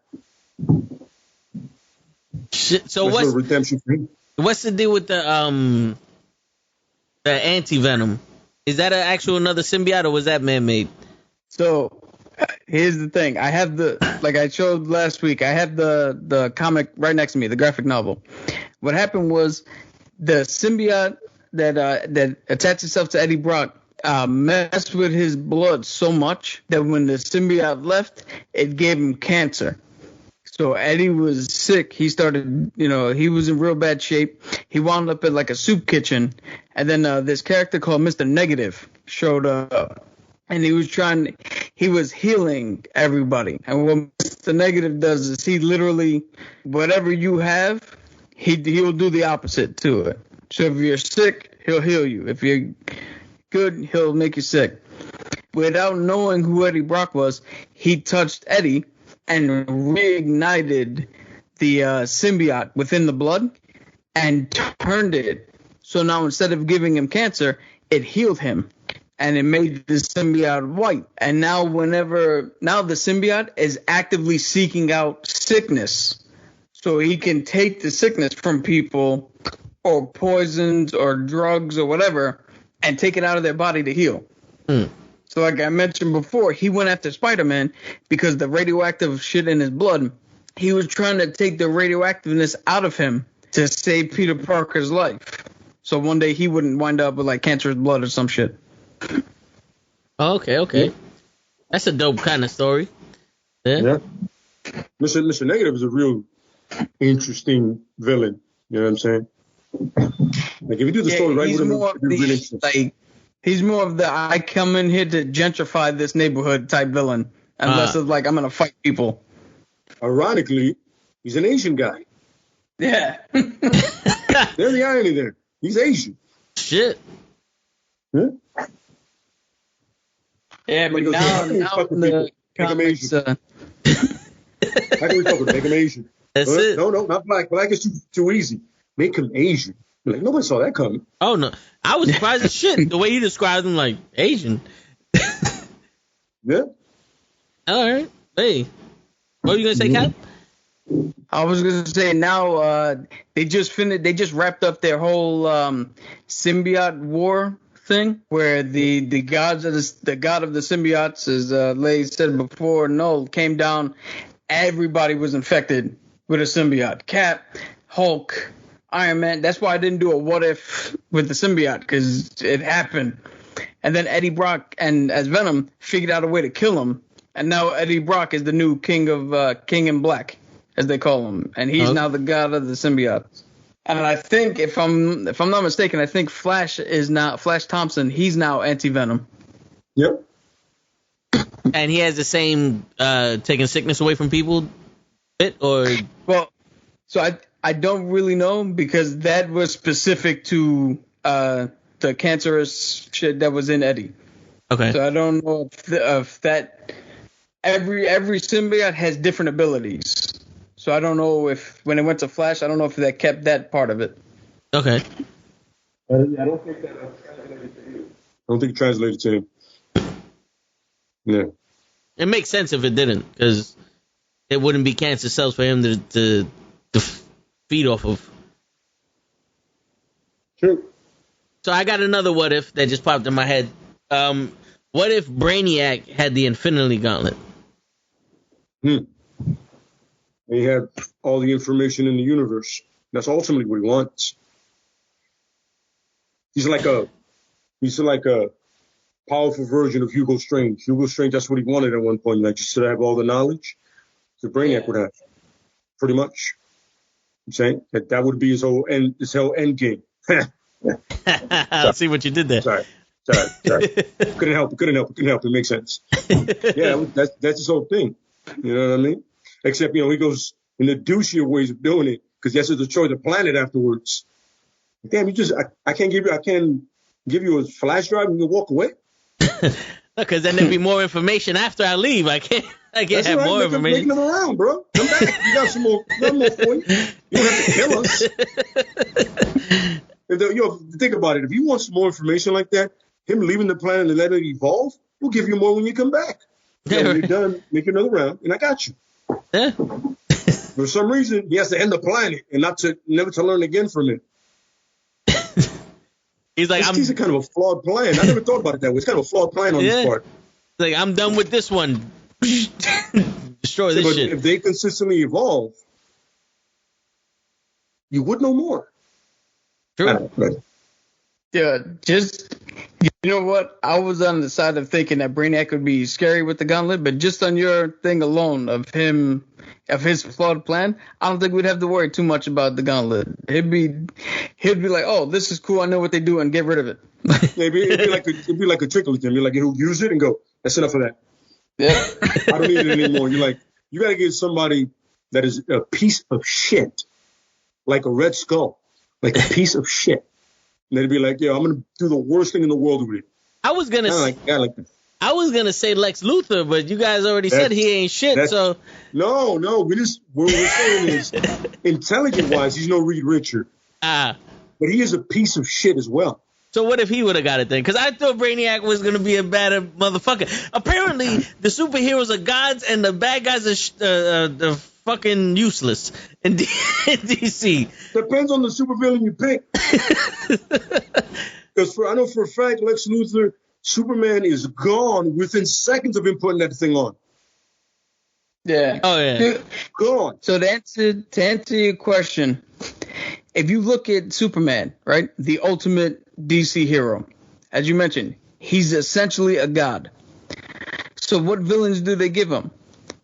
Shit. So what's redemption for him? What's the deal with the anti-venom? Is that another symbiote, or was that man-made? So here's the thing. I have like I showed last week, I have the comic right next to me, the graphic novel. What happened was the symbiote that attached itself to Eddie Brock messed with his blood so much that when the symbiote left, it gave him cancer. So Eddie was sick. He started, he was in real bad shape. He wound up at like a soup kitchen. And then this character called Mr. Negative showed up. And he was healing everybody. And what Mr. Negative does is he literally, whatever you have, he'll do the opposite to it. So if you're sick, he'll heal you. If you're good, he'll make you sick. Without knowing who Eddie Brock was, he touched Eddie and reignited the symbiote within the blood and turned it. So now instead of giving him cancer, it healed him and it made the symbiote white. And now the symbiote is actively seeking out sickness. So he can take the sickness from people or poisons or drugs or whatever and take it out of their body to heal. So like I mentioned before, he went after Spider-Man because the radioactive shit in his blood, he was trying to take the radioactiveness out of him to save Peter Parker's life. So one day he wouldn't wind up with like cancerous blood or some shit. Okay. That's a dope kind of story. Yeah. Mr. Negative is a real interesting villain. You know what I'm saying? Like if you do the story right, it'd be really interesting. He's more of the I come in here to gentrify this neighborhood type villain, unless it's like I'm gonna fight people. Ironically, he's an Asian guy. Yeah. There's the irony there. He's Asian. Shit. Yeah, but now in the comics, How can we fuck with him? Make him Asian. That's it. No, not black. Black is too easy. Make him Asian. Like, nobody saw that coming. Oh, no. I was surprised as shit the way he described him, like, Asian. Yeah. All right. Hey. What were you going to say, Cap? I was gonna say now they just wrapped up their whole symbiote war thing where the god of the symbiotes, as Lay said before, Null came down. Everybody was infected with a symbiote. Cap, Hulk, Iron Man. That's why I didn't do a what if with the symbiote, because it happened. And then Eddie Brock and as Venom figured out a way to kill him, and now Eddie Brock is the new King in Black, as they call him, and he's now the god of the symbiotes. And I think, if I'm not mistaken, I think Flash Thompson. He's now anti-Venom. Yep. And he has the same taking sickness away from people bit, or well, so I don't really know, because that was specific to the cancerous shit that was in Eddie. Okay. So I don't know if that every symbiote has different abilities. So I don't know if when it went to Flash, I don't know if that kept that part of it. Okay. I don't think that translated to him. I don't think it translated to him. Yeah. It makes sense if it didn't, because it wouldn't be cancer cells for him to feed off of. True. So I got another what if that just popped in my head. What if Brainiac had the Infinity Gauntlet? He had all the information in the universe. That's ultimately what he wants. He's like a powerful version of Hugo Strange. Hugo Strange, that's what he wanted at one point. Like, just to have all the knowledge. The Brainiac would have, pretty much. I'm saying that would be his whole end game. I see what you did there. Sorry. Couldn't help it. Makes sense. Yeah, that's his whole thing. You know what I mean? Except, he goes in the douchier ways of doing it, because he has to destroy the planet afterwards. Damn, I can't give you a flash drive and you can walk away. Because then there'd be more information after I leave. I can't have more information. Make them around, bro. Come back. You got some more for you. You don't have to kill us. Think about it. If you want some more information like that, him leaving the planet and letting it evolve, we'll give you more when you come back. When you're done, make another round, and I got you. Yeah. For some reason, he has to end the planet and never to learn again from it. He's like, It's kind of a flawed plan. I never thought about it that way. It's kind of a flawed plan on his part. Like, I'm done with this one. Destroy this shit. If they consistently evolve, you would know more. True. Yeah, you know what? I was on the side of thinking that Brainiac would be scary with the gauntlet, but just on your thing alone of his flawed plan, I don't think we'd have to worry too much about the gauntlet. He'd be like, oh, this is cool. I know what they do, and get rid of it. It'd be like a trickle to him. You're like, he'll use it and go, that's enough of that. Yeah. I don't need it anymore. You're like, you got to get somebody that is a piece of shit, like a Red Skull, like a piece of shit. And they'd be like, yo, I'm going to do the worst thing in the world with it. I was going to say Lex Luthor, but you guys already said he ain't shit, so. No, what we're saying is, intelligent-wise, he's no Reed Richard. But he is a piece of shit as well. So what if he would have got it then? Because I thought Brainiac was going to be a bad motherfucker. Apparently, the superheroes are gods and the bad guys are fucking useless in DC. Depends on the supervillain you pick. Because I know for a fact, Lex Luthor, Superman is gone within seconds of him putting that thing on. Yeah. Oh, yeah. Gone. So to answer your question, if you look at Superman, right, the ultimate DC hero, as you mentioned, he's essentially a god. So what villains do they give him?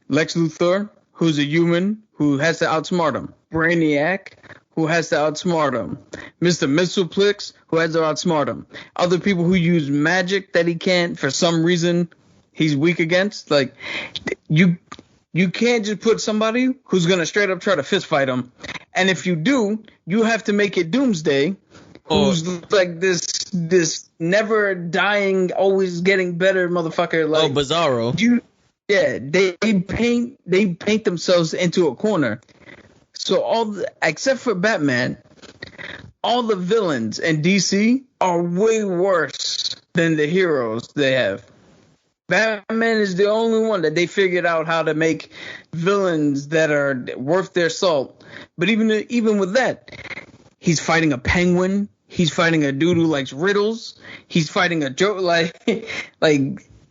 Lex Luthor, who's a human who has to outsmart him. Brainiac, who has to outsmart him. Mr. Mistleplex, who has to outsmart him. Other people who use magic that he can't, for some reason, he's weak against. Like, you can't just put somebody who's going to straight up try to fist fight him. And if you do, you have to make it Doomsday, who's like this never dying, always getting better motherfucker. Like, Bizarro. Yeah, they paint themselves into a corner. So except for Batman, all the villains in DC are way worse than the heroes they have. Batman is the only one that they figured out how to make villains that are worth their salt. But even with that, he's fighting a penguin. He's fighting a dude who likes riddles. He's fighting a joke like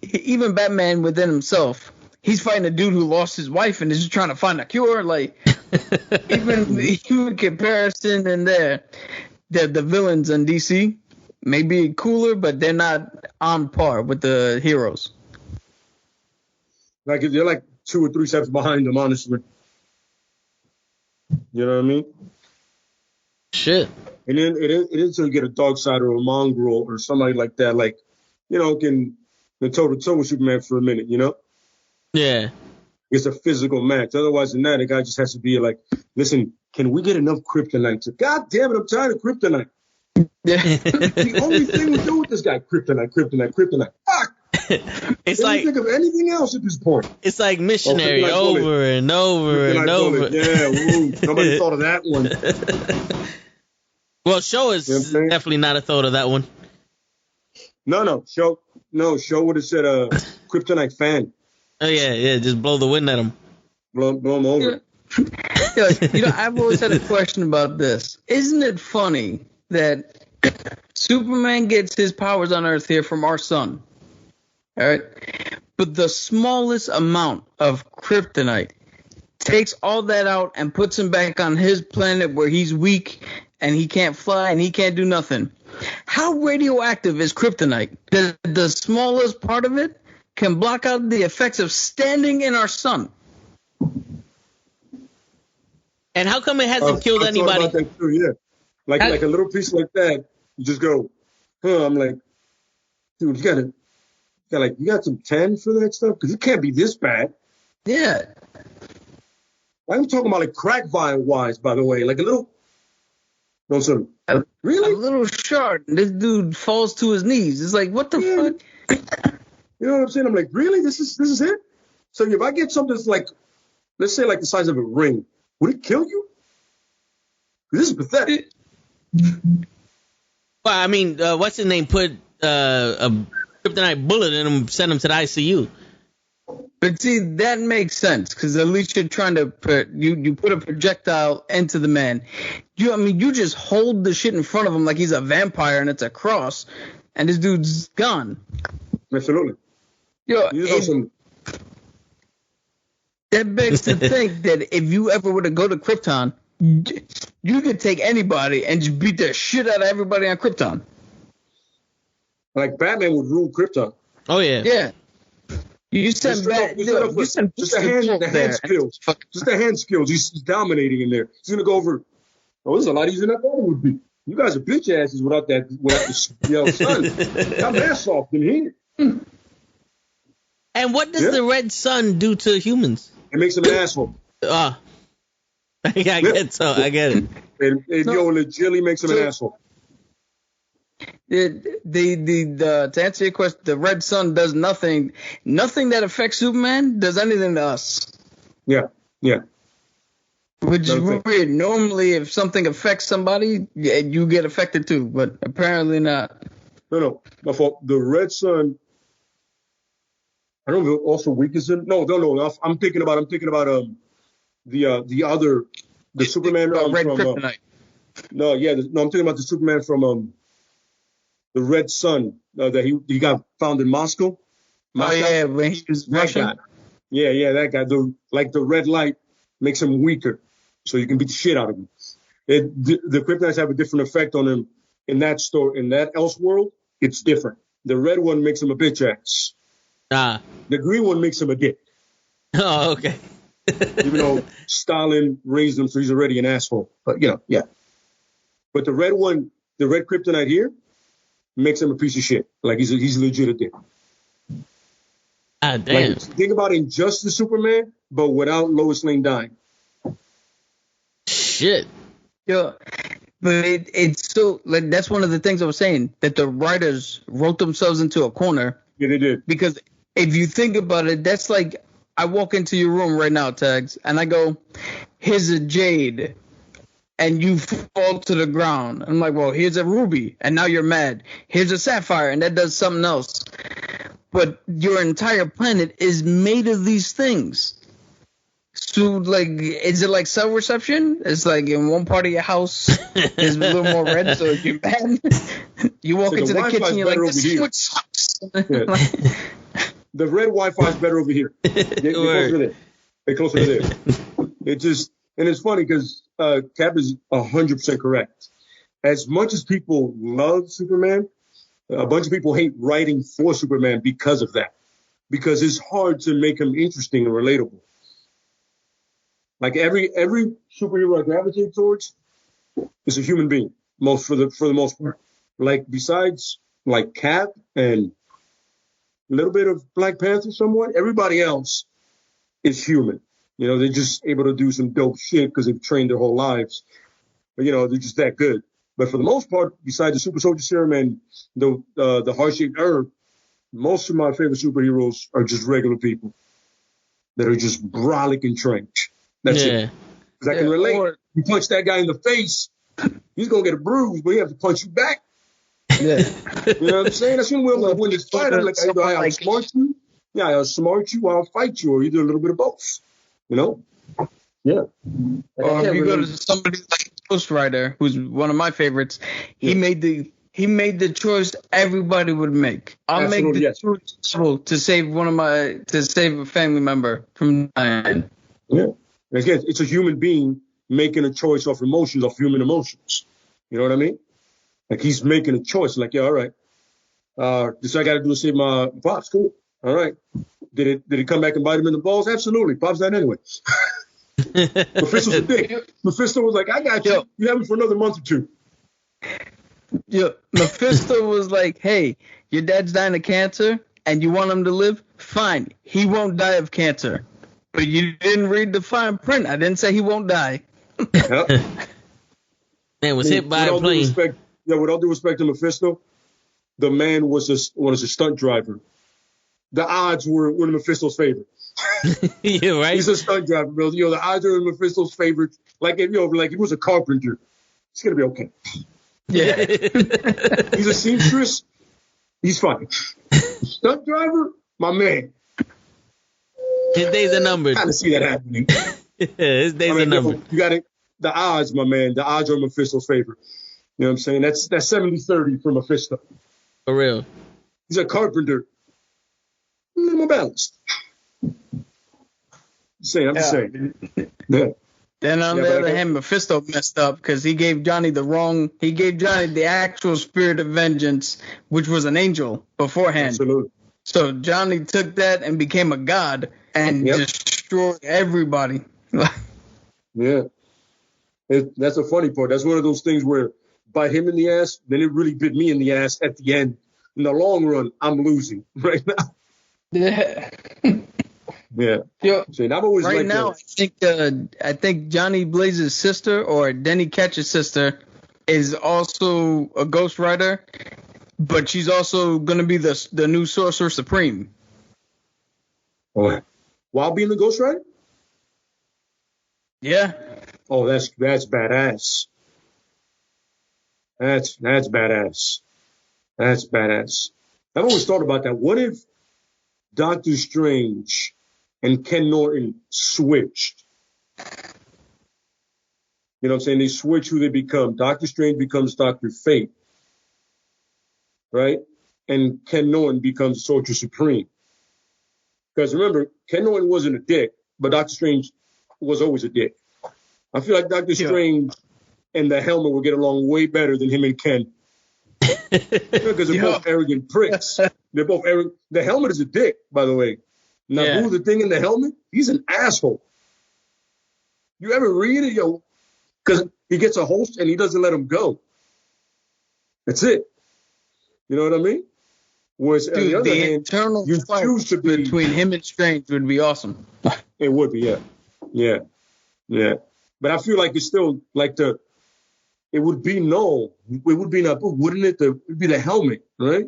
even Batman within himself. He's fighting a dude who lost his wife and is just trying to find a cure. Like even comparison in there, the villains in DC may be cooler, but they're not on par with the heroes. Like they're like 2 or 3 steps behind them, honestly. You know what I mean? Shit. And then it is to get a dark side or a mongrel or somebody like that, like, you know, can toe to toe with Superman for a minute, you know? Yeah. It's a physical match. Otherwise than that, a guy just has to be like, listen, can we get enough kryptonite? God damn it, I'm tired of kryptonite. The only thing we do with this guy, kryptonite. Fuck. It's Can't like think of anything else at this point. It's like missionary over and over and over. Yeah, woo. Nobody thought of that one. Well, Show is definitely not a thought of that one. No. Show would have said kryptonite fan. Oh yeah, just blow the wind at him. Blow him over. Yeah. I've always had a question about this. Isn't it funny that Superman gets his powers on Earth here from our sun? All right. But the smallest amount of kryptonite takes all that out and puts him back on his planet where he's weak and he can't fly and he can't do nothing. How radioactive is kryptonite? The smallest part of it can block out the effects of standing in our sun. And how come it hasn't killed anybody? About that too, yeah. Like a little piece like that, you just go, I'm like, dude, you got some 10 for that stuff? Because it can't be this bad. Yeah. I'm talking about like crack vial wise, by the way. Like a little. No, sir. Really? A little shard. This dude falls to his knees. It's like, what the fuck? You know what I'm saying? I'm like, really? This is it? So if I get something that's like, let's say like the size of a ring, would it kill you? This is pathetic. Well, I mean, what's his name? Put a kryptonite bullet in him, send him to the ICU. But see, that makes sense because at least you're trying to you put a projectile into the man. You just hold the shit in front of him like he's a vampire and it's a cross, and this dude's gone. Absolutely. That begs to think that if you ever were to go to Krypton, you could take anybody and just beat the shit out of everybody on Krypton. Like Batman would rule Krypton. Oh yeah. Yeah. You send just the hand skills. Just the hand skills. He's dominating in there. He's gonna go over. Oh, this is a lot easier than I thought it would be. You guys are bitch asses without the sun. Got my ass off in here. And what does the red sun do to humans? It makes him an asshole. I get it. It legitimately makes him an asshole. To answer your question, the red sun does nothing. Nothing that affects Superman does anything to us. Yeah. Which is weird. Normally, if something affects somebody, you get affected too, but apparently not. No. My fault. The red sun. I don't know. Also weakens him. No. I'm thinking about the Superman red from kryptonite. I'm thinking about the Superman from the Red Sun that he got found in Moscow. Oh yeah, when he was Russian. Guy. Yeah, that guy. The red light makes him weaker, so you can beat the shit out of him. The kryptonites have a different effect on him in that Elseworld. It's different. The red one makes him a bitch ass. The green one makes him a dick. Oh, okay. Even though Stalin raised him, so he's already an asshole. But yeah. But the red one, the red kryptonite here, makes him a piece of shit. Like he's legit a dick. Damn. Like, think about Injustice Superman, but without Lois Lane dying. Shit. Yeah. But it's so like that's one of the things I was saying, that the writers wrote themselves into a corner. Yeah, they did. Because if you think about it, that's like I walk into your room right now, Tags, and I go, here's a jade, and you fall to the ground. I'm like, well, here's a ruby, and now you're mad. Here's a sapphire, and that does something else. But your entire planet is made of these things. So, like, is it like cell reception? It's like in one part of your house is a little more red, so you're mad. You walk into the kitchen, you're like, this switch sucks. Yeah. The red Wi-Fi is better over here. They're closer to there. They're closer to there. It just, and it's funny because Cap is 100% correct. As much as people love Superman, a bunch of people hate writing for Superman because of that. Because it's hard to make him interesting and relatable. Like every superhero I gravitate towards is a human being, for the most part. Like besides like Cap and a little bit of Black Panther somewhat, everybody else is human. You know, they're just able to do some dope shit because they've trained their whole lives. But, you know, they're just that good. But for the most part, besides the Super Soldier Serum and the Heart-Shaped Herb, most of my favorite superheroes are just regular people that are just brolic and trained. That's it. Because I can relate. You punch that guy in the face, he's going to get a bruise, but he has to punch you back. Yeah. You know what I'm saying? That's when we'll win this fight. I'm like, either I outsmart you, I'll outsmart you, or I'll fight you, or you do a little bit of both. You know? Yeah. Or if you go to somebody like Ghost Rider, who's one of my favorites, he made the choice everybody would make. I'll make the choice to save a family member from dying. Yeah. Again, it's a human being making a choice off emotions, off human emotions. You know what I mean? Like he's making a choice. Like, yeah, all right. This I got to do to save my pops. Cool. All right. Did it come back and bite him in the balls? Absolutely. Pops died anyway. Mephisto's a dick. Mephisto was like, I got you. You have me for another month or two. Yeah. Mephisto was like, hey, your dad's dying of cancer and you want him to live? Fine. He won't die of cancer. But you didn't read the fine print. I didn't say he won't die. Yep. Man was hit by a plane. With all due respect to Mephisto, the man was a stunt driver. The odds were in Mephisto's favor. Yeah, right. He's a stunt driver, bro. You know, the odds are in Mephisto's favor. Like if he was a carpenter, it's gonna be okay. Yeah. He's a seamstress. He's fine. Stunt driver, my man. His days are numbered. I kind of see that happening. His days are numbered. You got it. The odds, my man. The odds are in Mephisto's favor. You know what I'm saying? That's 70-30 for Mephisto. For real. He's a carpenter. A little more balanced. I'm just saying. Yeah. Then on the other hand, Mephisto messed up because he gave Johnny the actual spirit of vengeance, which was an angel beforehand. Absolutely. So Johnny took that and became a god and destroyed everybody. Yeah. That's the funny part. That's one of those things where bite him in the ass, then it really bit me in the ass at the end. In the long run, I'm losing right now. Yeah. Yeah. Yo, so I've always right now, I think Johnny Blaze's sister or Denny Ketch's sister is also a Ghost Rider, but she's also going to be the new Sorcerer Supreme. Oh, while being the Ghost Rider? Yeah. Oh, that's badass. That's badass. That's badass. I've always thought about that. What if Doctor Strange and Ken Norton switched? You know what I'm saying? They switch who they become. Doctor Strange becomes Dr. Fate, right? And Ken Norton becomes Sorcerer Supreme. Because remember, Ken Norton wasn't a dick, but Doctor Strange was always a dick. I feel like Doctor Strange and the Helmet will get along way better than him and Ken. Because they're both arrogant pricks. They're both arrogant. The Helmet is a dick, by the way. Naboo, the thing in the helmet, he's an asshole. You ever read it, yo? Because he gets a host and he doesn't let him go. That's it. You know what I mean? Whereas on the other hand, eternal fight between him and Strange would be awesome. It would be, yeah. But I feel like it's still like it would be Naboo, wouldn't it? It would be the Helmet, right?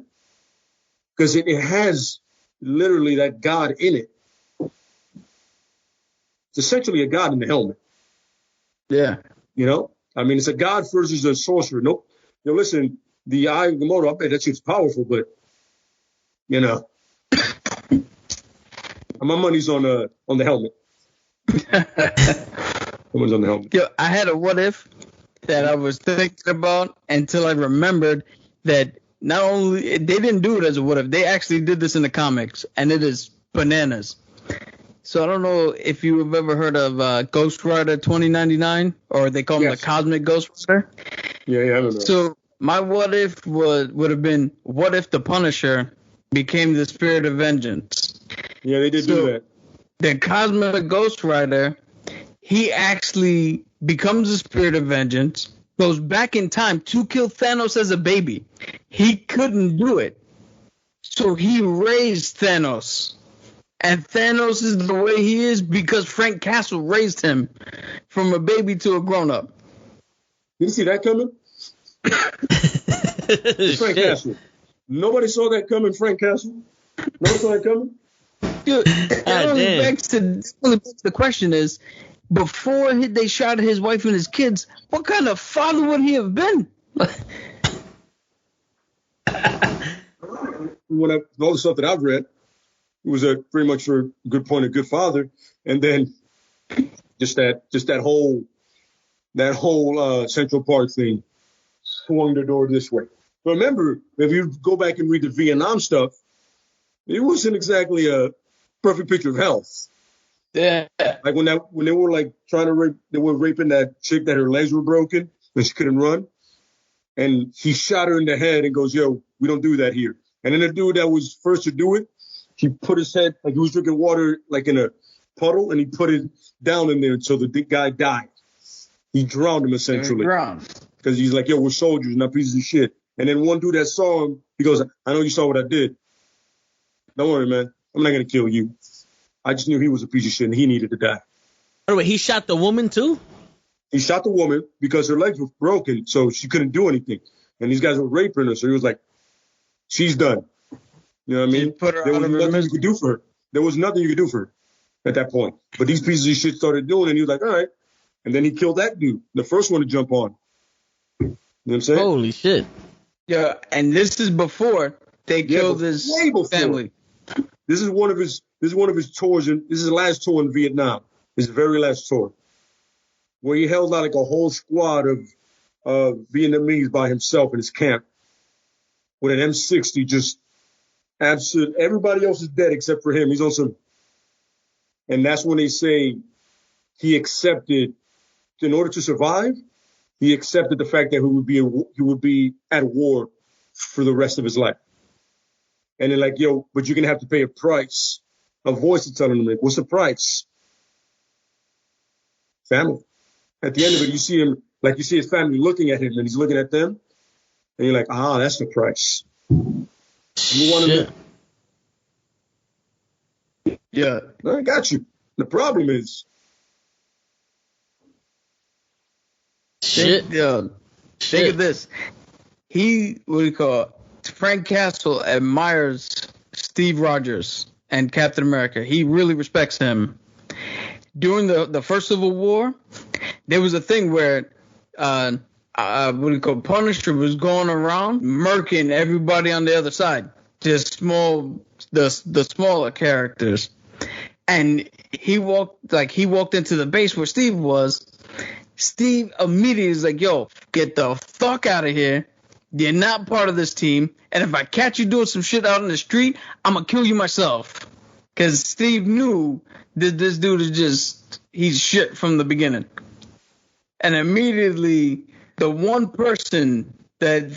Because it has literally that God in it. it's essentially a god in the helmet. Yeah. You know, I mean, it's a god versus a sorcerer. Nope. You know, listen, the Eye of Komodo, I bet that shit's powerful, but you know, my money's on the helmet. Someone's on the helmet. Yo, I had a what if that I was thinking about until I remembered that not only they didn't do it as a what if, they actually did this in the comics, and it is bananas. So I don't know if you have ever heard of Ghost Rider 2099, or they call him the Cosmic Ghost Rider. Yeah, I don't know. So my what if would have been, what if the Punisher became the Spirit of Vengeance? Yeah, they did do that. The Cosmic Ghost Rider, he actually becomes the Spirit of Vengeance, goes back in time to kill Thanos as a baby. He couldn't do it, so he raised Thanos. And Thanos is the way he is because Frank Castle raised him from a baby to a grown-up. You see that coming? Frank Castle. Nobody saw that coming, Frank Castle. Nobody saw that coming? Dude, that only begs the question is, before they shot his wife and his kids, what kind of father would he have been? All the stuff that I've read, it was pretty much for a good point, a good father, and then just that whole Central Park thing swung the door this way. But remember, if you go back and read the Vietnam stuff, it wasn't exactly a perfect picture of health. Yeah. Like when they were like trying to rape, they were raping that chick that her legs were broken and she couldn't run, and he shot her in the head and goes, "Yo, we don't do that here." And then the dude that was first to do it, he put his head, like he was drinking water, like in a puddle, and he put it down in there until the guy died. He drowned him, essentially. Because he's like, yo, we're soldiers, not pieces of shit. And then one dude that saw him, he goes, I know you saw what I did. Don't worry, man. I'm not going to kill you. I just knew he was a piece of shit and he needed to die. By the way, he shot the woman, too? He shot the woman because her legs were broken, so she couldn't do anything. And these guys were raping her, so he was like, she's done. You know what I mean? There was nothing you could do for her. There was nothing you could do for her at that point. But these pieces of shit started doing it, and he was like, all right. And then he killed that dude, the first one to jump on. You know what I'm saying? Holy shit. Yeah, and this is before they killed his family. This is one of his tours, and this is his last tour in Vietnam. His very last tour. Where he held out like a whole squad of Vietnamese by himself in his camp. With an M60 just absolute, everybody else is dead except for him. He's on some, and that's when they say he accepted, in order to survive, he accepted the fact that he would be at war for the rest of his life. And they're like, yo, but you're gonna have to pay a price. A voice is telling him, what's the price? Family. At the end of it, you see him, like you see his family looking at him, and he's looking at them, and you're like, that's the price. You want to? Yeah, I got you. The problem is, think of this. Frank Castle admires Steve Rogers and Captain America. He really respects him. During the first Civil War, there was a thing where Punisher was going around murking everybody on the other side, just the smaller characters. And he walked into the base where Steve was. Steve immediately was like, yo, get the fuck out of here. You're not part of this team. And if I catch you doing some shit out in the street, I'm going to kill you myself. Because Steve knew that this dude he's shit from the beginning. And immediately, the one person that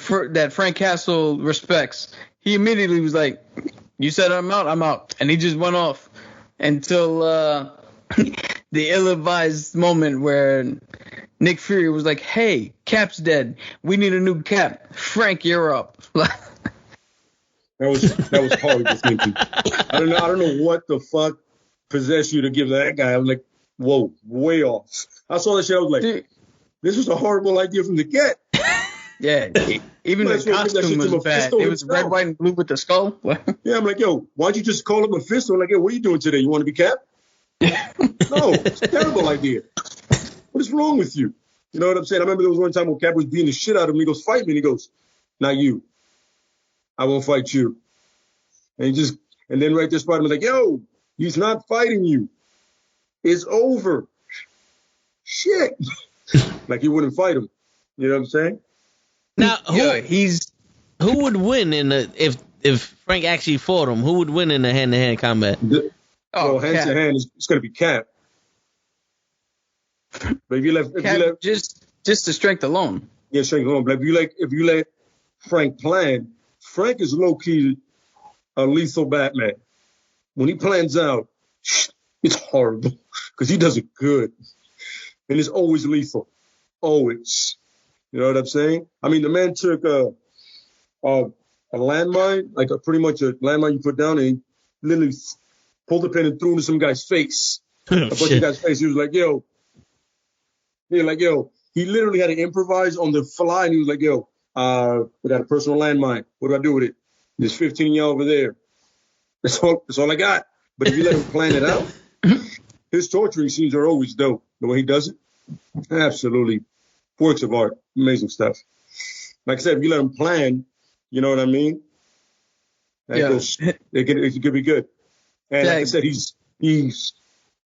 Frank Castle respects, he immediately was like, you said I'm out. And he just went off until the ill-advised moment where Nick Fury was like, hey, Cap's dead. We need a new Cap. Frank, you're up. That was horrible thinking. I don't know what the fuck possessed you to give that guy. I'm like, whoa, way off. I saw that shit. I was like, dude, this was a horrible idea from the get. Yeah, even the costume was bad. It was red, white, and blue with the skull. Yeah, I'm like, yo, why'd you just call him Mephisto? I'm like, yo, what are you doing today? You want to be Cap? No, it's a terrible idea. What is wrong with you? You know what I'm saying? I remember there was one time when Cap was beating the shit out of him. He goes, fight me. And he goes, not you. I won't fight you. And then right there, Spider-Man's like, yo, he's not fighting you. It's over. Shit. Like he wouldn't fight him. You know what I'm saying? Now, he's who would win if Frank actually fought him? Who would win in a hand-to-hand combat? Hand to hand, it's going to be Cap. But if you let just the strength alone. Yeah, strength alone. But if you let Frank plan, Frank is low key a lethal Batman. When he plans out, it's horrible because he does it good, and it's always lethal, always. You know what I'm saying? I mean, the man took a landmine, like pretty much a landmine you put down, and he literally pulled the pin and threw it into some guy's face. A bunch of guys' face. He was like, yo. He literally had to improvise on the fly, and he was like, yo, we got a personal landmine. What do I do with it? There's 15 of y'all over there. That's all I got. But if you let him plan it out, his torturing scenes are always dope. The way he does it, absolutely works of art. Amazing stuff. Like I said, if you let him plan, you know what I mean? It could be good. And like I said, he's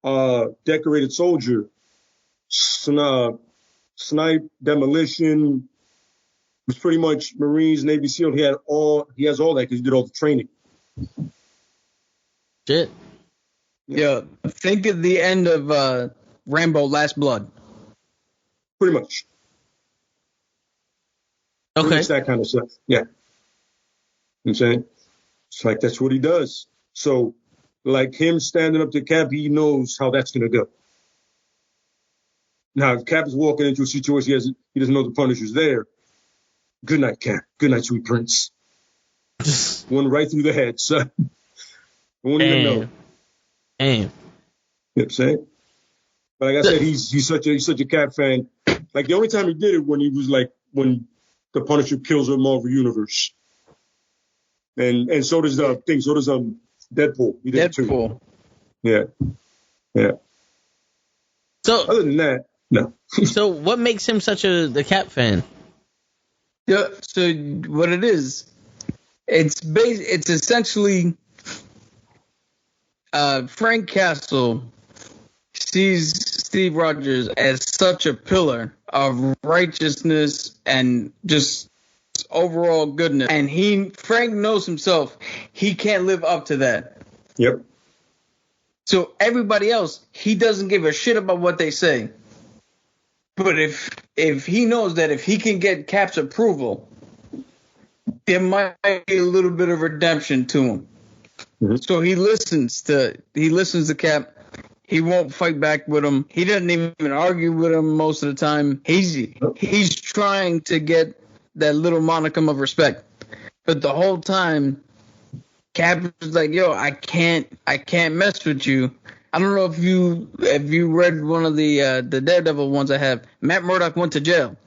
decorated soldier, snipe, demolition. Was pretty much Marines, Navy SEAL. He has all that because he did all the training. Shit. Yeah. Think of the end of Rambo: Last Blood. Pretty much. Okay. Pretty much that kind of stuff. Yeah. You know what I'm saying? It's like that's what he does. So, like him standing up to Cap, he knows how that's gonna go. Now, if Cap is walking into a situation he doesn't know the Punisher's there. Good night, Cap. Good night, sweet prince. One right through the head, son. I won't even know. Damn. You know what I'm saying? But like I said, he's such a Cap fan. Like the only time he did it when the Punisher kills a Marvel Universe. And so does Deadpool. He did Deadpool. Too. Yeah. Yeah. So other than that, no. So what makes him such the Cap fan? Yeah, so what it is, it's essentially Frank Castle sees Steve Rogers as such a pillar of righteousness and just overall goodness. And Frank knows himself, he can't live up to that. Yep. So everybody else, he doesn't give a shit about what they say. But if he knows that if he can get Cap's approval, there might be a little bit of redemption to him. Mm-hmm. So he listens to Cap. He won't fight back with him. He doesn't even argue with him most of the time. He's trying to get that little monicum of respect. But the whole time, Cap is like, yo, I can't mess with you. I don't know if you read one of the Daredevil ones I have. Matt Murdock went to jail.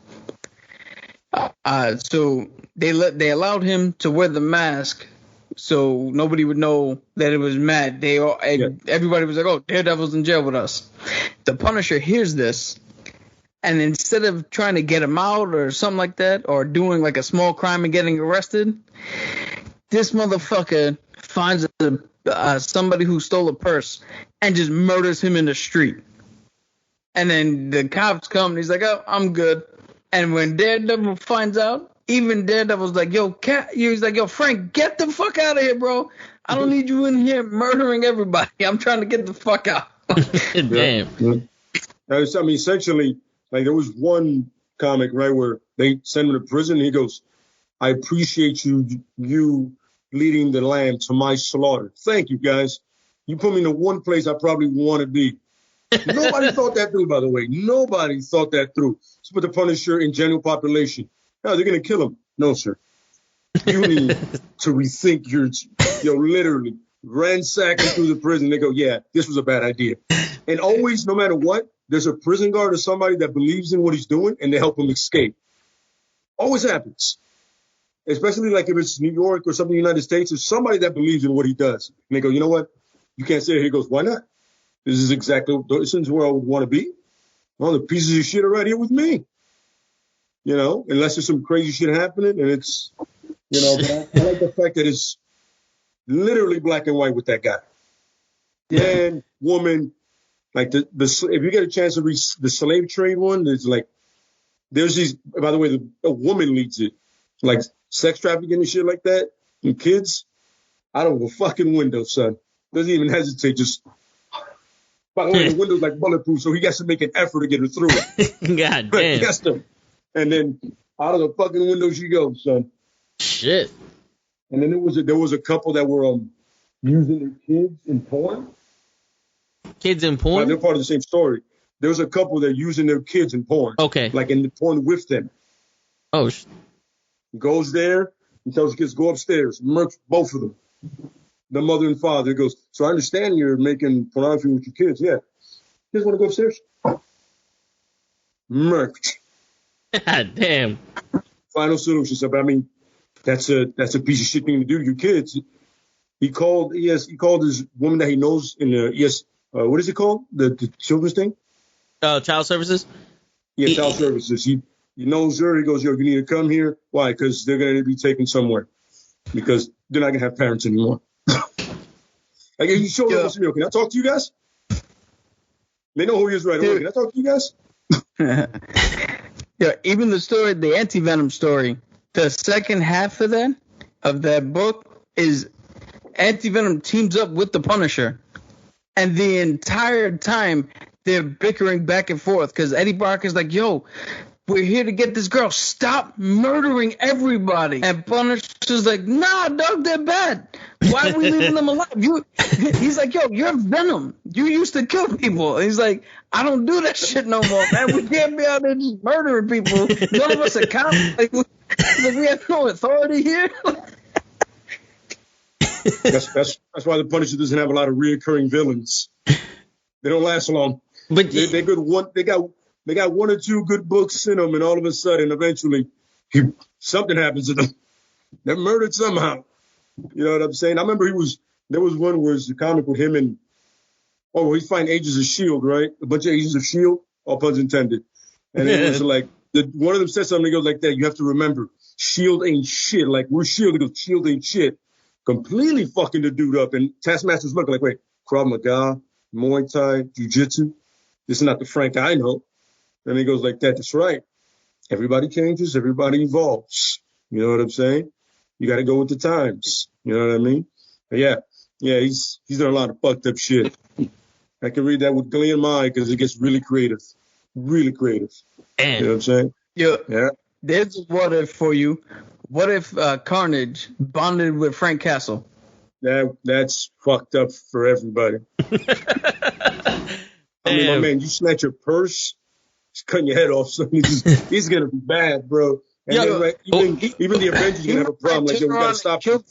So they allowed him to wear the mask so nobody would know that it was Matt. Everybody was like, oh, Daredevil's in jail with us. The Punisher hears this, and instead of trying to get him out or something like that, or doing like a small crime and getting arrested, this motherfucker finds somebody who stole a purse and just murders him in the street. And then the cops come and he's like, oh, I'm good. And when Daredevil finds out, even Daredevil's like, yo, he's like, yo, Frank, get the fuck out of here, bro. I don't need you in here murdering everybody. I'm trying to get the fuck out. Damn. I mean, essentially, like there was one comic, right, where they send him to prison and he goes, I appreciate you leading the lamb to my slaughter. Thank you, guys. You put me in the one place I probably want to be. Nobody thought that through, by the way. Nobody thought that through. Let's put the Punisher in general population. No, they're going to kill him. No, sir. You need to rethink literally ransacking through the prison. They go, yeah, this was a bad idea. And always, no matter what, there's a prison guard or somebody that believes in what he's doing and they help him escape. Always happens. Especially like if it's New York or something in the United States, there's somebody that believes in what he does. And they go, you know what? You can't say it. He goes, why not? This is where I would want to be. All the pieces of shit are right here with me. You know, unless there's some crazy shit happening, and it's, you know, but I like the fact that it's literally black and white with that guy. Man, woman, like if you get a chance to read the slave trade one, there's these, by the way, a woman leads it, like sex trafficking and shit like that, and kids, out of a fucking window, son. Doesn't even hesitate, just, by the way, the window's like bulletproof, so he has to make an effort to get her through it. God damn. He has to. And then out of the fucking window she goes, son. Shit. And then there was a couple that were using their kids in porn. Kids in porn? They're part of the same story. There was a couple that are using their kids in porn. Okay. Like in the porn with them. Oh. Goes there and tells the kids, go upstairs. Murks both of them. The mother and father goes, so I understand you're making pornography with your kids. Yeah. Kids want to go upstairs? Murked. God damn. Final solution. So, I mean, that's a piece of shit thing to do to your kids. He called his woman that he knows in the what is it called? The children's thing? Child services? Yeah, child services. He knows her. He goes, yo, you need to come here. Why? Because they're going to be taken somewhere. Because they're not going to have parents anymore. Like, he showed up to me. Can I talk to you guys? They know who he is right away. Can I talk to you guys? Yeah, even the Anti-Venom story, the second half of that book is Anti-Venom teams up with the Punisher. And the entire time, they're bickering back and forth because Eddie Brock is like, yo, we're here to get this girl. Stop murdering everybody. And Punisher's like, nah, dog, they're bad. Why are we leaving them alive? He's like, yo, you're Venom. You used to kill people. And he's like, I don't do that shit no more, man. We can't be out there just murdering people. None of us are cops. Like, we have no authority here. That's why the Punisher doesn't have a lot of reoccurring villains. They don't last long. But they got one or two good books in them, and all of a sudden, eventually, something happens to them. They're murdered somehow. You know what I'm saying? I remember there was one where it's a comic with him and he's fighting Agents of S.H.I.E.L.D., right? A bunch of Agents of S.H.I.E.L.D., all puns intended. And it was like, one of them said something, he goes like that, you have to remember, S.H.I.E.L.D. ain't shit. Like, we're S.H.I.E.L.D., he goes, S.H.I.E.L.D. ain't shit. Completely fucking the dude up. And Taskmaster's looking like, wait, Krav Maga, Muay Thai, Jiu-Jitsu, this is not the Frank I know. And he goes like that, that's right. Everybody changes, everybody evolves. You know what I'm saying? You got to go with the times. You know what I mean? But yeah, he's done a lot of fucked up shit. I can read that with glee in my eye because it gets really creative. Really creative. Damn. You know what I'm saying? Yeah. There's a what if for you. What if Carnage bonded with Frank Castle? That's fucked up for everybody. I mean, my man, you snatch your purse, he's cutting your head off. So he's going to be bad, bro. And even the Avengers are going to have a problem. Like, yo, we got to stop him.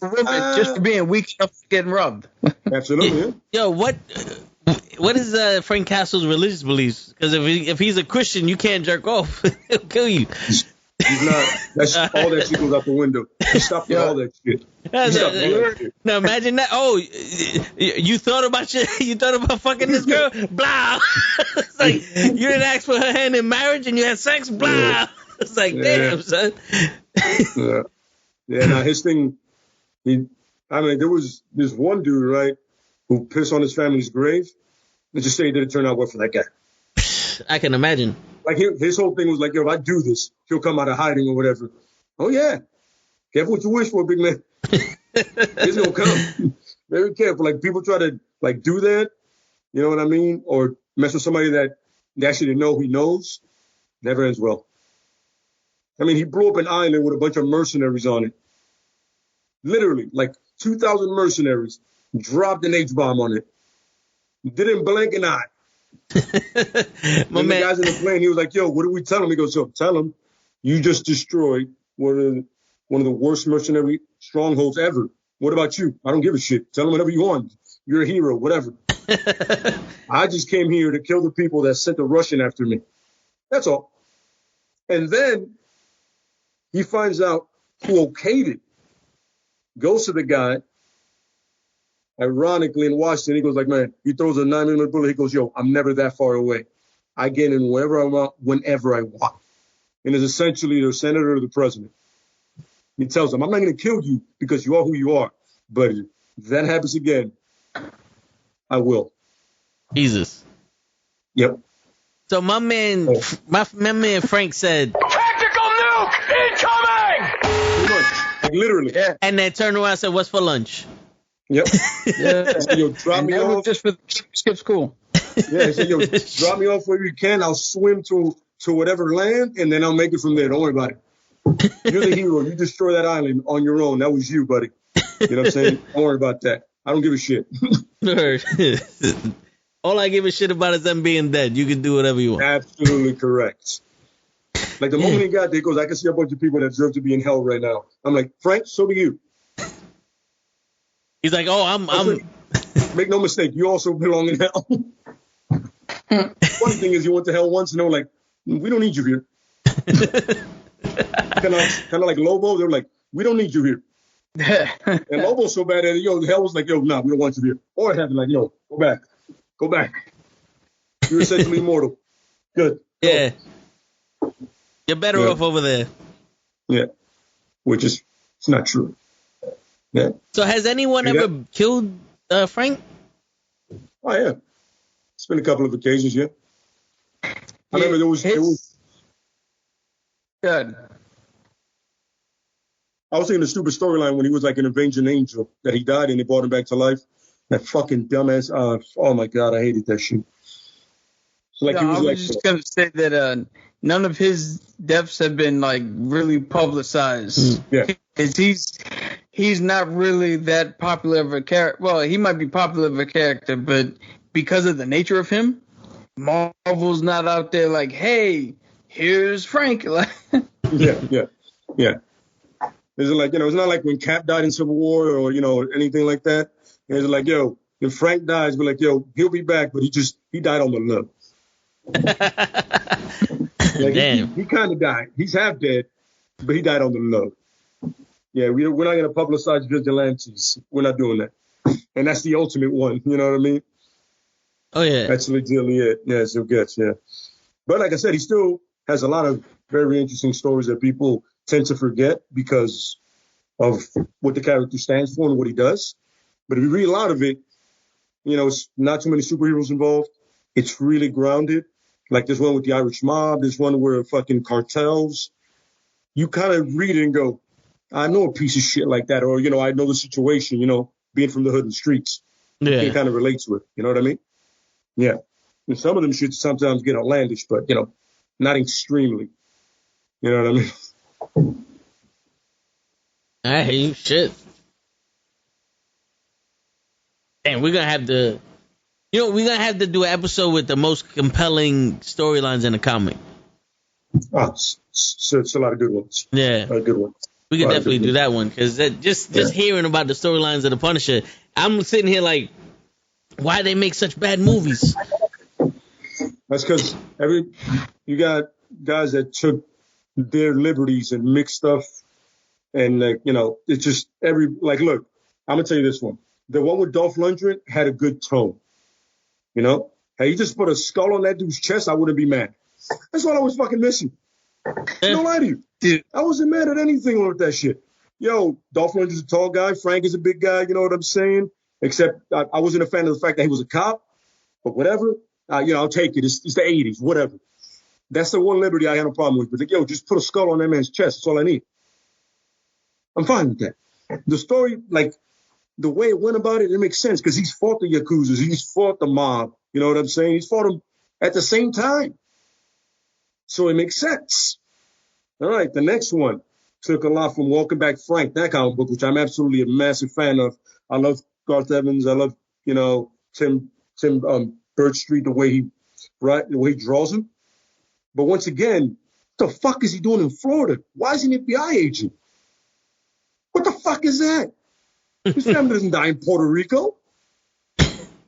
Just for being weak enough to getting rubbed. Absolutely, yeah. Yo, what is Frank Castle's religious beliefs? Because if he's a Christian, you can't jerk off. He'll kill you. He's not. That's all that shit goes out the window. He stopped with all that shit. Now imagine that. Oh, you thought about fucking this girl? Blah. It's like you didn't ask for her hand in marriage and you had sex. Blah. Yeah. It's like damn, son. Now his thing. There was this one dude, right, who pissed on his family's grave. Let's just say it didn't turn out well for that guy. I can imagine. Like his whole thing was like, yo, if I do this, he'll come out of hiding or whatever. Oh yeah, careful what you wish for, big man. He's gonna come. Very careful. Like people try to like do that, you know what I mean, or mess with somebody that they actually didn't know he knows. Never ends well. I mean, he blew up an island with a bunch of mercenaries on it. Literally, like 2,000 mercenaries. Dropped an H-bomb on it. Didn't blink an eye. The guys in the plane, he was like, yo, what do we tell him? He goes, yo, tell him you just destroyed one of the worst mercenary strongholds ever. What about you? I don't give a shit. Tell him whatever you want. You're a hero, whatever. I just came here to kill the people that sent the Russian after me. That's all. And then he finds out who okayed it. Goes to the guy. Ironically, in Washington, he goes like, man, he throws a 9mm bullet. He goes, yo, I'm never that far away. I get in wherever I want, whenever I want. And is essentially the senator or the president. He tells him, I'm not going to kill you because you are who you are. But if that happens again, I will. Jesus. Yep. So my man Frank said, Tactical nuke incoming! Pretty much. Like literally. Yeah. and then turned around and said, what's for lunch? Yep. Yeah. So, yo, drop And me that was off. just for skip school. Yeah, he said, yo, drop me off wherever you can. I'll swim to whatever land, and then I'll make it from there. Don't worry about it. You're the hero. You destroy that island on your own. That was you, buddy. You know what I'm saying? Don't worry about that. I don't give a shit. All I give a shit about is them being dead. You can do whatever you want. Absolutely correct. Like the moment he got there, he goes, I can see a bunch of people that deserve to be in hell right now. I'm like, Frank, so do you. He's like, oh, I'm Make no mistake, you also belong in hell. Funny thing is, you went to hell once and they were like, we don't need you here. kind of like Lobo. They were like, we don't need you here. And Lobo's so bad at it, hell was like, nah, we don't want you here. Or it happened like, go back. Go back. You're essentially immortal. Good. Go. Yeah. You're better off over there. Yeah. Which is, it's not true. Yeah. So has anyone ever killed Frank? Oh, yeah. It's been a couple of occasions, yeah. I remember there was Good. I was thinking the stupid storyline when he was like an avenging angel that he died and they brought him back to life. That fucking dumbass. Oh my God, I hated that shit. So like No, he was I was like, just gonna say that none of his deaths have been like really publicized. Yeah. Because he's not really that popular of a character. Well, he might be popular of a character, but because of the nature of him, Marvel's not out there like, hey, here's Frank. yeah. Is it like, it's not like when Cap died in Civil War or, anything like that. It's like, if Frank dies, we're like, he'll be back, but he died on the low. Like, Damn. he kind of died. He's half dead, but he died on the low. Yeah, we're not going to publicize vigilantes. We're not doing that. And that's the ultimate one. You know what I mean? Oh, yeah. That's legitimately it. Yeah, so gets, yeah. But like I said, he still has a lot of very interesting stories that people tend to forget because of what the character stands for and what he does. But if you read a lot of it, it's not too many superheroes involved. It's really grounded. Like there's one with the Irish mob. There's one where fucking cartels. You kind of read it and go, I know a piece of shit like that. Or, I know the situation, being from the hood and streets. Yeah. You can kind of relate to it. You know what I mean? Yeah. And some of them should sometimes get outlandish, but, not extremely. You know what I mean? I hate you. Shit. Damn, we're gonna have to. We're gonna have to do an episode with the most compelling storylines in the comic. Oh, it's a lot of good ones. Yeah, A lot of good ones. we can definitely do that one because just hearing about the storylines of the Punisher, I'm sitting here like, why they make such bad movies? That's because you got guys that took their liberties and mixed stuff, and it's just look, I'm gonna tell you this one. The one with Dolph Lundgren had a good tone. Hey, you just put a skull on that dude's chest, I wouldn't be mad. That's all I was fucking missing. No lie to you. Dude. I wasn't mad at anything with that shit. Dolph Lundgren's a tall guy. Frank is a big guy. You know what I'm saying? Except I wasn't a fan of the fact that he was a cop. But whatever. I'll take it. It's the 80s. Whatever. That's the one liberty I had no problem with. But just put a skull on that man's chest. That's all I need. I'm fine with that. The story, the way it went about it, it makes sense because he's fought the Yakuzas. He's fought the mob. You know what I'm saying? He's fought them at the same time. So it makes sense. All right, the next one took a lot from Welcome Back Frank, that comic book, which I'm absolutely a massive fan of. I love Garth Evans. I love, Tim Birchstreet, the way he draws him. But once again, what the fuck is he doing in Florida? Why is he an FBI agent? What the fuck is that? His family doesn't die in Puerto Rico.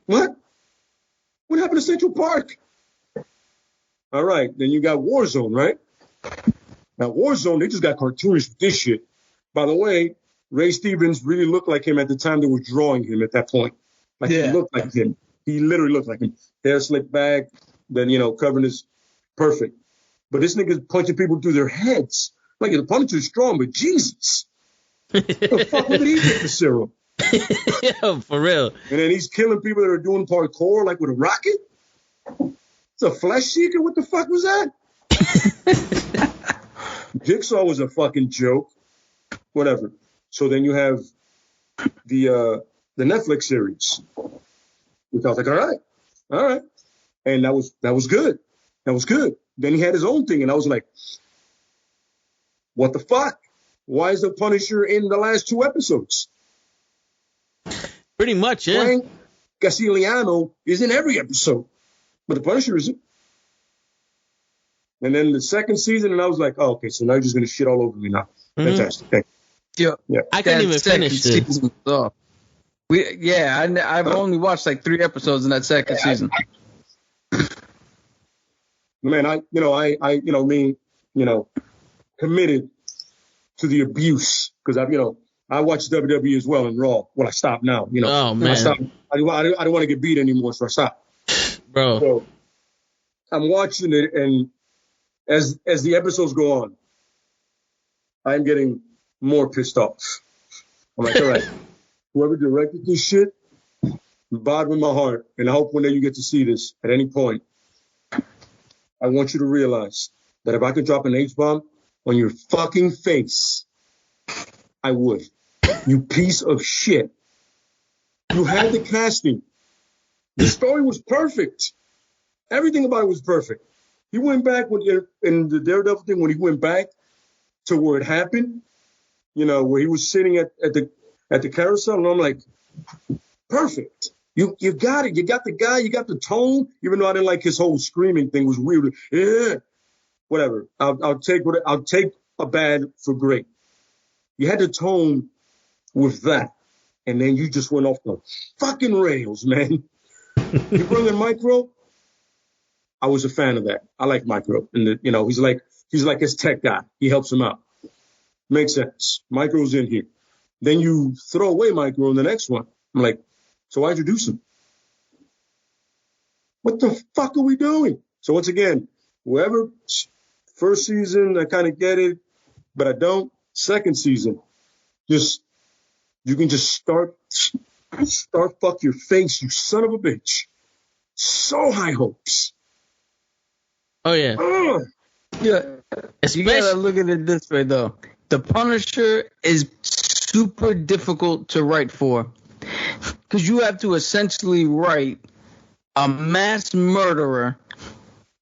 What? What happened to Central Park? All right, then you got Warzone, right? Now, Warzone, they just got cartoonish with this shit. By the way, Ray Stevens really looked like him at the time they were drawing him at that point. Like he looked like him. He literally looked like him. Hair slicked back, then, covering his perfect. But this nigga's punching people through their heads. Like the Punisher's strong, but Jesus. What the fuck, where did he get the serum? Yeah, for real. And then he's killing people that are doing parkour, like with a rocket? It's a flesh seeker? What the fuck was that? Jigsaw was a fucking joke. Whatever. So then you have the Netflix series. Which I was like, all right. And that was good. That was good. Then he had his own thing, and I was like, what the fuck? Why is the Punisher in the last 2 episodes? Pretty much, yeah. Frank Castellano is in every episode, but the Punisher isn't. And then the second season, and I was like, oh, okay, so now you're just going to shit all over me now. Fantastic. Thank you. Yeah. I couldn't even finish it. I've only watched like 3 episodes in that second season. Man, I committed to the abuse because I watched WWE as well in Raw. Well, I stopped now. Oh man, I stopped. I don't want to get beat anymore, so I stopped. Bro, so I'm watching it, and as the episodes go on, I'm getting more pissed off. I'm like, all right, whoever directed this shit, bottom of my heart, and I hope one day you get to see this at any point. I want you to realize that if I could drop an H-bomb on your fucking face, I would. You piece of shit. You had the casting. The story was perfect. Everything about it was perfect. He went back in the Daredevil thing, when he went back to where it happened, where he was sitting at the carousel, and I'm like, perfect. You got it. You got the guy. You got the tone. Even though I didn't like his whole screaming thing, was weird. Yeah, whatever. I'll take a bad for great. You had the tone with that, and then you just went off the fucking rails, man. You bring in Micro. I was a fan of that. I like Micro, and he's like his tech guy. He helps him out. Makes sense. Micro's in here. Then you throw away Micro in the next one. I'm like, so why introduce him? What the fuck are we doing? So once again, whoever, first season, I kind of get it, but I don't. Second season, you can just start fuck your face, you son of a bitch. So high hopes. Oh yeah. Yeah. You gotta look at it this way though. The Punisher is super difficult to write for. Because you have to essentially write a mass murderer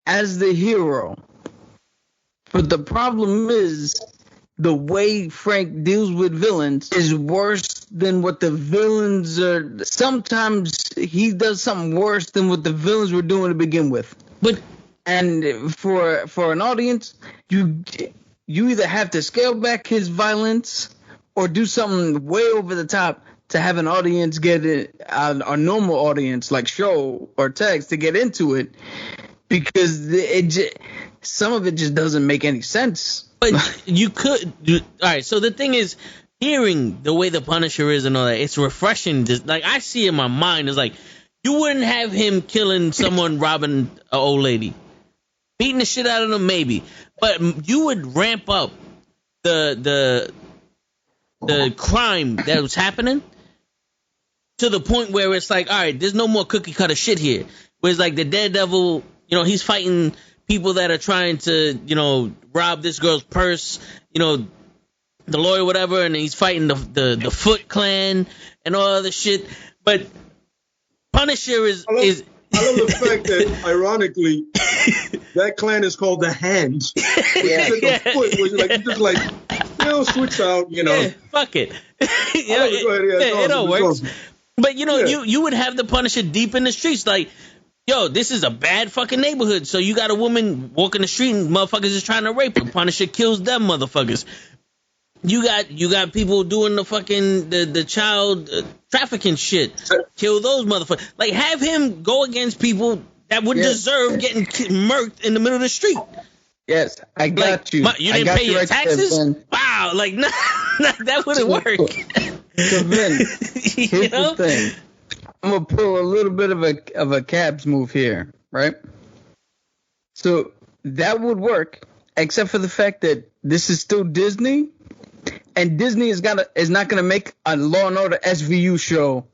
as the hero. But the problem is, the way Frank deals with villains is worse than what the villains are. Sometimes he does something worse than what the villains were doing to begin with. And for an audience, you either have to scale back his violence or do something way over the top to have an audience get it, a normal audience like show or text to get into it, because some of it just doesn't make any sense. But you could all right. So the thing is, hearing the way the Punisher is and all that, it's refreshing. Just like I see in my mind, it's like you wouldn't have him killing someone, robbing an old lady, beating the shit out of them, maybe, but you would ramp up the crime that was happening to the point where it's like, all right, there's no more cookie cutter shit here. Whereas like the Daredevil, he's fighting people that are trying to, rob this girl's purse, the lawyer, whatever, and he's fighting the Foot Clan and all other shit. But Punisher is. I love the fact that, ironically, that clan is called the Hand. The Foot, which you just switch out, Yeah, fuck it. It all works. Awesome. But you would have the Punisher deep in the streets, like, yo, this is a bad fucking neighborhood. So you got a woman walking the street and motherfuckers is trying to rape her. Punisher kills them motherfuckers. You got people doing the fucking the child trafficking shit. Kill those motherfuckers. Like, have him go against people that would deserve getting murked in the middle of the street. Yes, I got you. You didn't pay your taxes? Wow, like, nah. That wouldn't work. So Vin, You here's know? the thing. I'm gonna pull a little bit of a Cabs move here, right? So that would work, except for the fact that this is still Disney, and Disney is not gonna make a Law and Order SVU show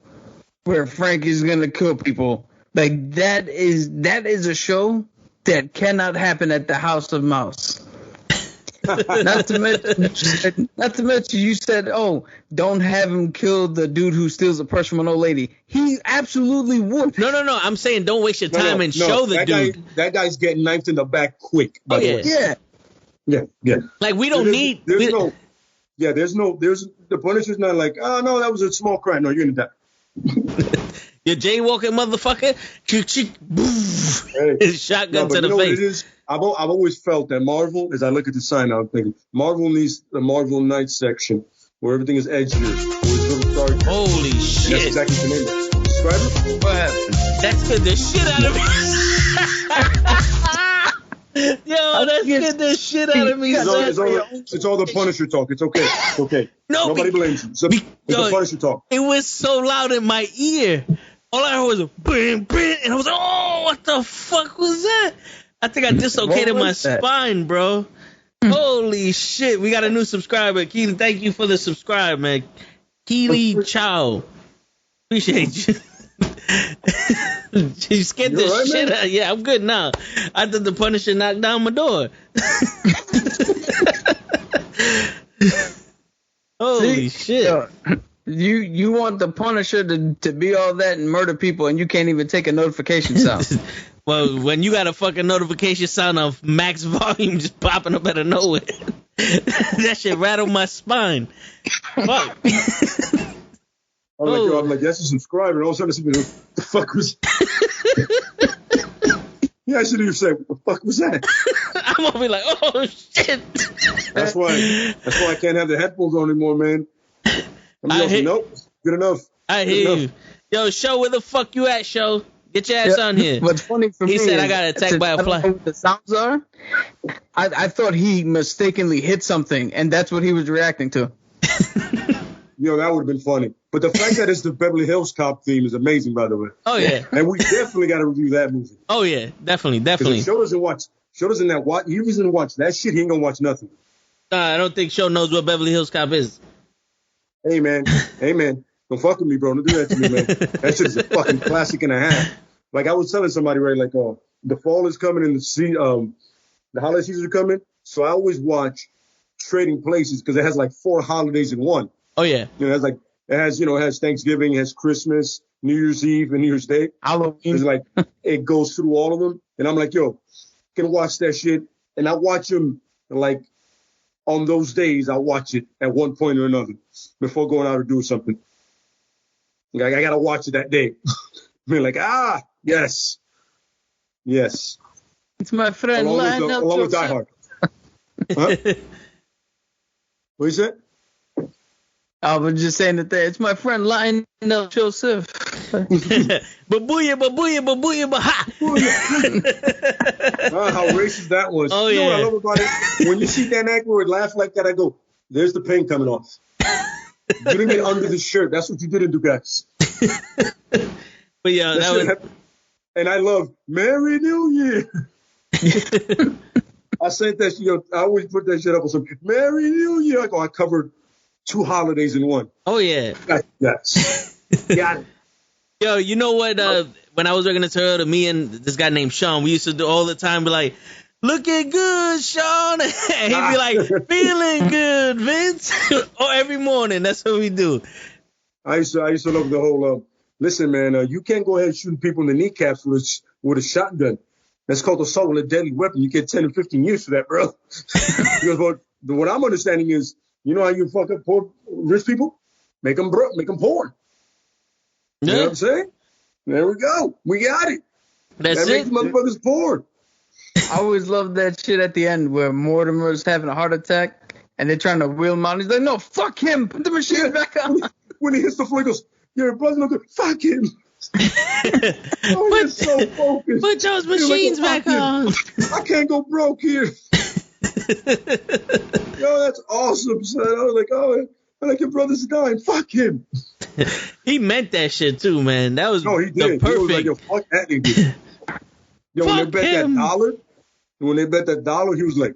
where Frank is gonna kill people. Like that is a show that cannot happen at the House of Mouse. Not to mention, you said, "Oh, don't have him kill the dude who steals a purse from an old lady." He absolutely would. No. I'm saying don't waste your time and show the dude. That guy's getting knifed in the back quick. By the way. Yeah. Like we don't need. There's the Punisher's not like, oh no, that was a small crime. No, you're gonna die. Your jaywalking motherfucker, shotgun to the face. What it is? I've always felt that Marvel, as I look at the sign, I'm thinking Marvel needs the Marvel Nights section where everything is edgier. Holy shit! That's exactly the name of it. Subscriber? What happened? That scared the shit out of me. Yo, that scared the shit out of me. It's all the Punisher talk. It's okay. It's okay. Nobody blames you. It's the Punisher talk. It was so loud in my ear. All I heard was a bam, bam, and I was like, oh, what the fuck was that? I think I dislocated my spine, bro. Holy shit. We got a new subscriber. Keely, thank you for the subscribe, man. Keely Chow. Appreciate you. You scared the shit out. Yeah, I'm good now. I thought the Punisher knocked down my door. Holy shit. You want the Punisher to be all that and murder people, and you can't even take a notification sound. Well, when you got a fucking notification sound of max volume just popping up out of nowhere, that shit rattled my spine. Fuck. I'm like, that's a subscriber. And all of a sudden, what the fuck was Yeah, I should have said, what the fuck was that? I'm gonna be like, oh shit. That's why I can't have the headphones on anymore, man. Nope, good enough. I hear you. Yo, Show, where the fuck you at, Show? Get your ass on here. What's funny for me, he said I got attacked by a fly. I don't know what the sounds are. I thought he mistakenly hit something, and that's what he was reacting to. Yo, that would have been funny. But the fact that it's the Beverly Hills Cop theme is amazing, by the way. Oh, yeah. And we definitely got to review that movie. Oh, yeah. Definitely. If Show doesn't watch that shit, he ain't going to watch nothing. I don't think Show knows what Beverly Hills Cop is. Hey, man. Don't fuck with me, bro. Don't do that to me, man. That shit is a fucking classic and a half. Like, I was telling somebody, right, like, the fall is coming and the holiday seasons are coming. So I always watch Trading Places because it has like 4 holidays in one. Oh, yeah. It has Thanksgiving, it has Christmas, New Year's Eve, and New Year's Day. Halloween. It's like, it goes through all of them. And I'm like, yo, can watch that shit. And I watch them, like, on those days, I watch it at one point or another before going out or doing something. Like, I got to watch it that day. Being like, yes. Yes. It's my friend along with Die Hard. Huh? What you said? I was just saying that it's my friend Lionel Joseph. Babuya, ha! How racist that was. Oh, you know yeah. what I love about it? When you see Dan Aykroyd laugh like that, I go, there's the paint coming off. You didn't get under the shirt. That's what you didn't do, guys. But yeah, that was... And I love Merry New Year. I sent that shit. I always put that shit up on some Merry New Year. I covered 2 holidays in one. Oh, yeah. Yes. Got it. Yo, you know what? When I was working at Toyota, me and this guy named Sean, we used to do all the time, be like, looking good, Sean. And he'd be like, feeling good, Vince. Or every morning. That's what we do. I used to love the whole, listen, man, you can't go ahead and shoot people in the kneecaps with a shotgun. That's called assault with a deadly weapon. You get 10 or 15 years for that, bro. Because what I'm understanding is, you know how you fuck up poor rich people? Make them poor. You know what I'm saying? There we go. We got it. That's it. Make the motherfuckers poor. I always love that shit at the end where Mortimer's having a heart attack and they're trying to wheel him out. He's like, no, fuck him. Put the machine back on. When he hits the floor, he goes, your brother's not good. Fuck him. He's so focused. Put those machines back on. I can't go broke here. Yo, that's awesome, son. I was like, oh, I like your brother's dying. Fuck him. He meant that shit too, man. That was No, he the did. He was like, perfect. yo, fuck that nigga. Yo, when they Fuck bet him. that dollar, he was like,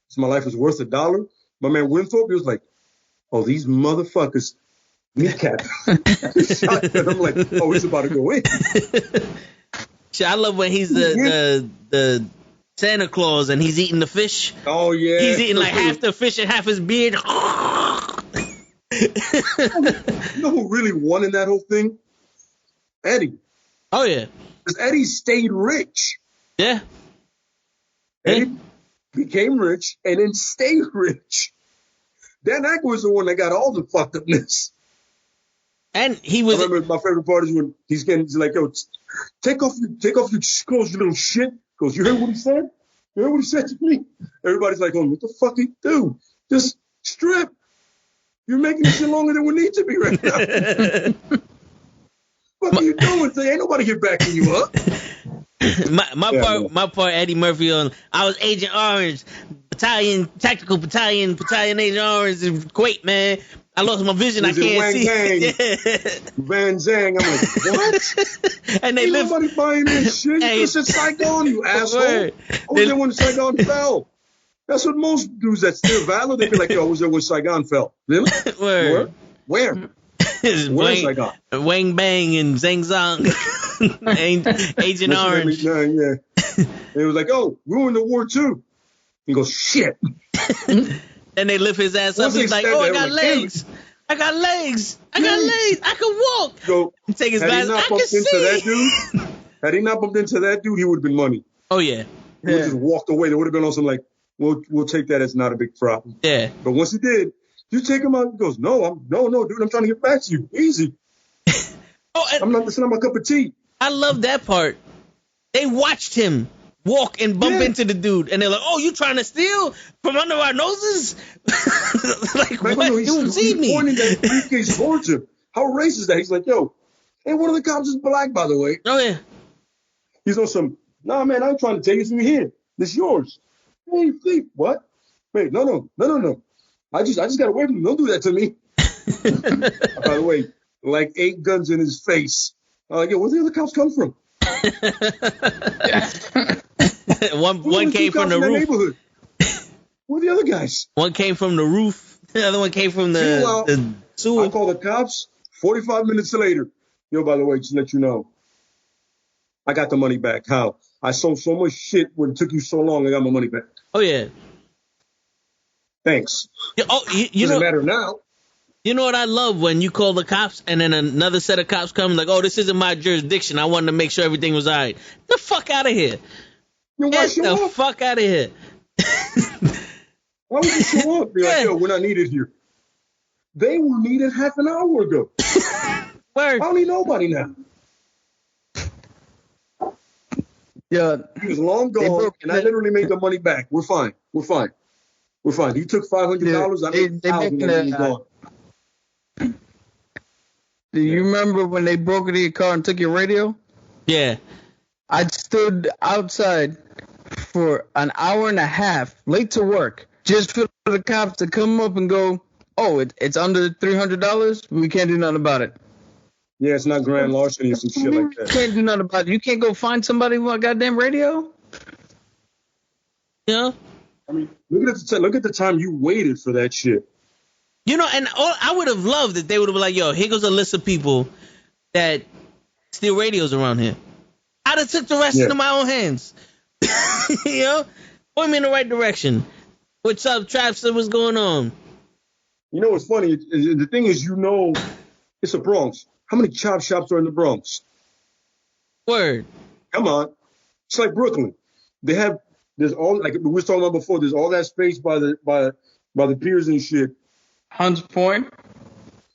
so my life is worth $1. My man Winthorpe, he was like, oh, these motherfuckers, kneecap. Shotgun. I'm like, oh, he's about to go in. Shit, I love when he's the Santa Claus and he's eating the fish. Oh, yeah. He's eating like half the fish and half his beard. You know who really won in that whole thing? Eddie. Oh, yeah. Because Eddie stayed rich. Yeah. Eddie became rich and then stayed rich. Dan Aykroyd was the one that got all the fucked upness. And he was. I remember my favorite part is when he's like, yo, take off your clothes, you little shit. Goes, you heard what he said? You heard what he said to me? Everybody's like, oh, what the fuck he do? Just strip. You're making this shit longer than we need to be right now. What are you doing? Ain't nobody here backing you up. My part, Eddie Murphy on. I was Agent Orange, tactical battalion Agent Orange in Kuwait, man. I lost my vision. I can't see. Van Zang. I'm like, what? And they Ain't live. nobody buying that shit. This is Saigon, you asshole. I was there when Saigon fell. That's what most dudes that steer valor, they be like, yo, I was there when Saigon fell. Really? Word. Where? Where's Saigon? Wang Bang and Zhang Zhang. Agent Orange. Yeah. It was like, oh, we were in the war too. He goes, shit. Then they lift his ass up. He's like, oh, I got legs. I got legs. I can walk. So, take his glasses. I can see. Had he not bumped into that dude, he would have been money. Oh, yeah. He would have just walked away. There would have been also like, we'll take that as not a big problem. Yeah. But once he did, you take him out. He goes, no, dude, I'm trying to get back to you. Easy. I'm not listening to my cup of tea. I love that part. They watched him walk and bump into the dude, and they're like, "Oh, you trying to steal from under our noses?" Like what? No, You see me? Pointing that briefcase towards him. How racist that? He's like, "Yo, hey, one of the cops is black, by the way." Oh yeah. He's on some. Nah, man, I'm trying to take it from here. This yours. Hey, thief. What? Wait, no. I just got away from him. Don't do that to me. By the way, like 8 guns in his face. Yo, where the other cops come from? one came from the roof. Neighborhood? Where are the other guys? One came from the roof. The other one came from the sewer. I called the cops 45 minutes later. Yo, by the way, just to let you know, I got the money back. How? I sold so much shit when it took you so long, I got my money back. Oh, yeah. Thanks. You doesn't matter now. You know what I love? When you call the cops and then another set of cops come like, oh, this isn't my jurisdiction. I wanted to make sure everything was all right. The fuck out of here. Get the fuck out of here. Why would you show up? Be like, yo, we're not needed here. They were needed half an hour ago. Word. I don't need nobody now. Yeah. He was long gone, and I literally made the money back. We're fine. He took $500. I made $1,000 when he was gone. Do you remember when they broke into your car and took your radio? Yeah. I stood outside for an hour and a half, late to work, just for the cops to come up and go, oh, it's under $300? We can't do nothing about it. Yeah, it's not grand larceny or some shit like that. You can't do nothing about it. You can't go find somebody with a goddamn radio? Yeah. I mean, look at the time you waited for that shit. You know, and I would have loved if they would have been like, yo, here goes a list of people that steal radios around here. I'd have took the rest into my own hands. You know? Point me in the right direction. What's up, Trapster? What's going on? You know what's funny? The thing is, it's the Bronx. How many chop shops are in the Bronx? Word. Come on. It's like Brooklyn. There's all, like we were talking about before, there's all that space by the piers and shit. Hunts Point.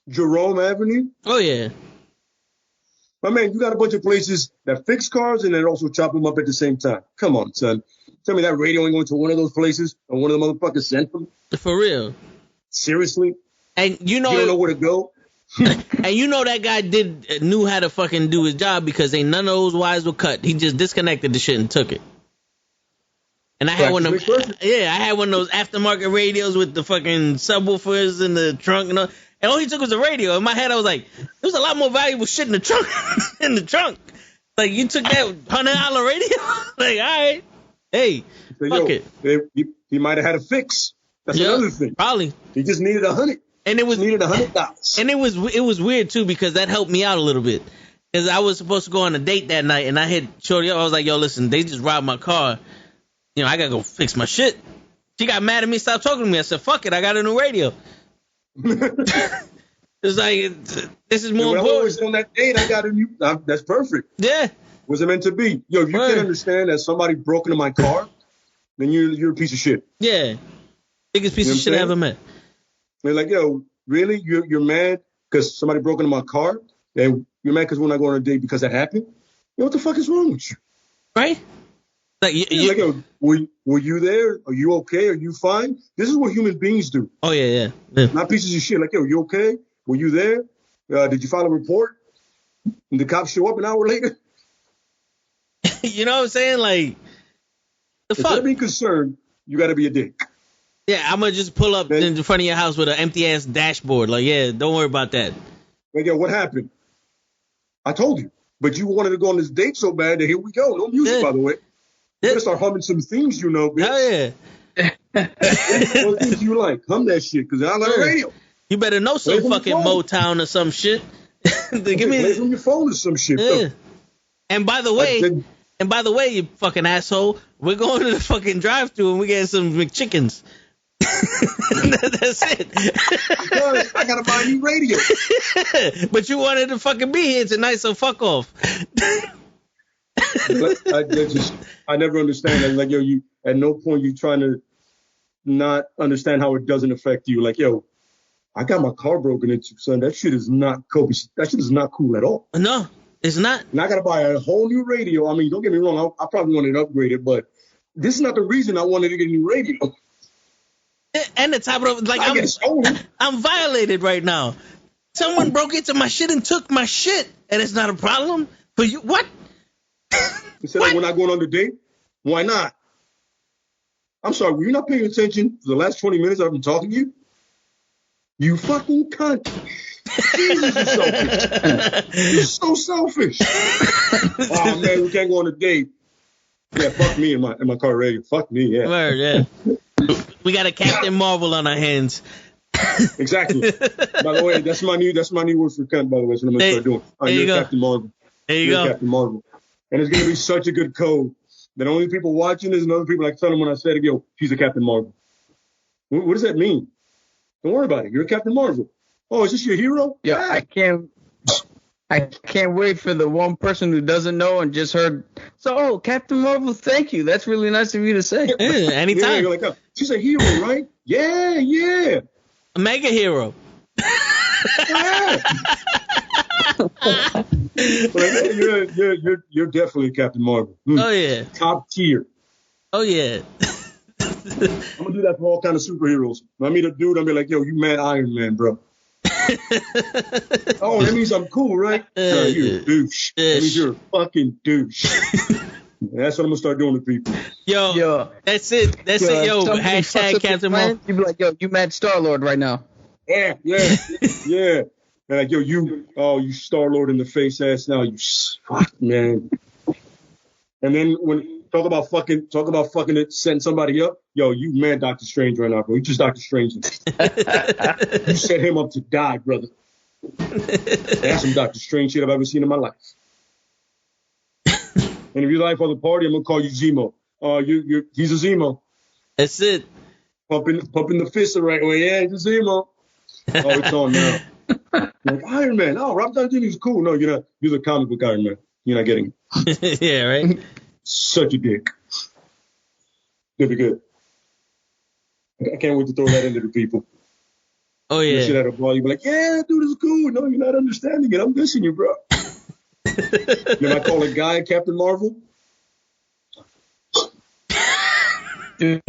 Jerome Avenue. Oh, yeah. My man, you got a bunch of places that fix cars and then also chop them up at the same time. Come on, son. Tell me that radio ain't going to one of those places or one of the motherfuckers sent them? For real. Seriously? And you don't know where to go? And you know that guy knew how to fucking do his job because ain't none of those wires were cut. He just disconnected the shit and took it. And I had one of them. Yeah, I had one of those aftermarket radios with the fucking subwoofers in the trunk and all. And all he took was a radio. In my head, I was like, there was a lot more valuable shit in the trunk. in the trunk. Like, you took that $100 radio? Like, all right. Hey, so, fuck it. He might have had a fix. That's another thing. Probably. He just needed $100. And it was needed $100. And it was weird too, because that helped me out a little bit. Because I was supposed to go on a date that night, and I hit Shorty up. I was like, yo, listen, they just robbed my car. You know, I gotta go fix my shit. She got mad at me, stopped talking to me. I said, fuck it, I got a new radio. It's like, this is more important. When I was on that date, I got a new. That's perfect. Yeah. Was it meant to be? Yo, if you can't understand that somebody broke into my car, then you're a piece of shit. Yeah. Biggest piece of shit I ever met. They're like, yo, really? You're mad because somebody broke into my car? And you're mad because we're not going on a date because that happened? Yo, what the fuck is wrong with you? Right? Like, like, yo, were you there? Are you okay? Are you fine? This is what human beings do. Oh, yeah. Not pieces of shit. Like, yo, you okay? Were you there? Did you file a report? And the cops show up an hour later? You know what I'm saying? Like, the fuck? Instead of being concerned, you got to be a dick. Yeah, I'm going to just pull up in front of your house with an empty-ass dashboard. Like, yeah, don't worry about that. Like, yo, what happened? I told you. But you wanted to go on this date so bad that here we go. No music, by the way. You better start humming some themes, you know, bitch. Oh, yeah. What things you like? Hum that shit, because I like radio. You better know some fucking Motown or some shit. Give me play from your phone or some shit. Yeah. And by the way, you fucking asshole, we're going to the fucking drive-thru and we're getting some McChickens. That's it. Because I gotta buy a new radio. But you wanted to fucking be here tonight, so fuck off. I never understand that. Like, yo, you at no point you trying to not understand how it doesn't affect you. Like, yo, I got my car broken into, son. That shit is not cool. That shit is not cool at all. No, it's not. And I gotta buy a whole new radio. I mean, don't get me wrong. I probably wanted to upgrade it, but this is not the reason I wanted to get a new radio. And the top of like I'm violated right now. Someone broke into my shit and took my shit, and it's not a problem for you. What? You said we're not going on the date? Why not? I'm sorry, were you not paying attention for the last 20 minutes I've been talking to you? You fucking cunt. Jesus, you're selfish. You're so selfish. Oh, man, we can't go on a date. Yeah, fuck me and my car radio. Fuck me, yeah. Word, yeah. We got a Captain Marvel on our hands. Exactly. By the way, that's my new word for cunt, by the way. That's what I'm going to start doing. You're Captain Marvel. There you go. Captain Marvel. And it's going to be such a good code that only people watching is and other people like tell them when I said, yo, she's a Captain Marvel. What does that mean? Don't worry about it. You're a Captain Marvel. Oh, is this your hero? Yeah, I can't wait for the one person who doesn't know and just heard. So, Captain Marvel, thank you. That's really nice of you to say. Yeah, anytime. Yeah, you're like, oh, she's a hero, right? Yeah. A mega hero. Yeah. You're definitely Captain Marvel. Oh yeah. Top tier. Oh yeah. I'm gonna do that for all kind of superheroes. When I meet a dude, I'll be like, yo, you mad Iron Man, bro. Oh, that means I'm cool, right? No, you're a douche. That means you're a fucking douche. That's what I'm gonna start doing to people. Yo. That's it. Yo, hashtag Captain Marvel. You be like, yo, you mad Star-Lord right now. Yeah. And like, yo, you Star-Lord in the face ass now, you fuck, man. And then when talk about fucking it, setting somebody up, yo, you mad Doctor Strange right now, bro. You just Doctor Strange. You set him up to die, brother. That's some Doctor Strange shit I've ever seen in my life. And if you like for the party, I'm gonna call you Zemo. He's a Zemo. That's it. Pumping the fist the right way. Yeah, he's a Zemo. Oh, it's on now. Like Iron Man. Oh, Rob Downey Jr. is cool. No, you're not. You're the comic book Iron Man. You're not getting it. Yeah, right. Such a dick. It'll be good. I can't wait to throw that into the people. Oh yeah. You sit at a bar, you be like, yeah, dude, it's cool. No, you're not understanding it. I'm missing you, bro. You know, I call a guy Captain Marvel. Dude.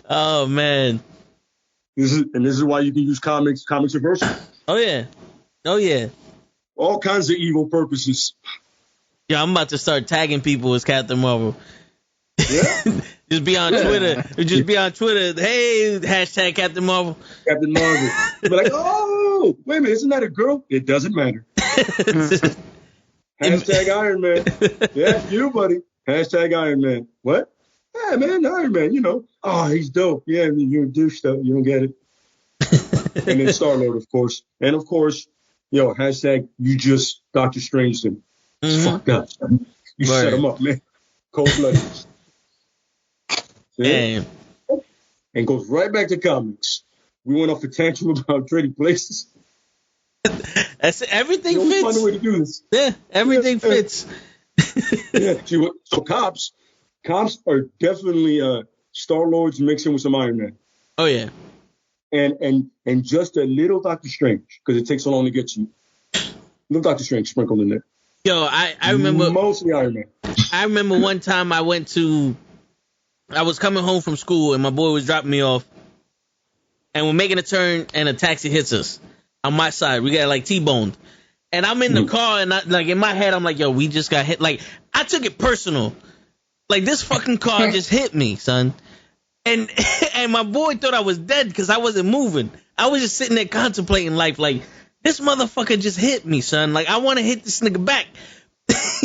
Oh man. This is why you can use comics. Comics are versatile. Oh yeah. All kinds of evil purposes. Yeah, I'm about to start tagging people as Captain Marvel. Yeah. Just be on Twitter. Just be on Twitter. Hey, hashtag Captain Marvel. Captain Marvel. Be like, oh, wait a minute, isn't that a girl? It doesn't matter. Hashtag Iron Man. Yeah, you, buddy. Hashtag Iron Man. What? Yeah, man, Iron Man, you know. Oh, he's dope. Yeah, you're a douche, though. You don't get it. And then Star-Lord, of course. And, of course, hashtag you just Doctor Strange him. It's fucked up. You set him up, man. Cold-blooded. Yeah. And goes right back to comics. We went off a tantrum about trading places. That's everything fits. Find a way to do this. Yeah, everything fits. Yeah. So cops are definitely Star-Lord's mixing with some Iron Man. Oh yeah. And just a little Doctor Strange, because it takes so long to get you. Little Doctor Strange sprinkled in there. Yo, I remember mostly Iron Man. I remember one time I was coming home from school and my boy was dropping me off, and we're making a turn and a taxi hits us on my side. We got like T-boned, and I'm in the car and in my head I'm like, yo, we just got hit. Like I took it personal. Like this fucking car just hit me, son. And my boy thought I was dead because I wasn't moving. I was just sitting there contemplating life. Like this motherfucker just hit me, son. Like I want to hit this nigga back.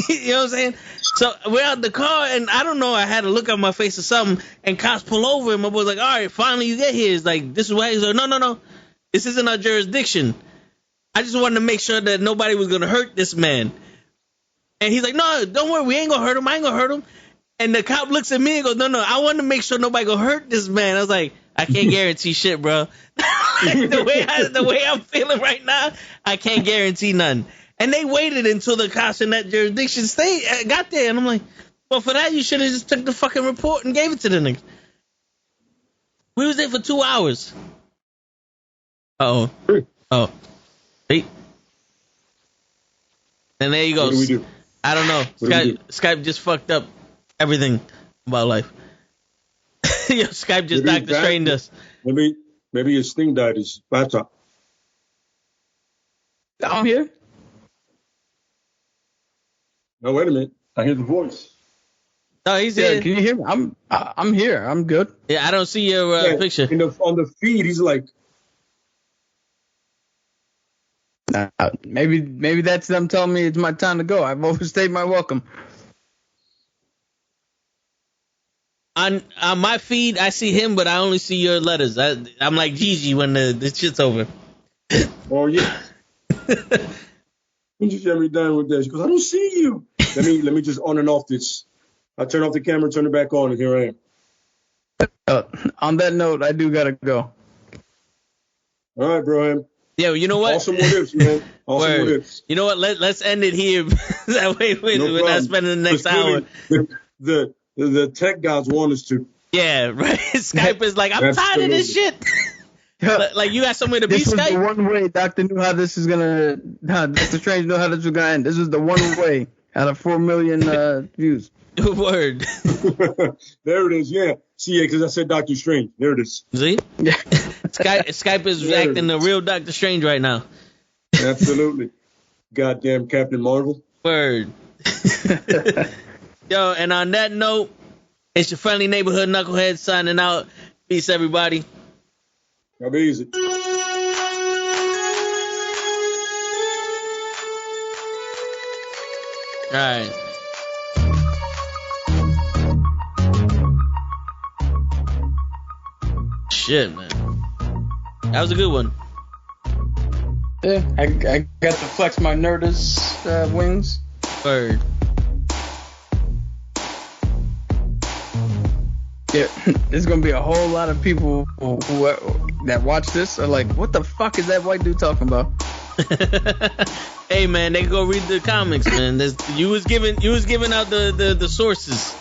You know what I'm saying? So we're out the car, and I don't know, I had a look on my face or something, and cops pull over, and my boy's like, all right, finally you get here. It's like, this is why. He's like, no. This isn't our jurisdiction. I just wanted to make sure that nobody was going to hurt this man. And he's like, no, don't worry, we ain't going to hurt him. I ain't going to hurt him. And the cop looks at me and goes, no, I want to make sure nobody going to hurt this man. I was like, I can't guarantee shit, bro. the way I'm feeling right now, I can't guarantee nothing. And they waited until the cops in that jurisdiction got there. And I'm like, well, for that, you should have just took the fucking report and gave it to the nigga. We was there for 2 hours. Oh. Hey. And there you go. What do we do? I don't know. Skype just fucked up everything about life. Yo, Skype just Doctor Strange us. Maybe his thing died, his laptop. I'm here. No, wait a minute. I hear the voice. No, he's here. Can you hear me? I'm here. I'm good. Yeah, I don't see your picture. On the feed, he's like. Maybe that's them telling me it's my time to go. I've overstayed my welcome. On my feed, I see him, but I only see your letters. I'm like Gigi when the shit's over. Oh yeah. You just let me down with that. She goes, I don't see you. Let me just on and off this. I turn off the camera, turn it back on, and here I am. On that note, I do gotta go. All right, bro. Yeah, you know what? Awesome what ifs, man. Awesome what ifs. You know what? Let's end it here. That way we're not spending the next hour. The tech gods want us to. Yeah, right. Skype is like, I'm tired of this shit. Like you got somewhere to be, Skype? This was the one way Doctor Strange knew how this was gonna end. This was the one way out of 4 million views. Word. There it is, yeah. See, yeah, because I said Doctor Strange. There it is. See? Yeah. Skype is acting the real Doctor Strange right now. Absolutely. Goddamn Captain Marvel. Word. Yo, and on that note, it's your friendly neighborhood knucklehead signing out. Peace, everybody. Y'all be easy. All right. Shit, man. That was a good one. Yeah, I got to flex my Nerdist wings. Word. Yeah, there's gonna be a whole lot of people who that watch this are like, what the fuck is that white dude talking about? Hey man, they can go read the comics, man. You was giving out the sources.